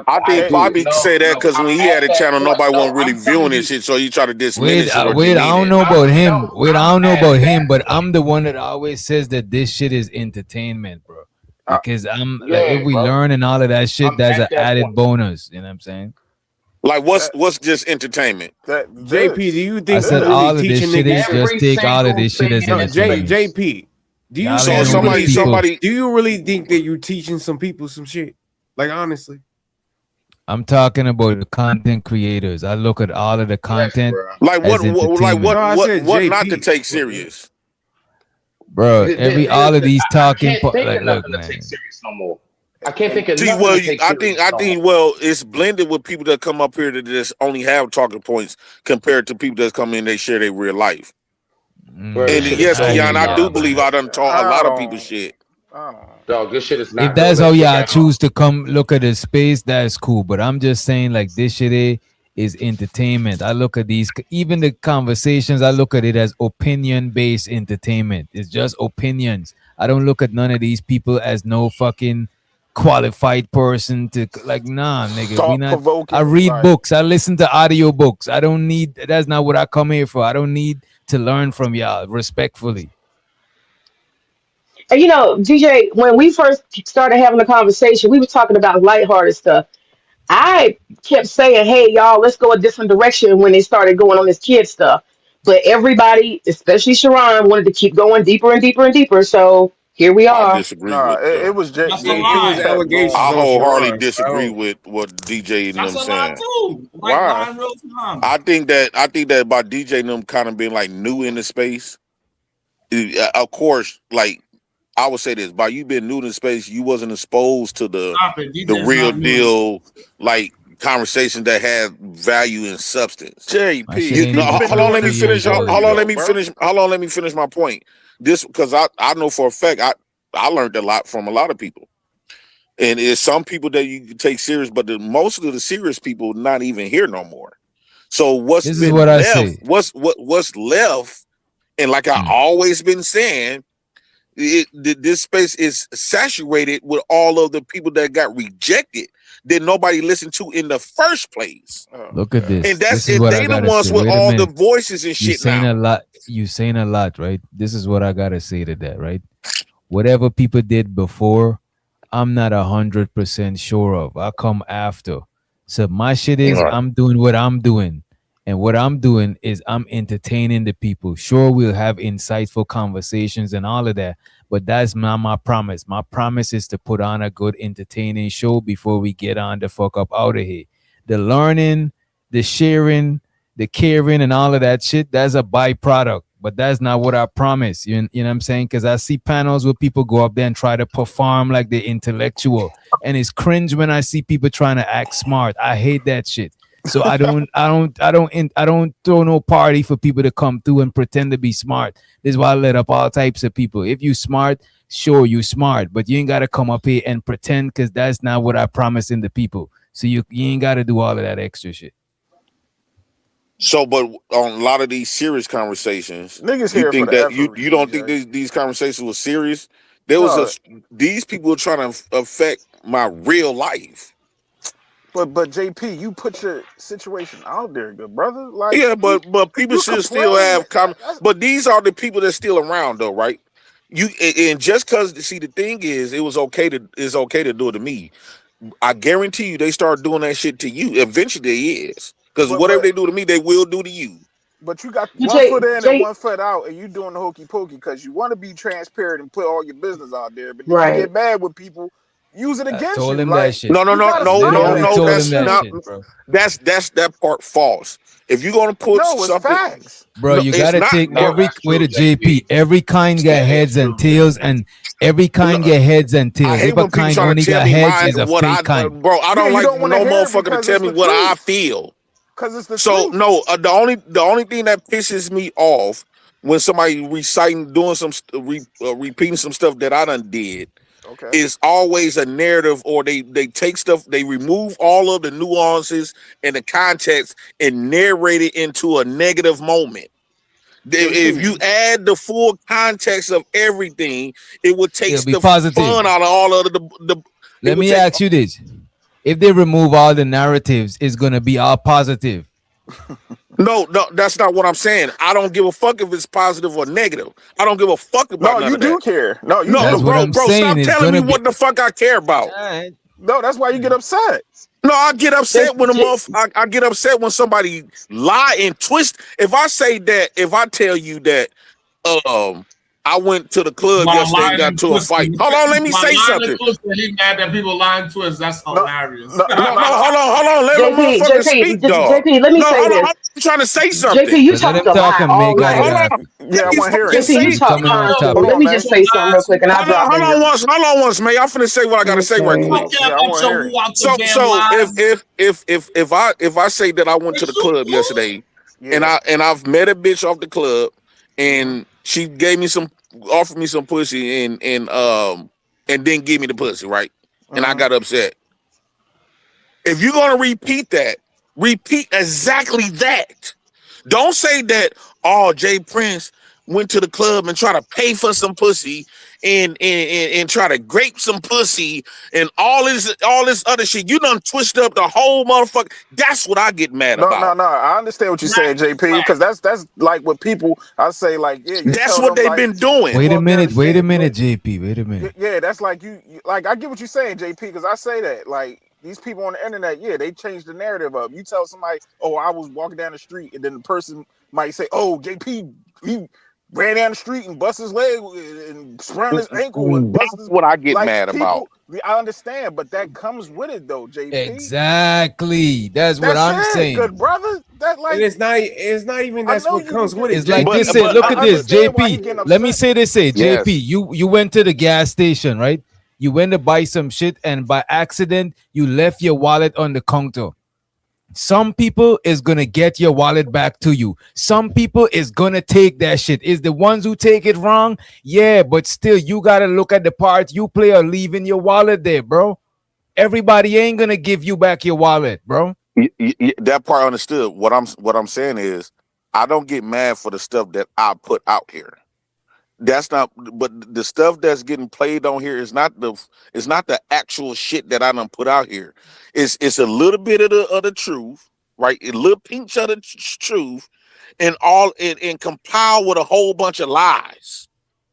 I think Bobby No, say that because I'm when he at had a that channel, point. nobody No, wasn't really I'm telling viewing you. this shit, so he tried to diminish it or Wait, I demean don't it. know about him. No, Wait, I I'm don't know at about that. him, but I'm the one that always says that this shit is entertainment, bro. Because I'm like, Yeah, if we bro. learn and all of that shit, I'm that's at an that added point. bonus. You know what I'm saying? Like what's just entertainment? JP, do you I think said you really all of this teaching shit is niggas? just Every take all of single this shit thing as in No, this entertainment. place. JP, do you Y'all So ain't know really these think? people. Do you really think that you're teaching some people some shit? Like honestly, I'm talking about the content creators. I look at all of the Yes, content bro. Like as no, entertainment, I said what not to JP. take serious? bro. All of these I talking, can't think like, of look, nothing to take man. serious no more. I can't think of See, nothing well, to take I serious think I no more. think well, it's blended with people that come up here that just only have talking points compared to people that come in they share their real life. Bro, this And shit is yes, I so hear Keon, I do y'all, bizarre, believe man. man. I done taught a lot of people shit. Dog, this shit is If not that's how realistic y'all at all. choose to come look at the space, that's cool. But I'm just saying, like, this shit is entertainment. I look at these, even the conversations, I look at it as opinion based entertainment. It's just opinions. I don't look at none of these people as no fucking qualified person to, like, nah, nigga, we Thought not. I provoking, read like books, I listen to audio books. I don't need, that's not what I come here for. I don't need to learn from y'all, respectfully. And DJ, when we first started having a conversation, we were talking about lighthearted stuff. I kept saying, "Hey, y'all, let's go a different direction." When they started going on this kid stuff, but everybody, especially Sharon, wanted to keep going deeper and deeper and deeper. So here we I are. disagree with That's a yeah, it was lie. I allegations on wholeheartedly Sharon, disagree bro. with what DJ and That's them a lie saying. too. White line, real time. I think that by DJ and them kind of being like new in the space. Of course, like I would say this, by you being new in the space, you wasn't exposed to Stop it. the DJ's real not new in the deal, like conversation that had value and substance. My shit You ain't know, even hold on, let me 2 or 3 finish. years Hold old. on, let me finish. Hold on, let me finish my point. This because I know for a fact I learned a lot from a lot of people. And it's some people that you can take serious, but most of the serious people not even here no more. So what's This is been what I left? say. What's left? And like I always been saying, this space is saturated with all of the people that got rejected that nobody listened to in the first place. Look at And this. that's This is and what I they the gotta ones say. with Wait a all the minute. voices and You shit saying now. a lot. You saying a lot, right? This is what I gotta say to that, right? Whatever people did before, I'm not 100% sure of. I come after. So my shit is Right. I'm doing what I'm doing. And what I'm doing is I'm entertaining the people. Sure, we'll have insightful conversations and all of that, but that's not my promise. My promise is to put on a good entertaining show before we get on the fuck up out of here. The learning, the sharing, the caring, and all of that shit, that's a byproduct. But that's not what I promise. You know what I'm saying? Because I see panels where people go up there and try to perform like they're intellectual. And it's cringe when I see people trying to act smart. I hate that shit. So I don't throw no party for people to come through and pretend to be smart. This is why I let up all types of people. If you smart, sure you smart, but you ain't gotta come up here and pretend, because that's not what I promise in the people. So you ain't gotta do all of that extra shit. So, but on a lot of these serious conversations, Niggas you here for think the that effort, you don't DJ. think these conversations were serious? There was No, these people were trying to affect my real life. but JP, you put your situation out there, good brother. Like Yeah, but people you should still complain. have but these are the people that's still around though, right? You and just because see the thing is it's okay to do it to me. I guarantee you, they start doing that shit to you. Eventually, they is because But whatever they do to me, they will do to you. But you got one foot in and one foot out, and you doing the hokey pokey because you want to be transparent and put all your business out there. But then you get mad when people use it against told you. him Like, that shit. No. That's That's that part false. If you're gonna put it's something, facts. Bro, you gotta take every way to JP. Every kind got heads and tails, and every kind get heads and tails. I hate If a when people kind try only to tell got me heads, is a fake kind. bro. I don't like wanna no hear it motherfucker to because tell it's me the what I truth. feel. Because it's the So truth. no, the only thing that pisses me off when somebody reciting, doing some repeating some stuff that I done did, is always a narrative, or they take stuff, they remove all of the nuances and the context and narrate it into a negative moment. If you add the full context of everything, it would take the fun out of all of the. Let me ask you this: if they remove all the narratives, it's gonna be all positive. No, that's not what I'm saying. I don't give a fuck if it's positive or negative. I don't give a fuck about none of that. No, you do care. No, you That's do. what I'm saying. Stop telling me what the fuck I care about. No, that's why you get upset. No, I get upset when I get upset when somebody lie and twist. If I tell you that I went to the club yesterday and got into a fight. Hold on, let me say something. He mad that people lying to us. That's hilarious. No, hold on. Let a motherfucker speak, dog. JP, let me say hold on, this. I'm trying to say something. JP, you talk a lot all night. Yeah, I want to hear it. JP, you talk constantly. Let me just say something real quick, and I'll drop Hold on once, man. I'm finna say what I gotta say right quick. Yeah, I want to hear it. So if I say that I went to the club yesterday, and I've met a bitch off the club, and she offered me some pussy, and didn't give me the pussy, right? And I got upset. If you're gonna repeat that, repeat exactly that. Don't say that, oh, Jay Prince went to the club and try to pay for some pussy and try to grape some pussy and all this other shit. You done twisted up the whole motherfucker. That's what I get mad about. No. I understand what you're saying, JP, because that's like what people, I say, like, yeah. That's what they've been doing. Wait a minute, JP. Wait a minute. Yeah, that's like you like, I get what you're saying, JP, because I say that. Like, these people on the internet, yeah, they change the narrative up. You tell somebody, oh, I was walking down the street, and then the person might say, oh, JP, he ran down the street and bust his leg and sprained his ankle and bust his. That's what I get mad about. I understand, but that comes with it, though, JP. Exactly. That's what I'm saying. Good brother. That like, and it's not even that's what comes with it. It's like this. Look at this, JP. Let me say this. JP, you went to the gas station, right? You went to buy some shit, and by accident, you left your wallet on the counter. Some people is gonna get your wallet back to you. Some people is gonna take that shit. Is the ones who take it wrong? Yeah, but still, you gotta look at the part you play or leaving your wallet there, bro. Everybody ain't gonna give you back your wallet, bro. That part understood. What I'm saying is, I don't get mad for the stuff that I put out here. That's not, but the stuff that's getting played on here is not the actual shit that I done put out here. It's a little bit of the truth, right? A little pinch of the truth, and compiled with a whole bunch of lies.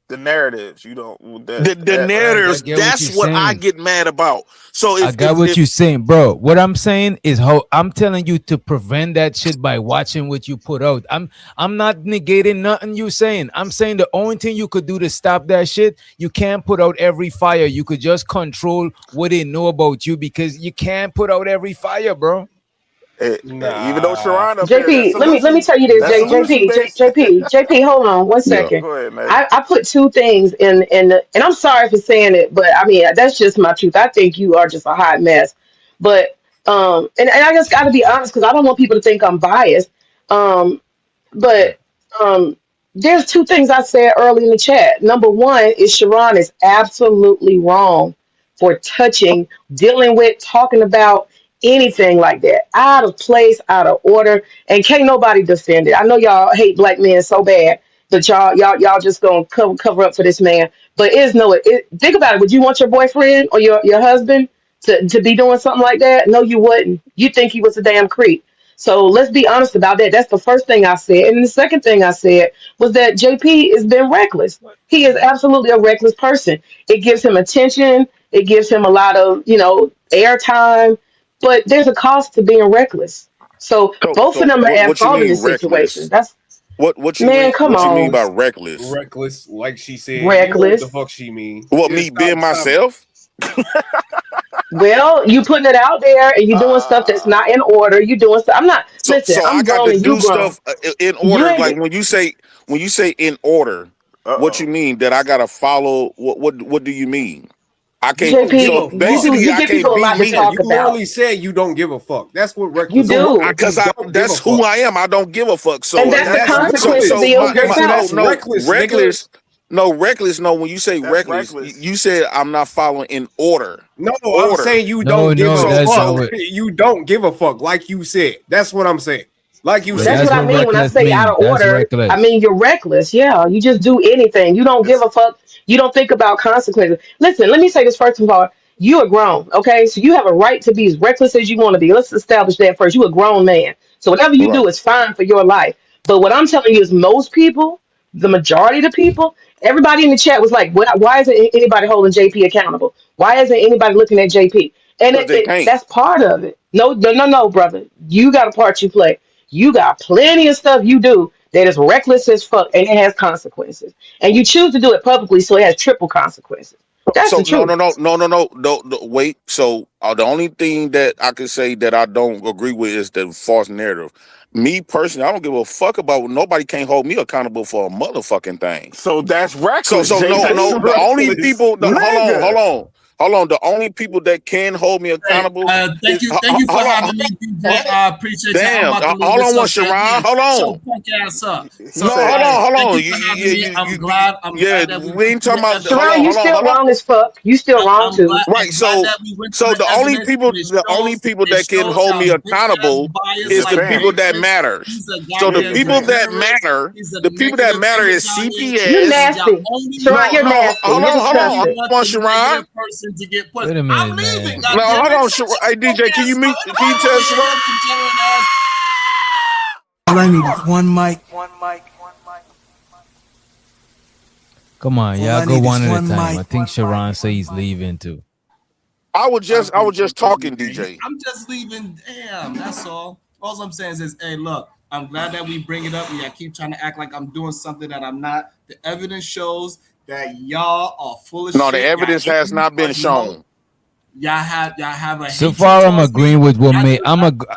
The narratives, you don't. The narratives. That's what I get mad about. So I got what you're saying, bro. What I'm saying is how I'm telling you to prevent that shit by watching what you put out. I'm not negating nothing you saying. I'm saying the only thing you could do to stop that shit, you can't put out every fire. You could just control what they know about you, because you can't put out every fire, bro. Even though Sharon up JP, here, let me tell you this, JP, hold on one second. Go ahead, man. I put two things in and I'm sorry for saying it, but I mean that's just my truth. I think you are just a hot mess. But and I just gotta be honest, because I don't want people to think I'm biased. But there's two things I said early in the chat. Number one is Sharon is absolutely wrong for touching, dealing with, talking about anything like that. Out of place, out of order, and can't nobody defend it. I know y'all hate black men so bad that y'all just gonna cover up for this man. But think about it. Would you want your boyfriend or your husband to be doing something like that? No, you wouldn't. You think he was a damn creep. So let's be honest about that. That's the first thing I said. And the second thing I said was that JP has been reckless. He is absolutely a reckless person. It gives him attention. It gives him a lot of, airtime. But there's a cost to being reckless. So both of So them are at what you fault in mean this situation. reckless? That's What you man, mean? come What you mean on, by reckless? Reckless, like she said. You know what the reckless. fuck she mean. What, Just me being stop. myself? Well, you putting it out there and you doing stuff that's not in order. You doing stuff. I'm not. Listen, So I I'm got grown to and you do grown. stuff in You order. ain't Like when you say in order, what you mean that I gotta follow? What do you mean? I You can't. don't give So a JP. fuck. basically, You I give can't people a be lot to me. You talk about. literally said you don't give a fuck. That's what You reckless No, means. do, You because don't give a that's who fuck. I am. I don't give a fuck. and So that's the That's consequences of reckless. your Okay, so power. that's reckless, nigga. Reckless. No, when you say That's reckless, reckless. you said I'm not following in order. No, I'm Order. saying you No, don't give no, a that's fuck. not what. You don't give a fuck, like you said. That's what I'm saying. Like you But That's said. what that's I what mean when I reckless say out mean. of That's order. I reckless. mean you're reckless. Yeah, you just do anything. You don't give a fuck. You don't think about consequences. Listen, let me say this first of all. You are grown, okay? So you have a right to be as reckless as you want to be. Let's establish that first. You a grown man. So whatever you Right. do is fine for your life. But what I'm telling you is most people, the majority of the people, everybody in the chat was like, why isn't anybody holding JP accountable? Why isn't anybody looking at JP? And Because they can't. that's part of it. No, brother. You got a part you play. You got plenty of stuff you do that is reckless as fuck and it has consequences. And you choose to do it publicly, so it has triple consequences. That's the So no, truth. no, no, no, no, no, no, no. Wait. So the only thing that I can say that I don't agree with is the false narrative. Me personally, I don't give a fuck about nobody. Can't hold me accountable for a motherfucking thing. So that's So reckless, no, JP. no. The only people. Nigga. Hold on. The only people that can hold me Hey, accountable thank is you for having me, hold DJ. on. I appreciate you. I'm Damn. about to leave Hold on, this one up there. Sharon. Yeah, Hold shut your on. punk ass up. He No, So, said, hold thank on. you for having me. I'm glad. Yeah, That we we went ain't through talking the about. evidence. Sharon, you still Hold on. wrong as fuck. You still wrong too. Right. I'm glad that we went through So the evidence. And the only people it that can shows hold how me bitch ass accountable biased is nigga the like people fam. that Davis. matters. He's a So the goddamn people that degenerate. matter, He's a the people that negative matter is idiot out here. You CPS. And y'all nasty. only Sharon, want you're nasty. You're Hold only on, disgusting. want hold on, the negative Sharon. person to get pushed. Wait a I'm minute, leaving. man. No, hold Goddamn on, it! Shut your Hey punk DJ, ass up. can you tell Sharon? Degenerate ass. All I need is one mic. Come on, All y'all I go need is one at a one time. mic. I think Sharon say he's leaving too. I was just talking, DJ. I'm just leaving. Damn, that's all. All I'm saying is, hey, look, I'm glad that we bring it up. I keep trying to act like I'm doing something that I'm not. The evidence shows that y'all are full of No, the shit. evidence has not been shown. Y'all have a So hatred far, I'm towards me. agreeing with what May.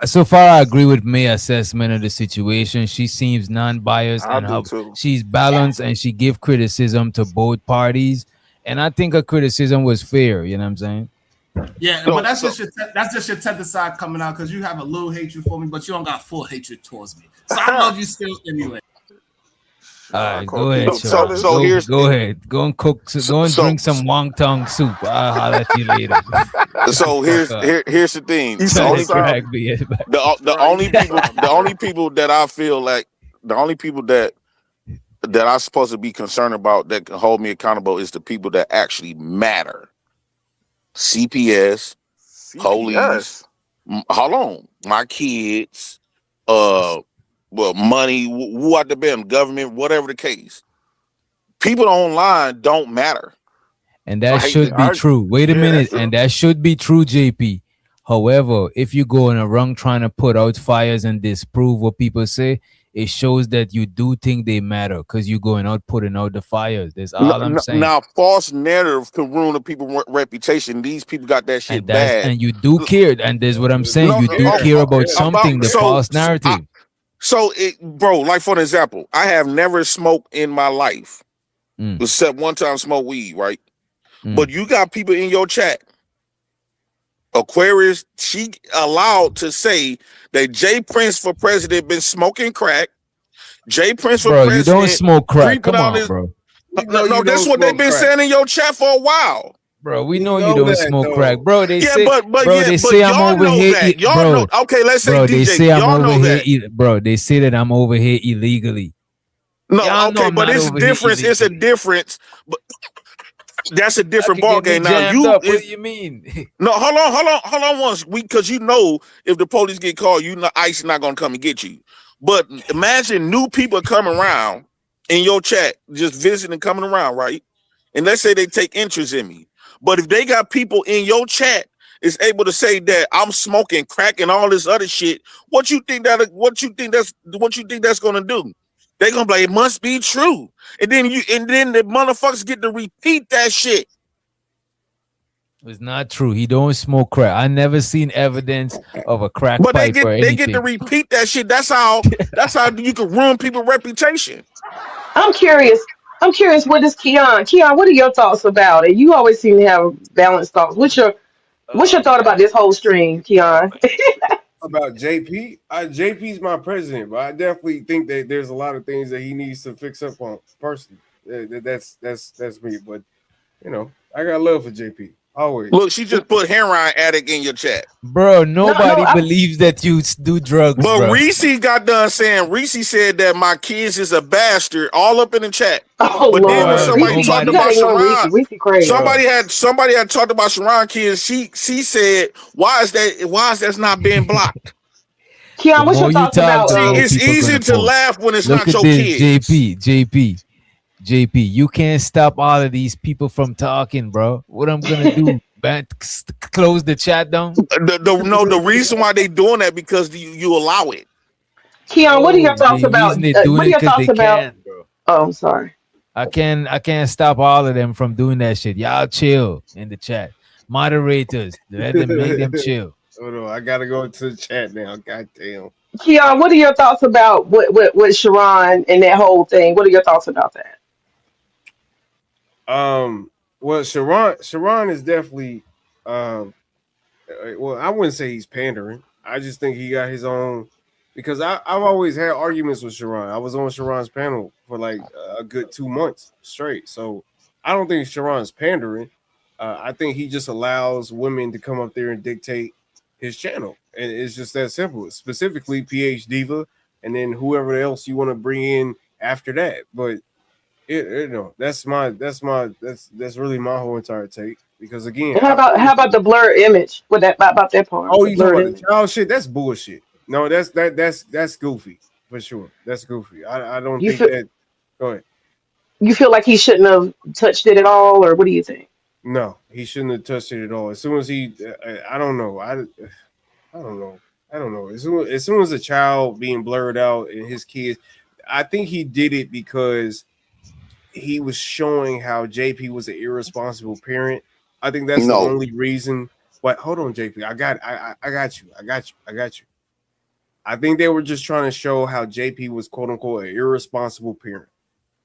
So far I agree with May's assessment of the situation. She seems non-biased I and do too. she's balanced and she give criticism to both parties. And I think her criticism was fair. You know what I'm saying? Yeah, but that's just your tether side coming out because you have a little hatred for me, but you don't got full hatred towards me. So I love you still anyway. All right, go ahead, Sharon. So here's go ahead. Go and cook. Go and drink some wonton soup. I'll holler at you later. So here's the thing. He's so sorry. The only people that I feel like the only people that I'm supposed to be concerned about that can hold me accountable is the people that actually matter. CPS, police, hold on, my kids, well, money, who out the band, government, whatever the case. People online don't matter. And that should be true. Wait a minute. And that should be true, JP. However, if you go on a run trying to put out fires and disprove what people say, it shows that you do think they matter because you're going out putting out the fires. That's all I'm saying. Now, false narrative can ruin the people's reputation. These people got that shit bad. And you do care. And there's what I'm saying. You do care about something, the false narrative. Bro, like for an example, I have never smoked in my life. Except one time smoked weed, right? But you got people in your chat. Aquarius, she allowed to say that Jay Prince for president been smoking crack. Jay Prince for president. Bro, you don't smoke crack. Come on, bro. No, that's what they've been saying in your chat for a while. Bro, we know you don't smoke crack. Bro, they say I'm y'all over know here. that. Y'all know. Okay, let's say bro, DJ. They say I'm y'all over know here. that. Bro, they say that I'm over here illegally. No, okay, but it's difference. It's a difference. But that's a different ball game. Now what do you mean? No, hold on once. Because you know if the police get called, you know ICE is not gonna come and get you. But imagine new people coming around in your chat, just visiting, coming around, right? And let's say they take interest in me, But if they got people in your chat is able to say that I'm smoking crack and all this other shit, what you think that's gonna do? They're gonna be like, it must be true. And then the motherfuckers get to repeat that shit. It's not true. He don't smoke crack. I never seen evidence of a crack But pipe or anything. they get to repeat that shit. That's how you can ruin people's reputation. I'm curious. What is Keon? Keon, what are your thoughts about it? You always seem to have balanced thoughts. What's your thought about this whole stream, Keon? About JP? JP's my president, but I definitely think that there's a lot of things that he needs to fix up on personally. That's me. But you know, I got love for JP. Always. Look, she just put heroin addict in your chat. Bro, nobody believes that you do drugs. But bro. Reese got done saying, Reese said that my kids is a bastard, all up in the chat. Oh, but then when somebody Reese, talked you about gotta ignore Sharon, Reese crazy. somebody had talked about Sharon kids. She said, why is that not being blocked? Keon, what's your thoughts about it's easy to laugh when it's not your kids. JP, kids. you can't stop all of these people from talking, bro. What I'm gonna do? Close the chat down? The reason why they doing that because you allow it. Keon, what are your thoughts about? What are your thoughts about? Oh, I'm sorry. I can't stop all of them from doing that shit. Y'all chill in the chat. Moderators, make them chill. Oh no, I gotta go into the chat now. God damn. Keon, what are your thoughts about what Sharon and that whole thing? What are your thoughts about that? Well, Sharon is definitely well, I wouldn't say he's pandering. I just think he got his own, because I've always had arguments with Sharon. I was on Sharon's panel for like a good 2 months straight. So I don't think Sharon's pandering. I think he just allows women to come up there and dictate his channel. And it's just that simple. Specifically PH Diva and then whoever else you want to bring in after that. But that's really my whole entire take. Because again, how about the blur image? With that about that part? Oh, you talking about the child shit? That's bullshit. No, that's goofy for sure. That's goofy. I don't think that. Go ahead. You feel like he shouldn't have touched it at all, or what do you think? No, he shouldn't have touched it at all. As soon as he, I don't know. I don't know. As soon as a child being blurred out and his kids, I think he did it because he was showing how JP was an irresponsible parent. I think that's the only reason. But hold on, JP. I got you. I think they were just trying to show how JP was quote unquote an irresponsible parent.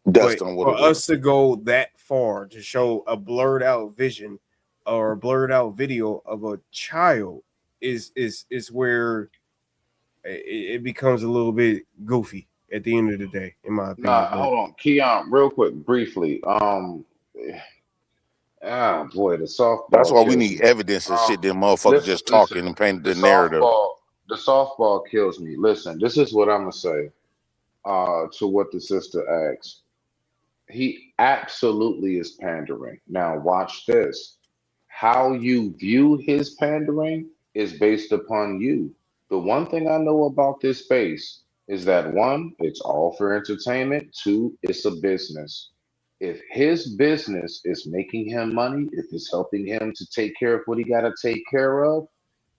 But for us to go that far to show a blurred out vision or a blurred out video of a child is where it becomes a little bit goofy at the end of the day, in my opinion. Hold on, Keon, real quick, briefly. Boy, the softball. That's why we need evidence and shit. Them motherfuckers just talking and painting the narrative. The softball kills me. Listen, this is what I'm gonna say. To what the sister asked, he absolutely is pandering. Now, watch this. How you view his pandering is based upon you. The one thing I know about this space is that one, it's all for entertainment. Two, it's a business. If his business is making him money, if it's helping him to take care of what he got to take care of,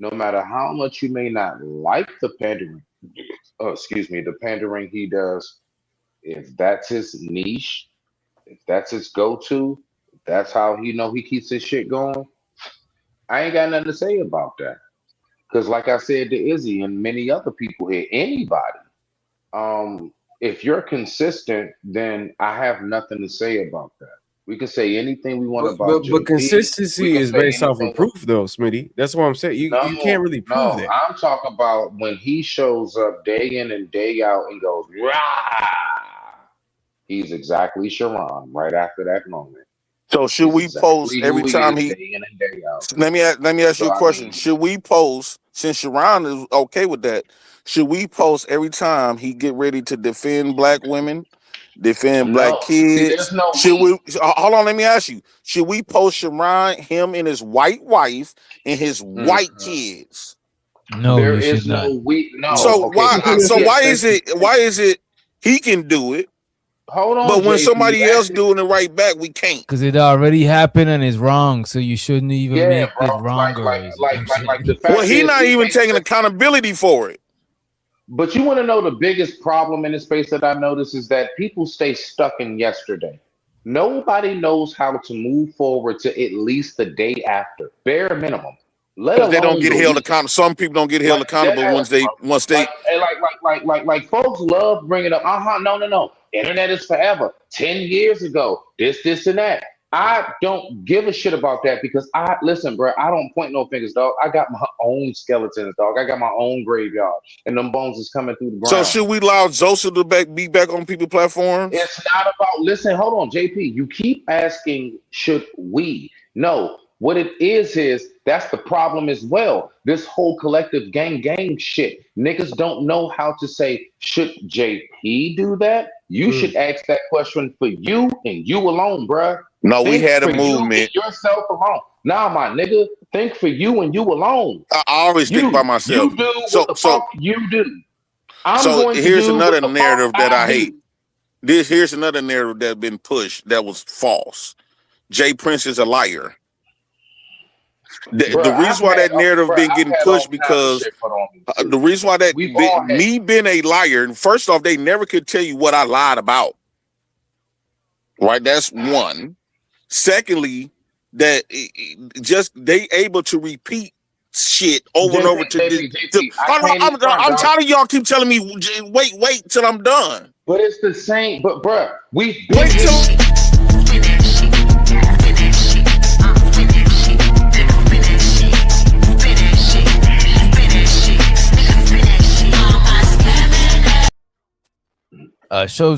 no matter how much you may not like the pandering, the pandering he does, if that's his niche, if that's his go-to, if that's how he keeps his shit going, I ain't got nothing to say about that. Because like I said to Izzy and many other people here, anybody, if you're consistent, then I have nothing to say about that. We can say anything we want about JP. But consistency is based off of proof, though, Smitty. That's what I'm saying. You can't really prove that. I'm talking about when he shows up day in and day out and goes, rah! He's exactly Sharon right after that moment. So should we post every time he? Day in and day out. Let me ask you a question. Should we post, since Sharon is okay with that? Should we post every time he get ready to defend black women, defend black kids? Should we? Hold on, let me ask you. Should we post Sharon, him and his white wife and his white kids? No, there is no we. No. So why is it he can do it, Hold on, But when JP. somebody else doing it right back, we can't. Because it already happened and it's wrong, so you shouldn't even make bro. it wronger. Like the fact Well, he is, not even taking accountability for it. But you want to know the biggest problem in the space that I notice is that people stay stuck in yesterday. Nobody knows how to move forward to at least the day after, bare minimum. Let Because they don't alone get the held week. accountable. Some people don't get held accountable once they Like folks love bringing up, no. Internet is forever. 10 years ago, this, and that. I don't give a shit about that because listen, bro, I don't point no fingers, dog. I got my own skeletons, dog. I got my own graveyard, and them bones is coming through the ground. So should we allow Joseph to be back on people's platforms? It's not about, listen, hold on, JP. You keep asking, should we? No. What it is that's the problem as well. This whole collective gang shit. Niggas don't know how to say, should JP do that? You should ask that question for you and you alone, bruh. No, we had a for you movement. and yourself alone. Nah, my nigga, think for you and you alone. I always think by myself. You do what the fuck you do. Here's another narrative that I hate. Here's another narrative that's been pushed that was false. Jay Prince is a liar. The reason why that narrative been getting pushed because the reason why that me being a liar, and first off, they never could tell you what I lied about. Right, that's one. Secondly, that just they able to repeat shit over and over I'm tired of y'all keep telling me wait till I'm done. But it's the same. But bruh, we've been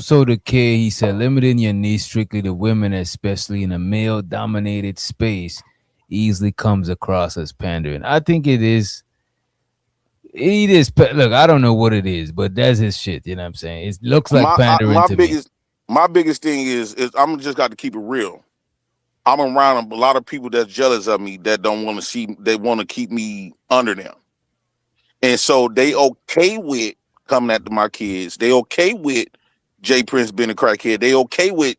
So the kid, he said, limiting your needs strictly to women, especially in a male-dominated space, easily comes across as pandering. I think it is. It is. Look, I don't know what it is, but that's his shit. You know what I'm saying? It looks like pandering to me. My biggest thing is I'm just got to keep it real. I'm around a lot of people that's jealous of me that don't want to see. They want to keep me under them, and so they okay with coming after my kids. They okay with Jay Prince being a crackhead. They okay with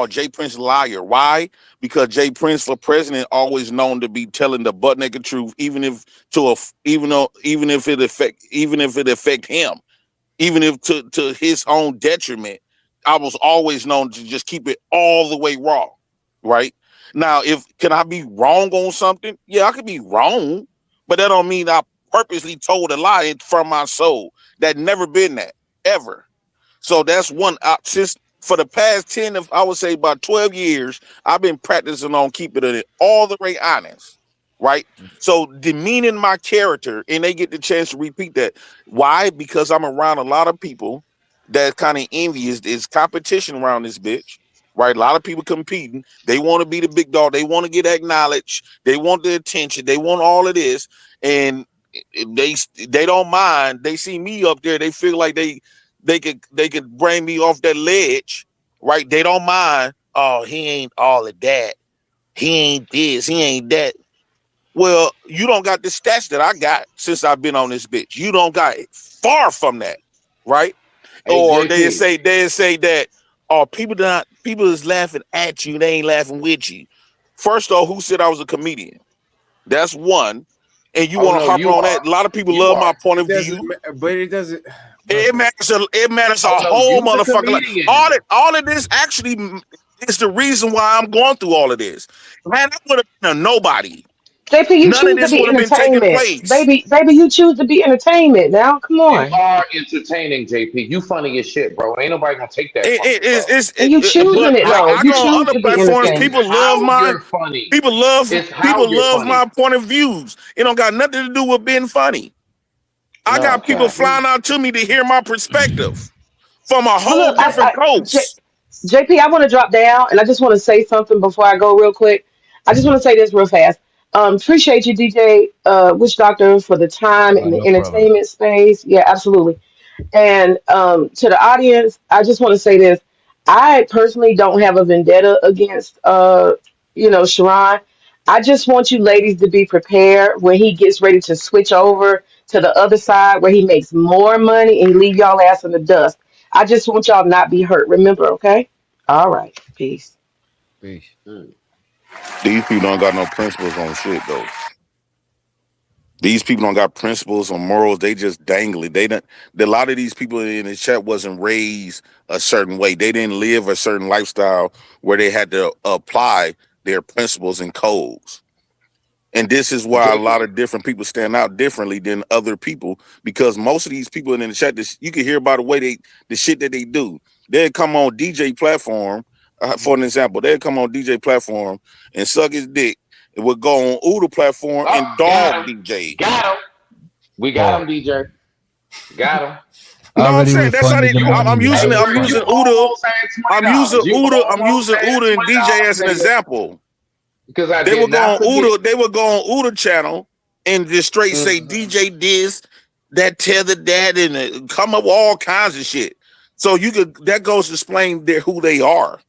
Jay Prince liar. Why? Because Jay Prince for president always known to be telling the butt naked truth, even if it affect him, even if to his own detriment. I was always known to just keep it all the way raw. Right now, can I be wrong on something? Yeah, I could be wrong, but that don't mean I purposely told a lie from my soul. That never been that ever. So that's one. Since for the past 10 of I would say about 12 years, I've been practicing on keeping it all the way honest, right? So demeaning my character, and they get the chance to repeat that. Why? Because I'm around a lot of people that kind of envious. There's competition around this bitch, right? A lot of people competing. They want to be the big dog. They want to get acknowledged. They want the attention. They want all of this, and they don't mind. They see me up there. They feel like they could bring me off that ledge, right? They don't mind. Oh, he ain't all of that. He ain't this. He ain't that. Well, you don't got the stats that I got since I've been on this bitch. You don't got it. Far from that, right? Or they say that people is laughing at you. They ain't laughing with you. First off, who said I was a comedian? That's one. And you want to hop on that? A lot of people love my point of view, but it doesn't. It matters a whole motherfucker. All of this actually is the reason why I'm going through all of this. Man, I would have been a nobody. JP, you choose to be entertainment. Baby, you choose to be entertainment. Now, come on. You are entertaining, JP. You funny as shit, bro. Ain't nobody gonna take that. And you choosing it though. You choose to be entertainment. People love my point of views. It don't got nothing to do with being funny. I got people flying out to me to hear my perspective from a whole different coast. JP, I want to drop down and I just want to say something before I go real quick. I just want to say this real fast. Appreciate you, DJ Witch Doctor, for the time in the entertainment space. Yeah, absolutely. And to the audience, I just want to say this. I personally don't have a vendetta against Sharon. I just want you ladies to be prepared when he gets ready to switch over to the other side where he makes more money and leave y'all ass in the dust. I just want y'all not be hurt. Remember, okay? All right. Peace. Peace. These people don't got no principles on shit though. These people don't got principles or morals. They just dangle it. They don't. A lot of these people in the chat wasn't raised a certain way. They didn't live a certain lifestyle where they had to apply their principles and codes. And this is why a lot of different people stand out differently than other people, because most of these people in the chat, you can hear by the way the shit that they do. They'll come on DJ platform, for an example. They'll come on DJ platform and suck his dick. It would go on Uda platform and dog DJ. Got him. We got him, DJ. Got him. No, I'm saying that's how they. I'm using Uda. I'm using Uda and DJ as an example. Because they would go on Uda. They would go on Uda channel and just straight say DJ this, that tether that, and come up with all kinds of shit. So you could that goes to explain who they are.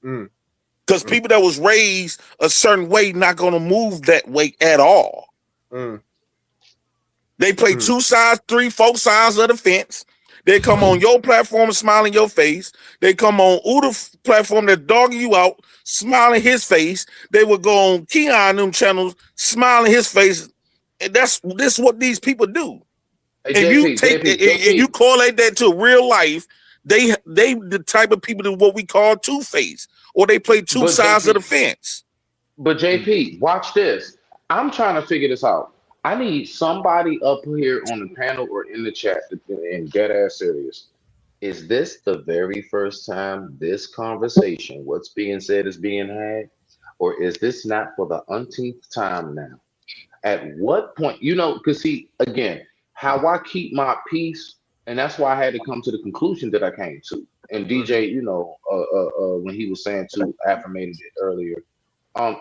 Because people that was raised a certain way not gonna move that way at all. They play 2 sides, 3, 4 sides of the fence. They come on your platform and smile in your face. They come on Uda platform that's dogging you out, smiling his face. They would go on Keon them channels, smiling his face. And this is what these people do. Hey, and you take and you correlate that to real life, they the type of people that what we call two-faced, or they play two sides of the fence. But JP, watch this. I'm trying to figure this out. I need somebody up here on the panel or in the chat and get ass serious. Is this the very first time this conversation, what's being said, is being had? Or is this not for the umpteenth time now? At what point, because see, again, how I keep my peace, and that's why I had to come to the conclusion that I came to. And DJ, when he was saying to affirmated it earlier,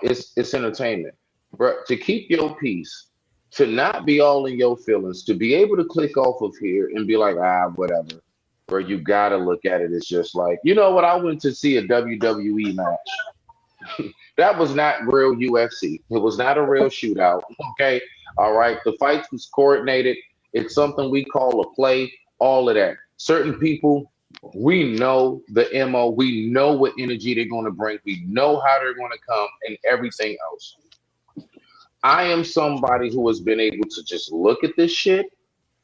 it's entertainment. But to keep your peace, to not be all in your feelings, to be able to click off of here and be like, whatever. Where you gotta look at it, it's just like, you know what? I went to see a WWE match. That was not real UFC. It was not a real shootout. Okay. All right. The fights was coordinated. It's something we call a play, all of that. Certain people, we know the MO, we know what energy they're going to bring, we know how they're going to come, and everything else. I am somebody who has been able to just look at this shit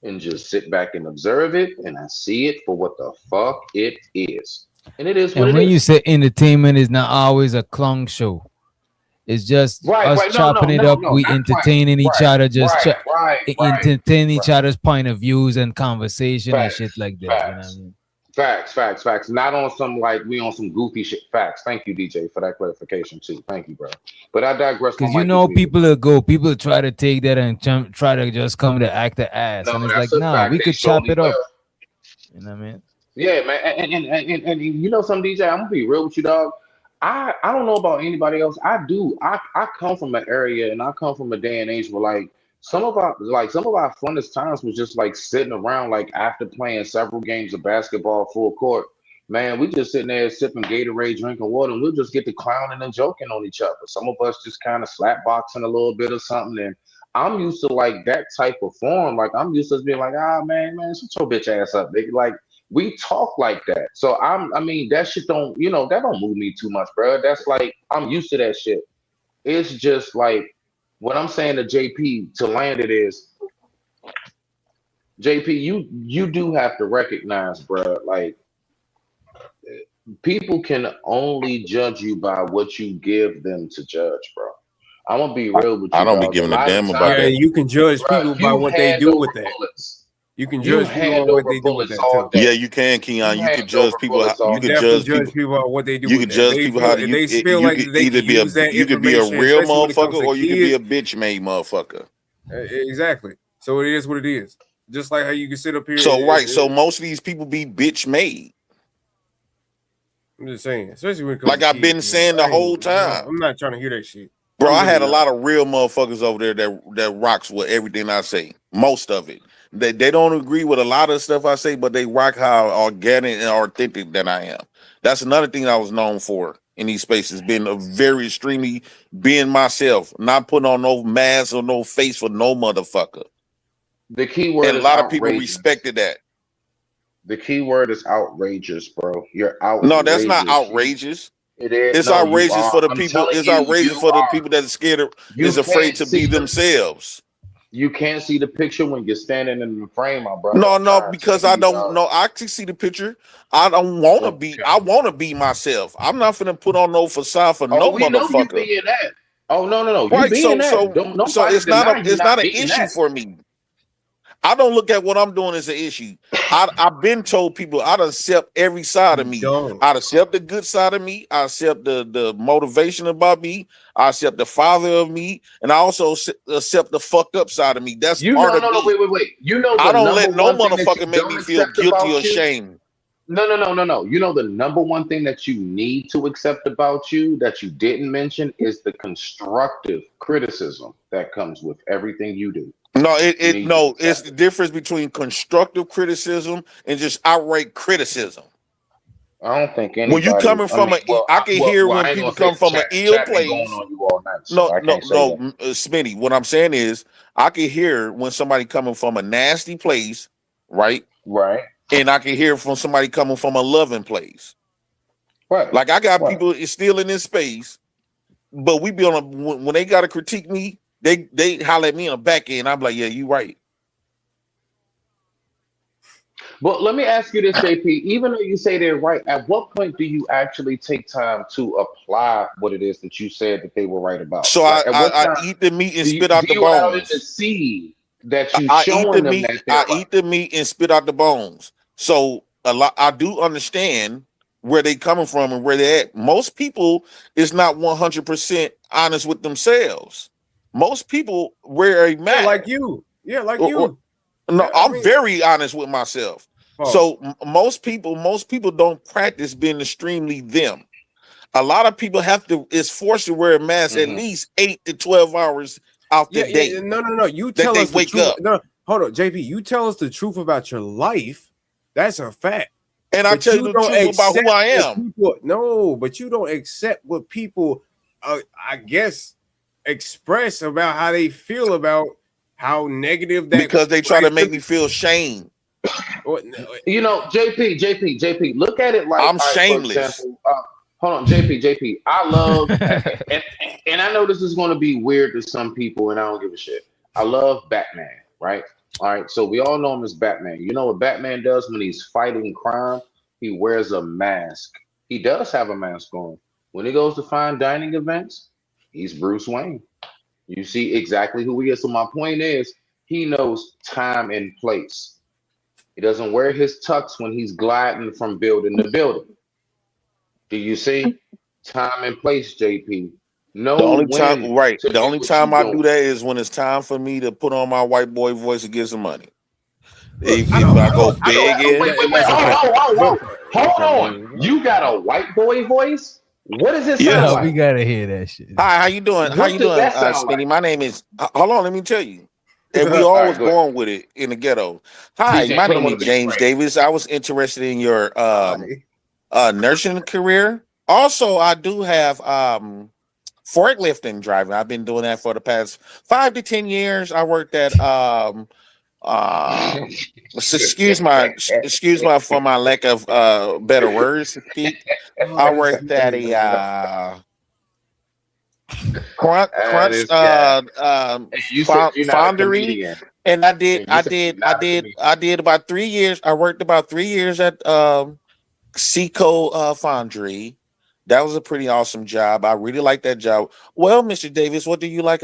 and just sit back and observe it, and I see it for what the fuck it is. And it is what it is. And when you say entertainment is not always a clown show. It's just us chopping it up. We entertaining each other, just entertaining each other's point of views and conversation and shit like that. You know what I mean? Facts. Not on some like we on some goofy shit. Facts. Thank you, DJ, for that clarification too. Thank you, bro. But I digress. Because people try to take that and try to just come to act the ass, and it's like, nah, we could chop it up. You know what I mean? Yeah, man. And you know some DJ, I'm gonna be real with you, dog. I don't know about anybody else. I come from an area and I come from a day and age where like some of our funnest times was just like sitting around like after playing several games of basketball full court. Man, we just sitting there sipping Gatorade, drinking water, and we'll just get to clowning and joking on each other. Some of us just kind of slap boxing a little bit or something. And I'm used to like that type of form. Like I'm used to being like, man, shut your bitch ass up, nigga. Like we talk like that. So I mean, that shit don't, that don't move me too much, bro. That's like, I'm used to that shit. It's just like, what I'm saying to JP to land it is, JP, you do have to recognize, bro, like people can only judge you by what you give them to judge, bro. I'm gonna be real with you. I don't be giving a damn about that. You can judge people by what they do with that. You can judge people on what they do with that too. Yeah, you can, Keon. You can judge people. You can judge people on what they do. You can judge people how you could either be a real motherfucker or you can be a bitch made motherfucker. Exactly. So it is what it is. Just like how you can sit up here. So so most of these people be bitch made. I'm just saying, especially when like I've been saying the whole time. I'm not trying to hear that shit. Bro, I had a lot of real motherfuckers over there that rocks with everything I say. Most of it. They don't agree with a lot of stuff I say, but they rock how organic and authentic that I am. That's another thing I was known for in these spaces, being a very extremely being myself, not putting on no mask or no face for no motherfucker. The key word and a lot of people respected that. The key word is outrageous, bro. You're No, that's not outrageous. outrageous. It is. It's No, you outrageous are. for the I'm people. telling It's you, outrageous you for the are. people that are scared of, You is afraid can't to be see themselves. You can't see the picture when you're standing in the frame, my brother. No, I'm no, trying to because tell I you, don't dog. know. I can see the picture. I don't want to be. Okay. I want to be myself. I'm not finna put on no facade for no Oh, we know you motherfucker. being that. Oh no. You Right. being So that. so Don't so nobody it's not a deny you not an being issue that. for me. I don't look at what I'm doing as an issue. I've been told people I'd accept every side of me. I'd accept the good side of me. I accept the motivation about me. I accept the father of me, and I also accept the fucked up side of me. That's You part know, of me. wait. You know I the don't number let no one thing that you motherfucker make don't me feel accept guilty or about you. shame. No. You know the number one thing that you need to accept about you that you didn't mention is the constructive criticism that comes with everything you do. No, You need to no, it's accept the it. difference between constructive criticism and just outright criticism. I don't think When you anybody. coming I from mean, I can hear I when ain't people gonna say come from an ill chat been going place. on you all night, so No, I no, can't say no, that. Smitty. What I'm saying is, I can hear when somebody coming from a nasty place, right? Right. And I can hear from somebody coming from a loving place. Right. Like I got Right. people still in this space, but we be on a when they got to critique me, they holler at me in the back end. I'm like, yeah, you right. But let me ask you this, JP. Even though you say they're right, at what point do you actually take time to apply what it is that you said that they were right about? So Like, at what I time eat the meat and do spit do out the you allow them to bones. see that you I eat the showing them meat. that they're I right? eat the meat and spit out the bones. So a lot. I do understand where they coming from and where they at. Most people is not 100% honest with themselves. Most people wear a Yeah, mask. like you. Yeah, like Or- you. no, Yeah, I I'm mean, very honest with myself. pause. So most people don't practice being extremely them. A lot of people is forced to wear a mask at Mm-hmm. least 8 to 12 hours out the Yeah. day No. You that tell they us the wake truth. up. No, hold on, JP. You tell us the truth about your life. That's a fact. And I But tell you you the don't truth about who accept I what am. people. No, but you don't accept what people, I guess, express about how they feel about how negative that. Because they try to make me feel shame. You know, JP. Look at it like, I'm all right, for shameless. example, hold on, JP. I love, and I know this is going to be weird to some people, and I don't give a shit. I love Batman, right? All right, so we all know him as Batman. You know what Batman does when he's fighting crime? He wears a mask. He does have a mask on. When he goes to fine dining events, he's Bruce Wayne. You see exactly who he is. So my point is, he knows time and place. He doesn't wear his tux when he's gliding from building to building. Do you see? Time and place, JP. The Know only time, when right? to The do only what time you're I do doing. that is when it's time for me to put on my white boy voice and get some money. Look, If I go I don't. begging, Wait. Hold on. Okay. You got a white boy voice? What does it sound yes. No, we like? gotta hear that shit. Hi, how you doing? How What you does doing, that sound like? Smitty? My name is. Hold on, let me tell you. And we All all right, was go ahead. born with it in the ghetto. Hi, DJ, my put him name on is the big James screen. Davis. I was interested in your Hi. nursing career. Also, I do have forklifting driving. I've been doing that for the past 5 to 10 years. I worked at excuse my for my lack of better words to speak. I Oh, this worked at nigga, man. a crunch This guy. And you said you're not a foundry, comedian. and And you said you're not a comedian. I did about 3 years. I worked about 3 years at Seco Foundry. That was a pretty awesome job. I really like that job. Well, Mr. Davis, what do you like?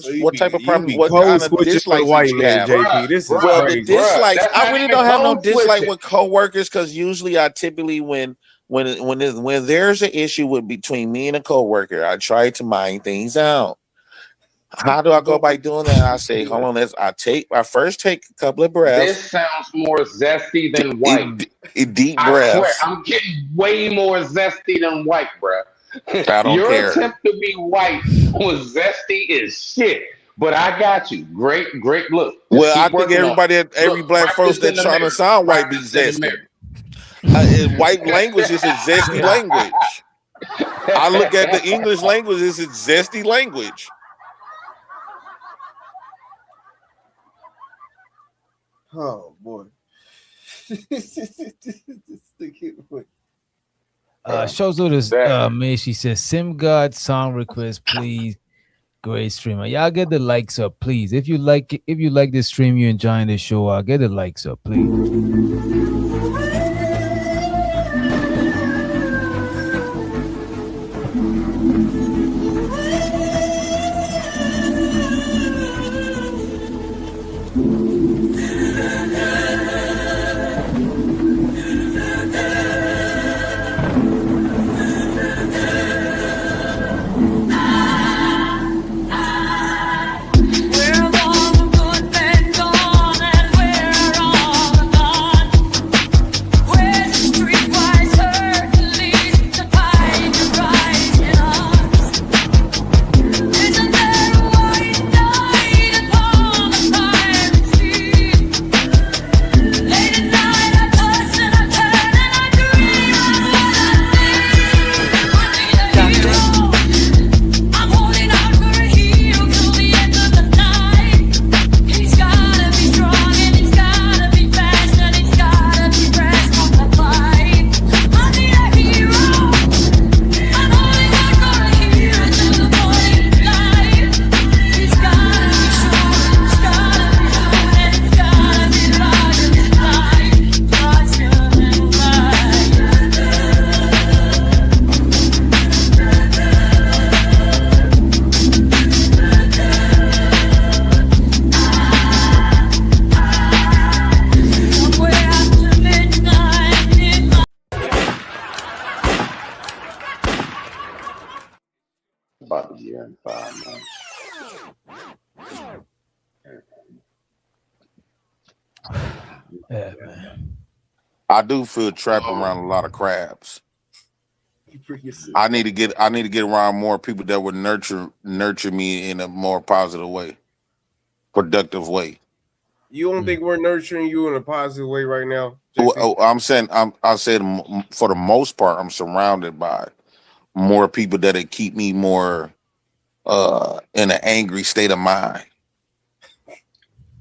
So you What type of be problem? What code kind of switching for the dislikes that white you man, have? JP. This is Well, the crazy. dislikes, That's I not really even don't have no code dislike switching. with coworkers because usually I typically when there's an issue with between me and a coworker, I try to mind things out. How do I go by doing that? I say, hold on, I first take a couple of breaths, This sounds more zesty than white. deep I swear, breaths. I'm getting way more zesty than white, bruh. I don't Your care. attempt to be white was zesty as shit. But I got you. Great look. Just Well, I keep think working on it. every Look, black folks practice that in the trying to mirror. sound white be Practice in the zesty. mirror. White language is a zesty language. I look at the English language as a zesty language. Oh boy. Shows this May, she says Sim God song request, please. Great streamer. Y'all get the likes up, please. If you like this stream, you enjoying the show, get the likes up, please. About a year and 5 months. Yeah, man. I do feel trapped around a lot of crabs. I need to get around more people that would nurture me in a more positive way, productive way. You don't think we're nurturing you in a positive way right now? Well, I said for the most part, I'm surrounded by more people that'll keep me more in an angry state of mind.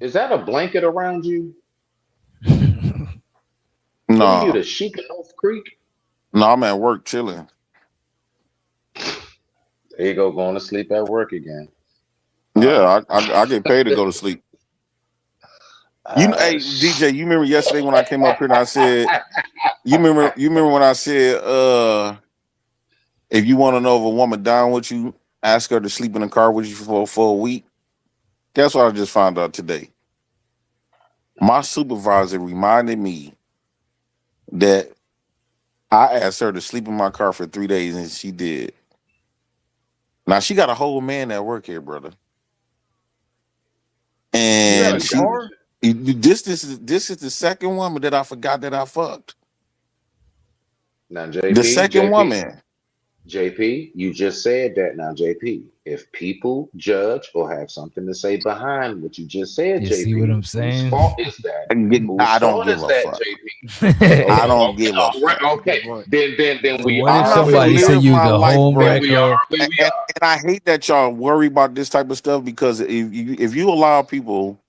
Is that a blanket around you? No. What are you, the sheep in North Creek? No, I'm at work chilling. There you go, going to sleep at work again. Yeah, I get paid to go to sleep. Hey DJ, you remember yesterday when I came up here and I said, you remember when I said, if you want to know if a woman down with you, ask her to sleep in the car with you for a week. Guess what I just found out today? My supervisor reminded me that I asked her to sleep in my car for 3 days, and she did. This is a whole man at work here, brother. And this is the second woman that I forgot that I fucked. Now, JP, the second woman. JP, you just said that. Now, JP, if people judge or have something to say behind what you just said, You JP, see what I'm saying? whose fault is that? I don't give a fuck. JP? I don't give a fuck. Okay, then we What if are. somebody say you the home and wrecker? I hate that y'all worry about this type of stuff, because if you allow people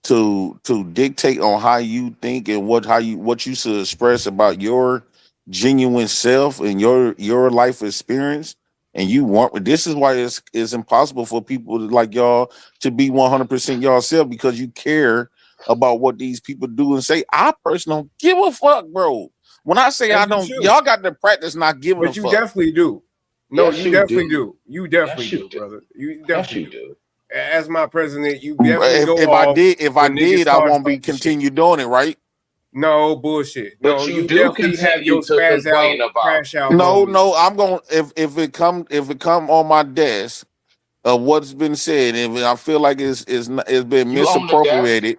to dictate on how you think and what you should express about your genuine self and your life experience, and you want, this is why it's impossible for people like y'all to be 100% yourself, because you care about what these people do and say. I personally don't give a fuck, bro. When I say I don't, y'all got to practice not giving a fuck. But you definitely do. No, Yes, you definitely do. You definitely do, brother. You definitely do. As my president, you definitely if I did, I won't be continue doing it, right? No bullshit. But no, you do continue to complain about. Crash out. No, I'm going if it come on my desk of what's been said, if I feel like it's been misappropriated,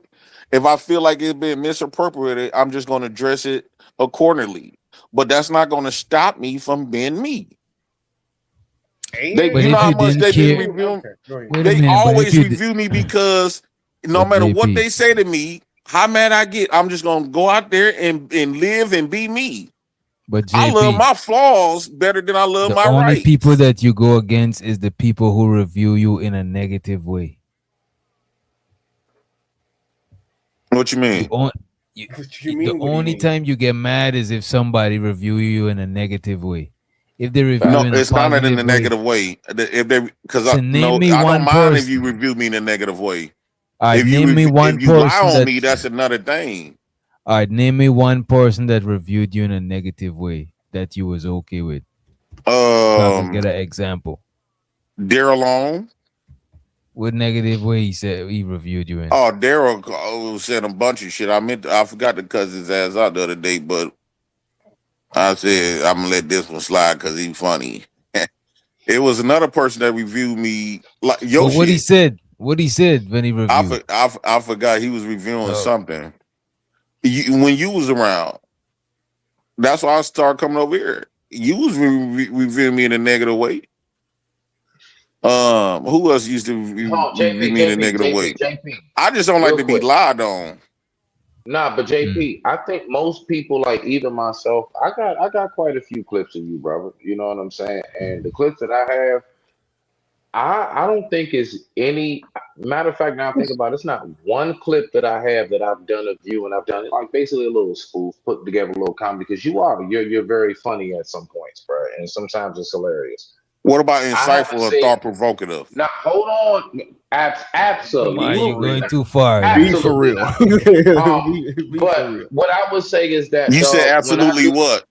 if I feel like it's been misappropriated, I'm just going to address it accordingly. But that's not going to stop me from being me. You know how much they be reviewing? They always review me because no matter what they say to me, how mad I get, I'm just gonna go out there and live and be me. But JP, I love my flaws better than I love my rights. The only people that you go against is the people who review you in a negative way. What you mean? The only time you get mad is if somebody review you in a negative way. If they review No, in a it's not in positive a negative way. If they, because So name me I don't one mind if person. you review me in a negative way. All right, If you name me one if you lie person on that. me, that's another thing. All right, name me one person that reviewed you in a negative way that you was okay with. So I can get an example. Daryl Long. What negative way he said he reviewed you in? Oh, Daryl said a bunch of shit. I forgot to cuss his ass out the other day, but I said I'm gonna let this one slide because he's funny. It was another person that reviewed me like yo. But what he said? What he said when he reviewed? I forgot he was reviewing something. When you was around, that's why I started coming over here. You was reviewing me in a negative way. Who else used to review me in a negative way? I just don't like to be lied on. Nah, but JP, I think most people, like even myself, I got quite a few clips of you, brother. You know what I'm saying? And the clips that I have, I don't think is any matter of fact. Now I think about it, it's not one clip that I have that I've done of you, and I've done it like basically a little spoof, put together a little comedy because you're very funny at some points, bro, and sometimes it's hilarious. What about insightful or thought provocative? Now hold on, absolutely. Come on, you're going too far. Be for real. But what I would say is that you said absolutely what?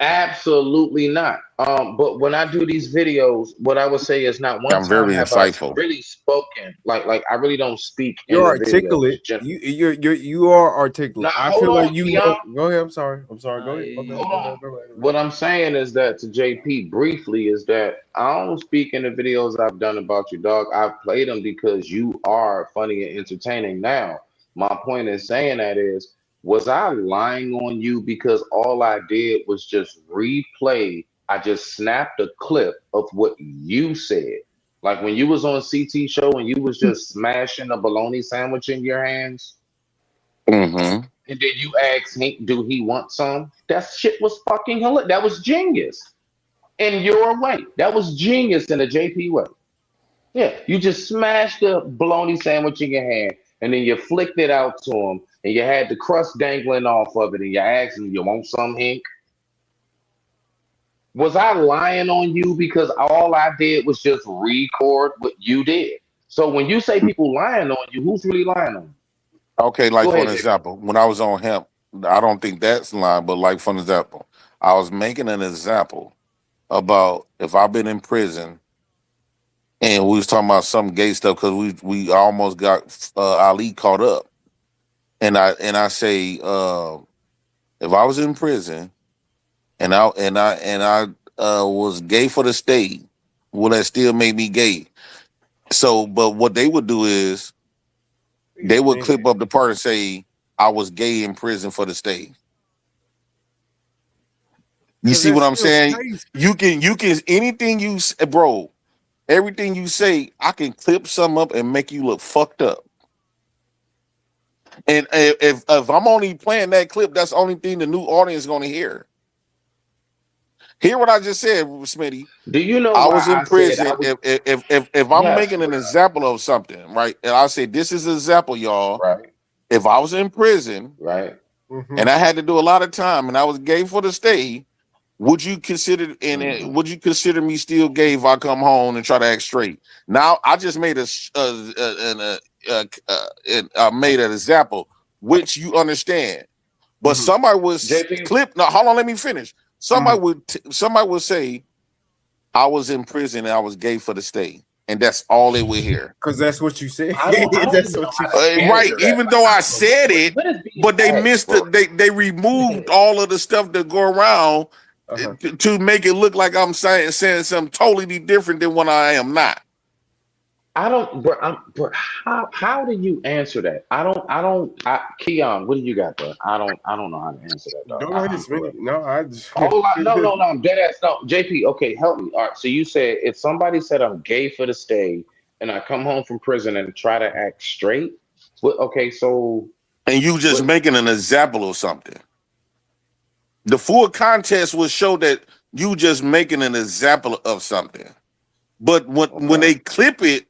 Absolutely not. But when I do these videos, what I would say is not one I'm very insightful. I really spoken. Like I really don't speak. You're articulate. You are articulate. Now, I feel like you know. Go ahead. I'm sorry. Go ahead. What I'm saying is that to JP briefly is that I don't speak in the videos I've done about you, dog. I've played them because you are funny and entertaining. Now, my point in saying that is, was I lying on you because all I did was just replay? I just snapped a clip of what you said. Like when you was on CT show and you was just smashing a bologna sandwich in your hands. Mm-hmm. And then you asked Hank, do he want some? That shit was fucking hilarious. That was genius. In your way. That was genius in a JP way. Yeah, you just smashed the bologna sandwich in your hand and then you flicked it out to him and you had the crust dangling off of it and you asked him, you want some, Hank? Was I lying on you because all I did was just record what you did? So when you say people lying on you, who's really lying on you? Okay, like for an example, when I was on hemp, I don't think that's lying, but like for an example, I was making an example about if I've been in prison and we was talking about some gay stuff because we almost got Ali caught up. And I say if I was in prison and I was gay for the state, will that still make me gay? So, but what they would do is they would clip up the part and say I was gay in prison for the state. You see what I'm saying? Crazy. You can anything you bro, everything you say, I can clip some up and make you look fucked up. And if I'm only playing that clip, that's the only thing the new audience is going to hear. Hear what I just said, Smitty. Do you know I was in prison? If I'm making an example of something, right? And I say this is an example, y'all. Right. If I was in prison, right, and I had to do a lot of time, and I was gay for the state, would you consider would you consider me still gay if I come home and try to act straight? Now I just made made an example, which you understand. But somebody was clip. Now, hold on, let me finish. Somebody would say, I was in prison and I was gay for the state. And that's all they would hear. Because that's what you said. That's what you said. Right. Even though I said it, but they missed it. They removed all of the stuff that go around to make it look like I'm saying something totally different than what I am not. I don't, bro, how do you answer that? Keon, what do you got there? I don't know how to answer that, dog. No, I'm dead ass. No, JP, okay, help me. All right, so you said if somebody said I'm gay for the state and I come home from prison and try to act straight, okay, so. And you just making an example of something. The full context will show that you just making an example of something. But when they clip it,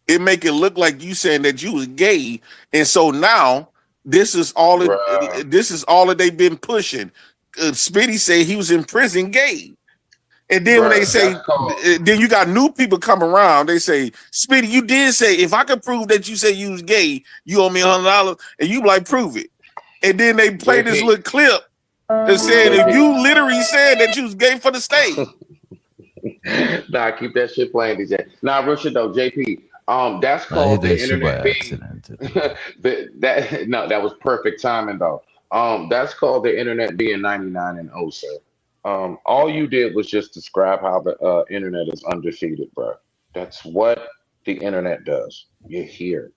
it make it look like you saying that you was gay. And so now This is all that they've been pushing. Spitty said he was in prison gay. And then when they say, then you got new people come around, they say, Spitty, you did say, if I could prove that you say you was gay, you owe me $100, and you like, prove it. And then they play this little clip that said, if you literally said that you was gay for the state. Nah, keep that shit playing, DJ. Nah, real shit though, JP. That's called the internet being that was perfect timing though. That's called the internet being 99 and 0, sir. All you did was just describe how the internet is undefeated, bro. That's what the internet does. You're here.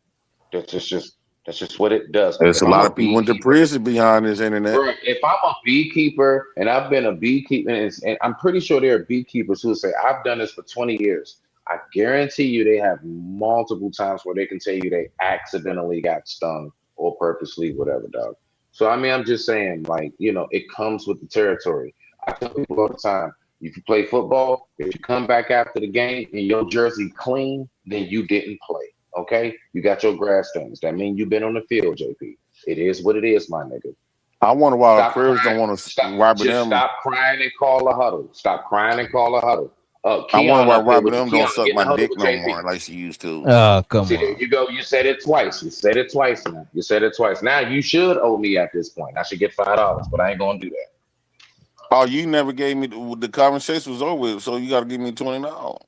That's just what it does. There's a lot of people went to prison behind this internet. Bro, if I'm a beekeeper and I've been a beekeeper, and I'm pretty sure there are beekeepers who say, I've done this for 20 years. I guarantee you they have multiple times where they can tell you they accidentally got stung or purposely, whatever, dog. So, I mean, I'm just saying, like, it comes with the territory. I tell people all the time, if you play football, if you come back after the game and your jersey clean, then you didn't play. Okay? You got your grass stains. That means you've been on the field, JP. It is what it is, my nigga. I wonder why players don't want to Stop crying and call a huddle. Stop crying and call a huddle. I wonder why Robert M don't suck my dick no more like she used to. Oh, come on. There you go. You said it twice. Now. You said it twice. Now you should owe me at this point. I should get $5, but I ain't gonna do that. Oh, you never gave me the conversation was over, so you got to give me $20.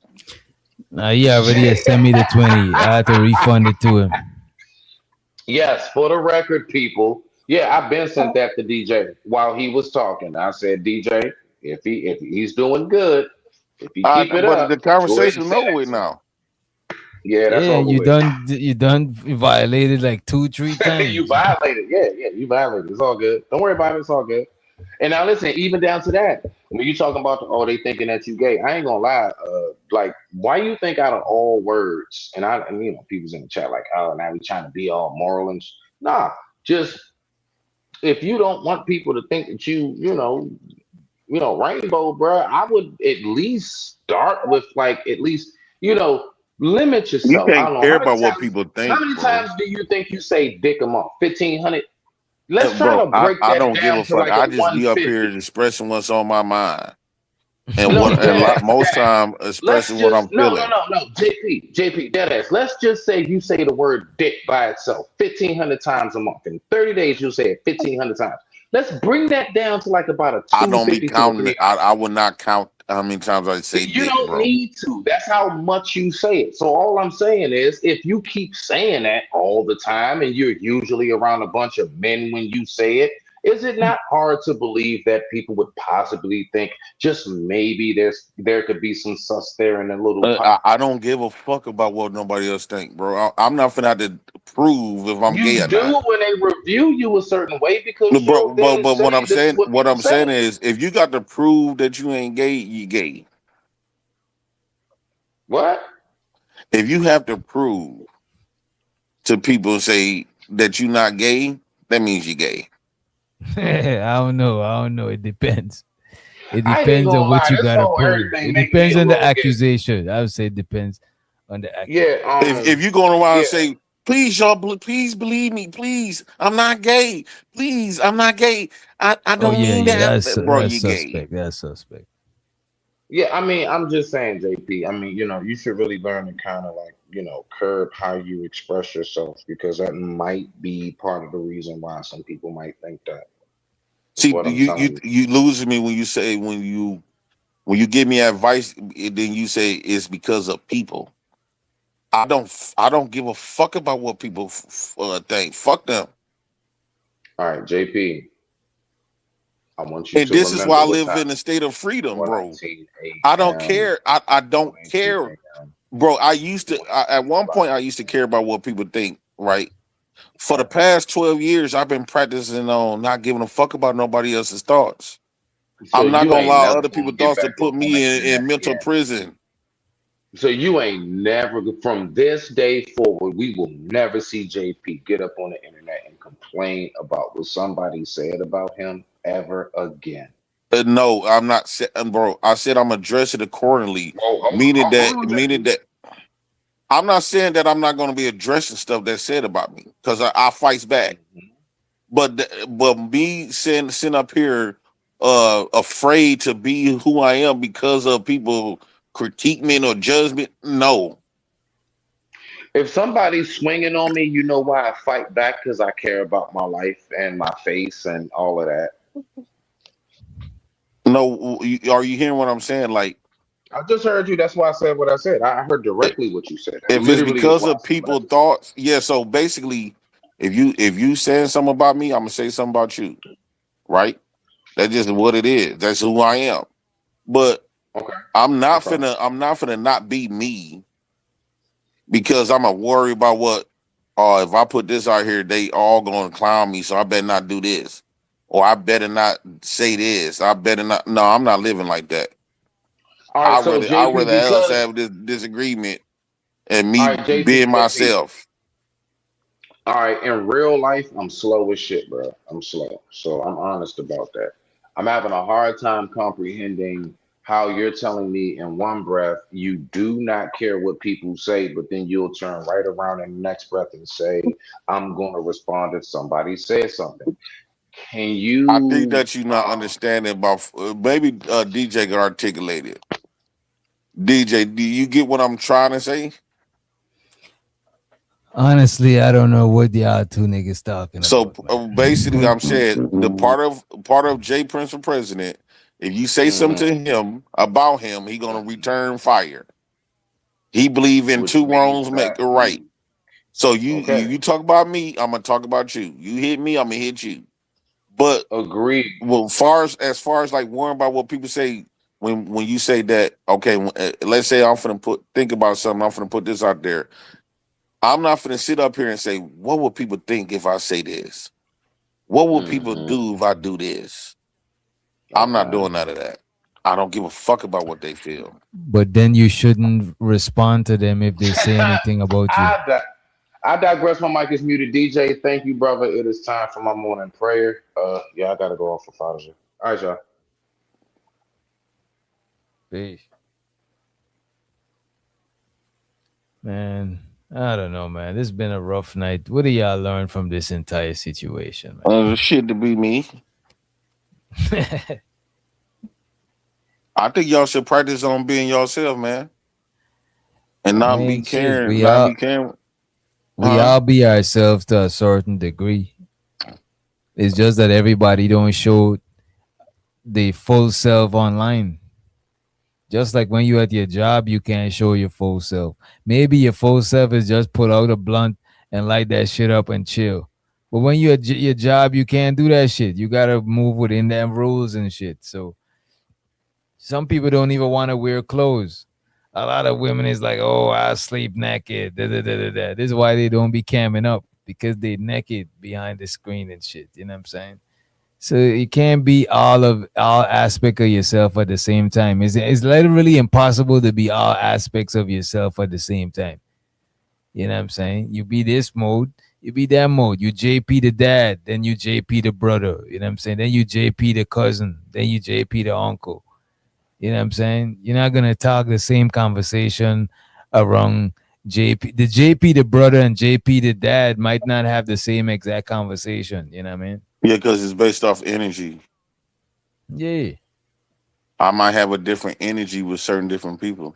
He already sent me the 20. I had to refund it to him. Yes, for the record, people. Yeah, I've been sent that to DJ while he was talking. I said, DJ, if he's doing good, if he keep it up, the conversation's over with now. Yeah, that's over with. You done violated like 2-3 times. You violated. Yeah, you violated. It's all good. Don't worry about it. It's all good. And now listen, even down to that, when you talking about they thinking that you gay, I ain't gonna lie. Like, why you think out of all words, and people's in the chat like, oh, now we trying to be all moral and nah, just if you don't want people to think that you rainbow, bro, I would at least start with at least limit yourself. You can't care about what people think. How many times do you think you say dick a month? 1,500. Let's try to break that down. I don't give a fuck. I just be up here expressing what's on my mind, and most time expressing what I'm feeling. No, JP, deadass. Let's just say you say the word dick by itself 1,500 times a month. In 30 days, you'll say it 1,500 times. Let's bring that down to about a 250. I don't be counting it. I would not count how many times I say you dick, don't need to. That's how much you say it. So all I'm saying is, if you keep saying that all the time, and you're usually around a bunch of men when you say it, is it not hard to believe that people would possibly think just maybe there could be some sus there in a little? I don't give a fuck about what nobody else think, bro. I'm not finna have to prove if I'm gay or not. You do when they review you a certain way because. But what I'm saying is, if you got to prove that you ain't gay, you gay. What? If you have to prove to people say that you're not gay, that means you're gay. I don't know. It depends. It depends on what you gotta prove. It depends on the accusation. I would say it depends on the accusation. Yeah. If you're going around and say, please, y'all, please believe me, please, I'm not gay. Please, I'm not gay. I don't mean that. Bro, that's you suspect. gay. That's suspect. Yeah, I mean, I'm just saying, JP. I mean, you should really learn to kind of curb how you express yourself, because that might be part of the reason why some people might think that. See, you losing me when you say when you give me advice, then you say it's because of people. I don't give a fuck about what people think. Fuck them. All right, JP. I want you. And this is why I live in a state of freedom, bro. I don't care. I don't care, bro. At one point I used to care about what people think, right? For the past 12 years, I've been practicing on not giving a fuck about nobody else's thoughts. So I'm not gonna allow other people's thoughts to put me in mental prison. So you ain't never, from this day forward, we will never see JP get up on the internet and complain about what somebody said about him ever again. No, I'm not saying, bro. I said I'm addressing it accordingly, meaning that I'm not saying that I'm not going to be addressing stuff that's said about me, because I fight back. but me sitting up here afraid to be who I am because of people critique me or judge me. No. If somebody's swinging on me, you know why I fight back? Because I care about my life and my face and all of that. No, are you hearing what I'm saying? Like, I just heard you. That's why I said what I said. I heard directly what you said. That if it's literally is because why I of said what I people just thoughts, yeah. So basically, if you saying something about me, I'm gonna say something about you, right? That's just what it is. That's who I am. But said. Okay. I'm not finna not be me because I'm a worry about what if I put this out here, they all gonna clown me, so I better not do this. Or I better not say this. I better not. No, I'm not living like that. All right. So I JP, rather us because have this disagreement and all me right, being JP. myself. All right. In real life, I'm slow as shit, bro. I'm slow. So I'm honest about that. I'm having a hard time comprehending how you're telling me in one breath you do not care what people say, but then you'll turn right around in the next breath and say, I'm going to respond if somebody says something. Can I think you that you're not understanding about maybe DJ can articulate it. DJ, do you get what I'm trying to say? Honestly, I don't know what y'all two niggas talking So about, man. basically, I'm saying the part of Jay Prince for president. If you say something to him about him, he gonna return fire. He believe in which two means wrongs that make a right. So okay. you talk about me, I'm gonna talk about you. You hit me, I'm gonna hit you. But Agreed. well, as far as like worrying about what people say when you say that, okay, let's say I'm finna think about something. I'm finna put this out there. I'm not finna sit up here and say, what would people think if I say this? What will people do if I do this? I'm not Okay. doing none of that. I don't give a fuck about what they feel. But then you shouldn't respond to them if they say anything about you. I digress. My mic is muted. DJ, thank you, brother. It is time for my morning prayer. Yeah, I gotta go off for Father's Day. All right, y'all. Peace. Man, I don't know, man. This has been a rough night. What do y'all learn from this entire situation, man? Shit to be me. I think y'all should practice on being yourself, man, and I not be mean, shit, caring. Not be caring. we all be ourselves to a certain degree. It's just that everybody don't show the full self online. Just like when you at your job, you can't show your full self. Maybe your full self is just pull out a blunt and light that shit up and chill. But when you at your job, you can't do that shit. You gotta move within them rules and shit. So some people don't even want to wear clothes. A lot of women is like, oh, I sleep naked. Da, da, da, da, da. This is why they don't be camming up because they naked behind the screen and shit. You know what I'm saying? So it can't be all aspect of yourself at the same time. It's literally impossible to be all aspects of yourself at the same time. You know what I'm saying? You be this mode, you be that mode. You JP the dad, then you JP the brother. You know what I'm saying? Then you JP the cousin, then you JP the uncle. You know what I'm saying? You're not gonna talk the same conversation around JP. The JP the brother and JP the dad might not have the same exact conversation. You know what I mean? Yeah, because it's based off energy. Yeah. I might have a different energy with certain different people.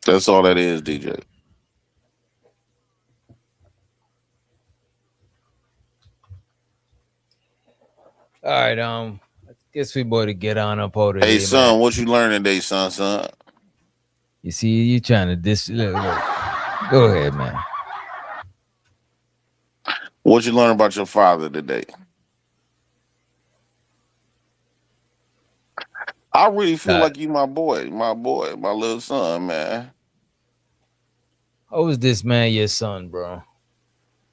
That's all that is, DJ. All right, I guess we better get on up out of Hey, here, son, man. what you learning today, son? You see, you trying to look. Go ahead, man. What you learn about your father today? I really feel like you my boy, my little son, man. How is this man your son, bro?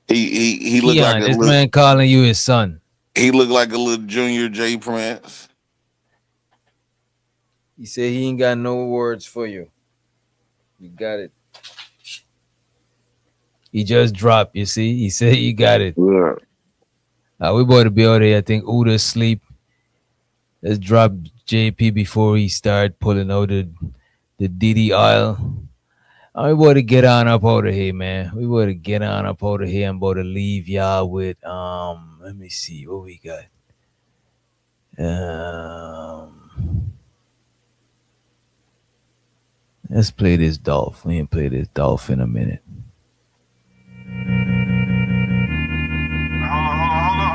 He looked like a this little, man calling you his son. he looked like a little junior J Prince. He said he ain't got no words for you. You got it. He just dropped, you see? He said you got it. Yeah. We about to be out there. I think Uda sleep. Let's drop JP before he start pulling out the DD oil. We about to get on up out of here, man. We about to get on up out of here. I'm about to leave y'all with let me see what we got. Let's play this Dolph. We ain't play this Dolph in a minute. Hold up.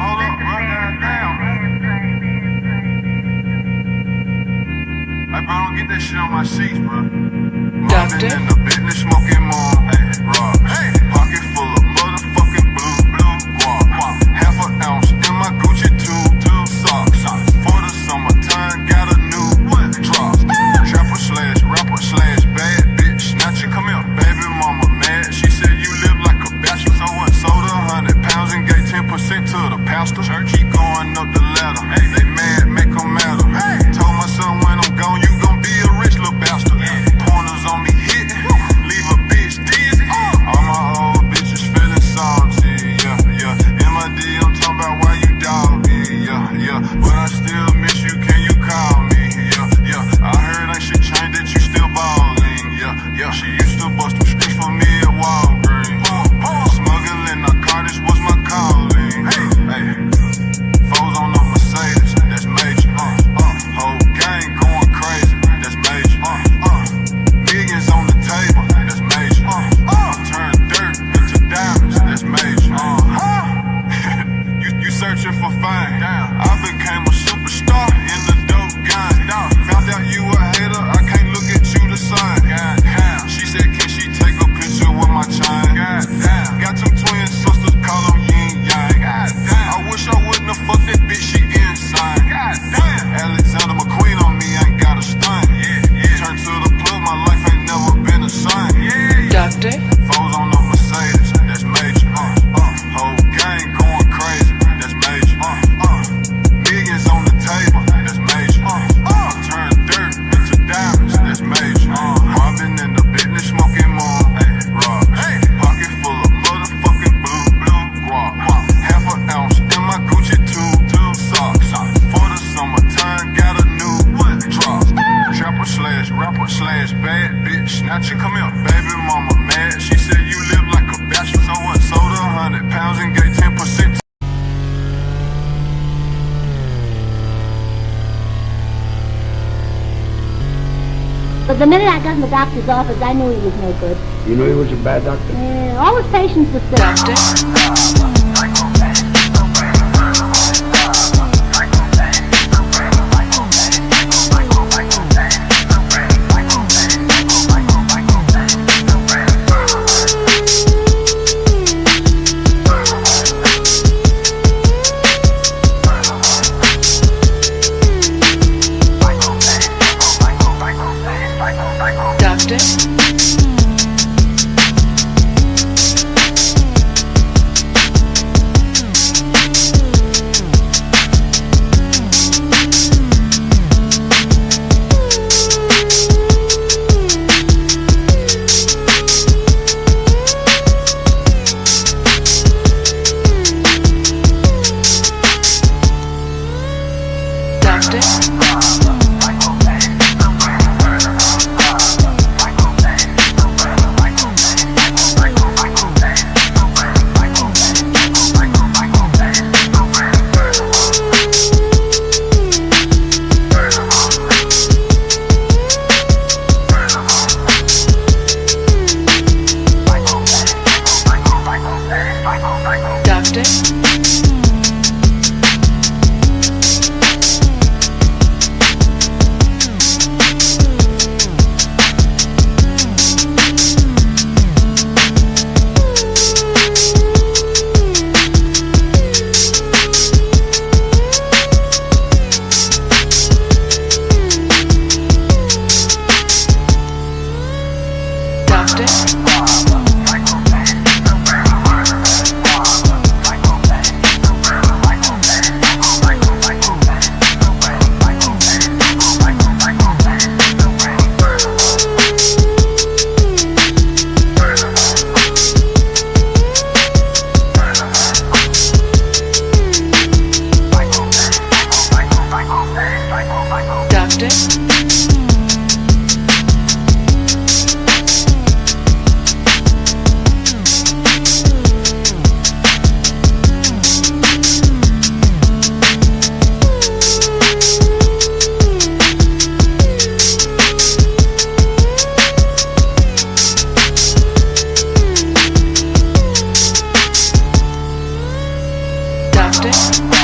Hey, bro, don't get that shit on my sheets, bro. Doctor? In the business smoking more. Hey, rock. Hey, pocket full of motherfucking blue guap. Half an ounce in my Gucci two socks. For the summertime, got a new drop. Trapper slash rapper slash bad bitch. Snatcher, come here. Baby mama mad. She said you live like a bachelor. So what? Sold 100 pounds and gave 10% to the pastor. Keep going up the ladder. Hey, they mad, make them matter. Hey, told my son when I'm gone, you gon' be a rich little bastard. Pointers on me hit, leave a bitch dizzy. All my old bitches feeling salty, yeah. MID, I'm talking about why you dog me, yeah. But I still miss you, can you call me, yeah. I heard ain't shit changed, that you still ballin', yeah. She used to bust them streets for me at Walgreens. Smuggling narcotics was my calling, hey. Foes on the Mercedes, that's major. Whole gang going crazy, that's major. Millions on the table, that's major. Turn dirt into diamonds, that's major. You searching for fame? I became a superstar in the dope game. Found out you a hater, I can't look at you the same. She said, can she take a picture with my chain? Got two twin sisters, call them yin yang. I wish I wouldn't have fucked that bitch, she insane. Alexander McQueen on me, ain't got a stain. Turn to the plug, my life ain't never been the same. Doctor? Foes on the Mercedes, that's major. Whole gang going crazy, that's major. Millions on the table, that's major. Turn dirt into diamonds, that's major. I've been in the business smoking more. Rock. Pocket full of motherfucking blue guap. Half an ounce in my Gucci two socks. For the summertime, got a new drop. Trapper slash rapper slash bad bitch. Snatcher, come here. Baby mama mad. She said you live like a bachelor. So what? Sold 100 pounds and gave 10%. But the minute I got in the doctor's office, I knew he was no good. You knew he was a bad doctor? Yeah, all his patients were sick. Doctor? Tuesday.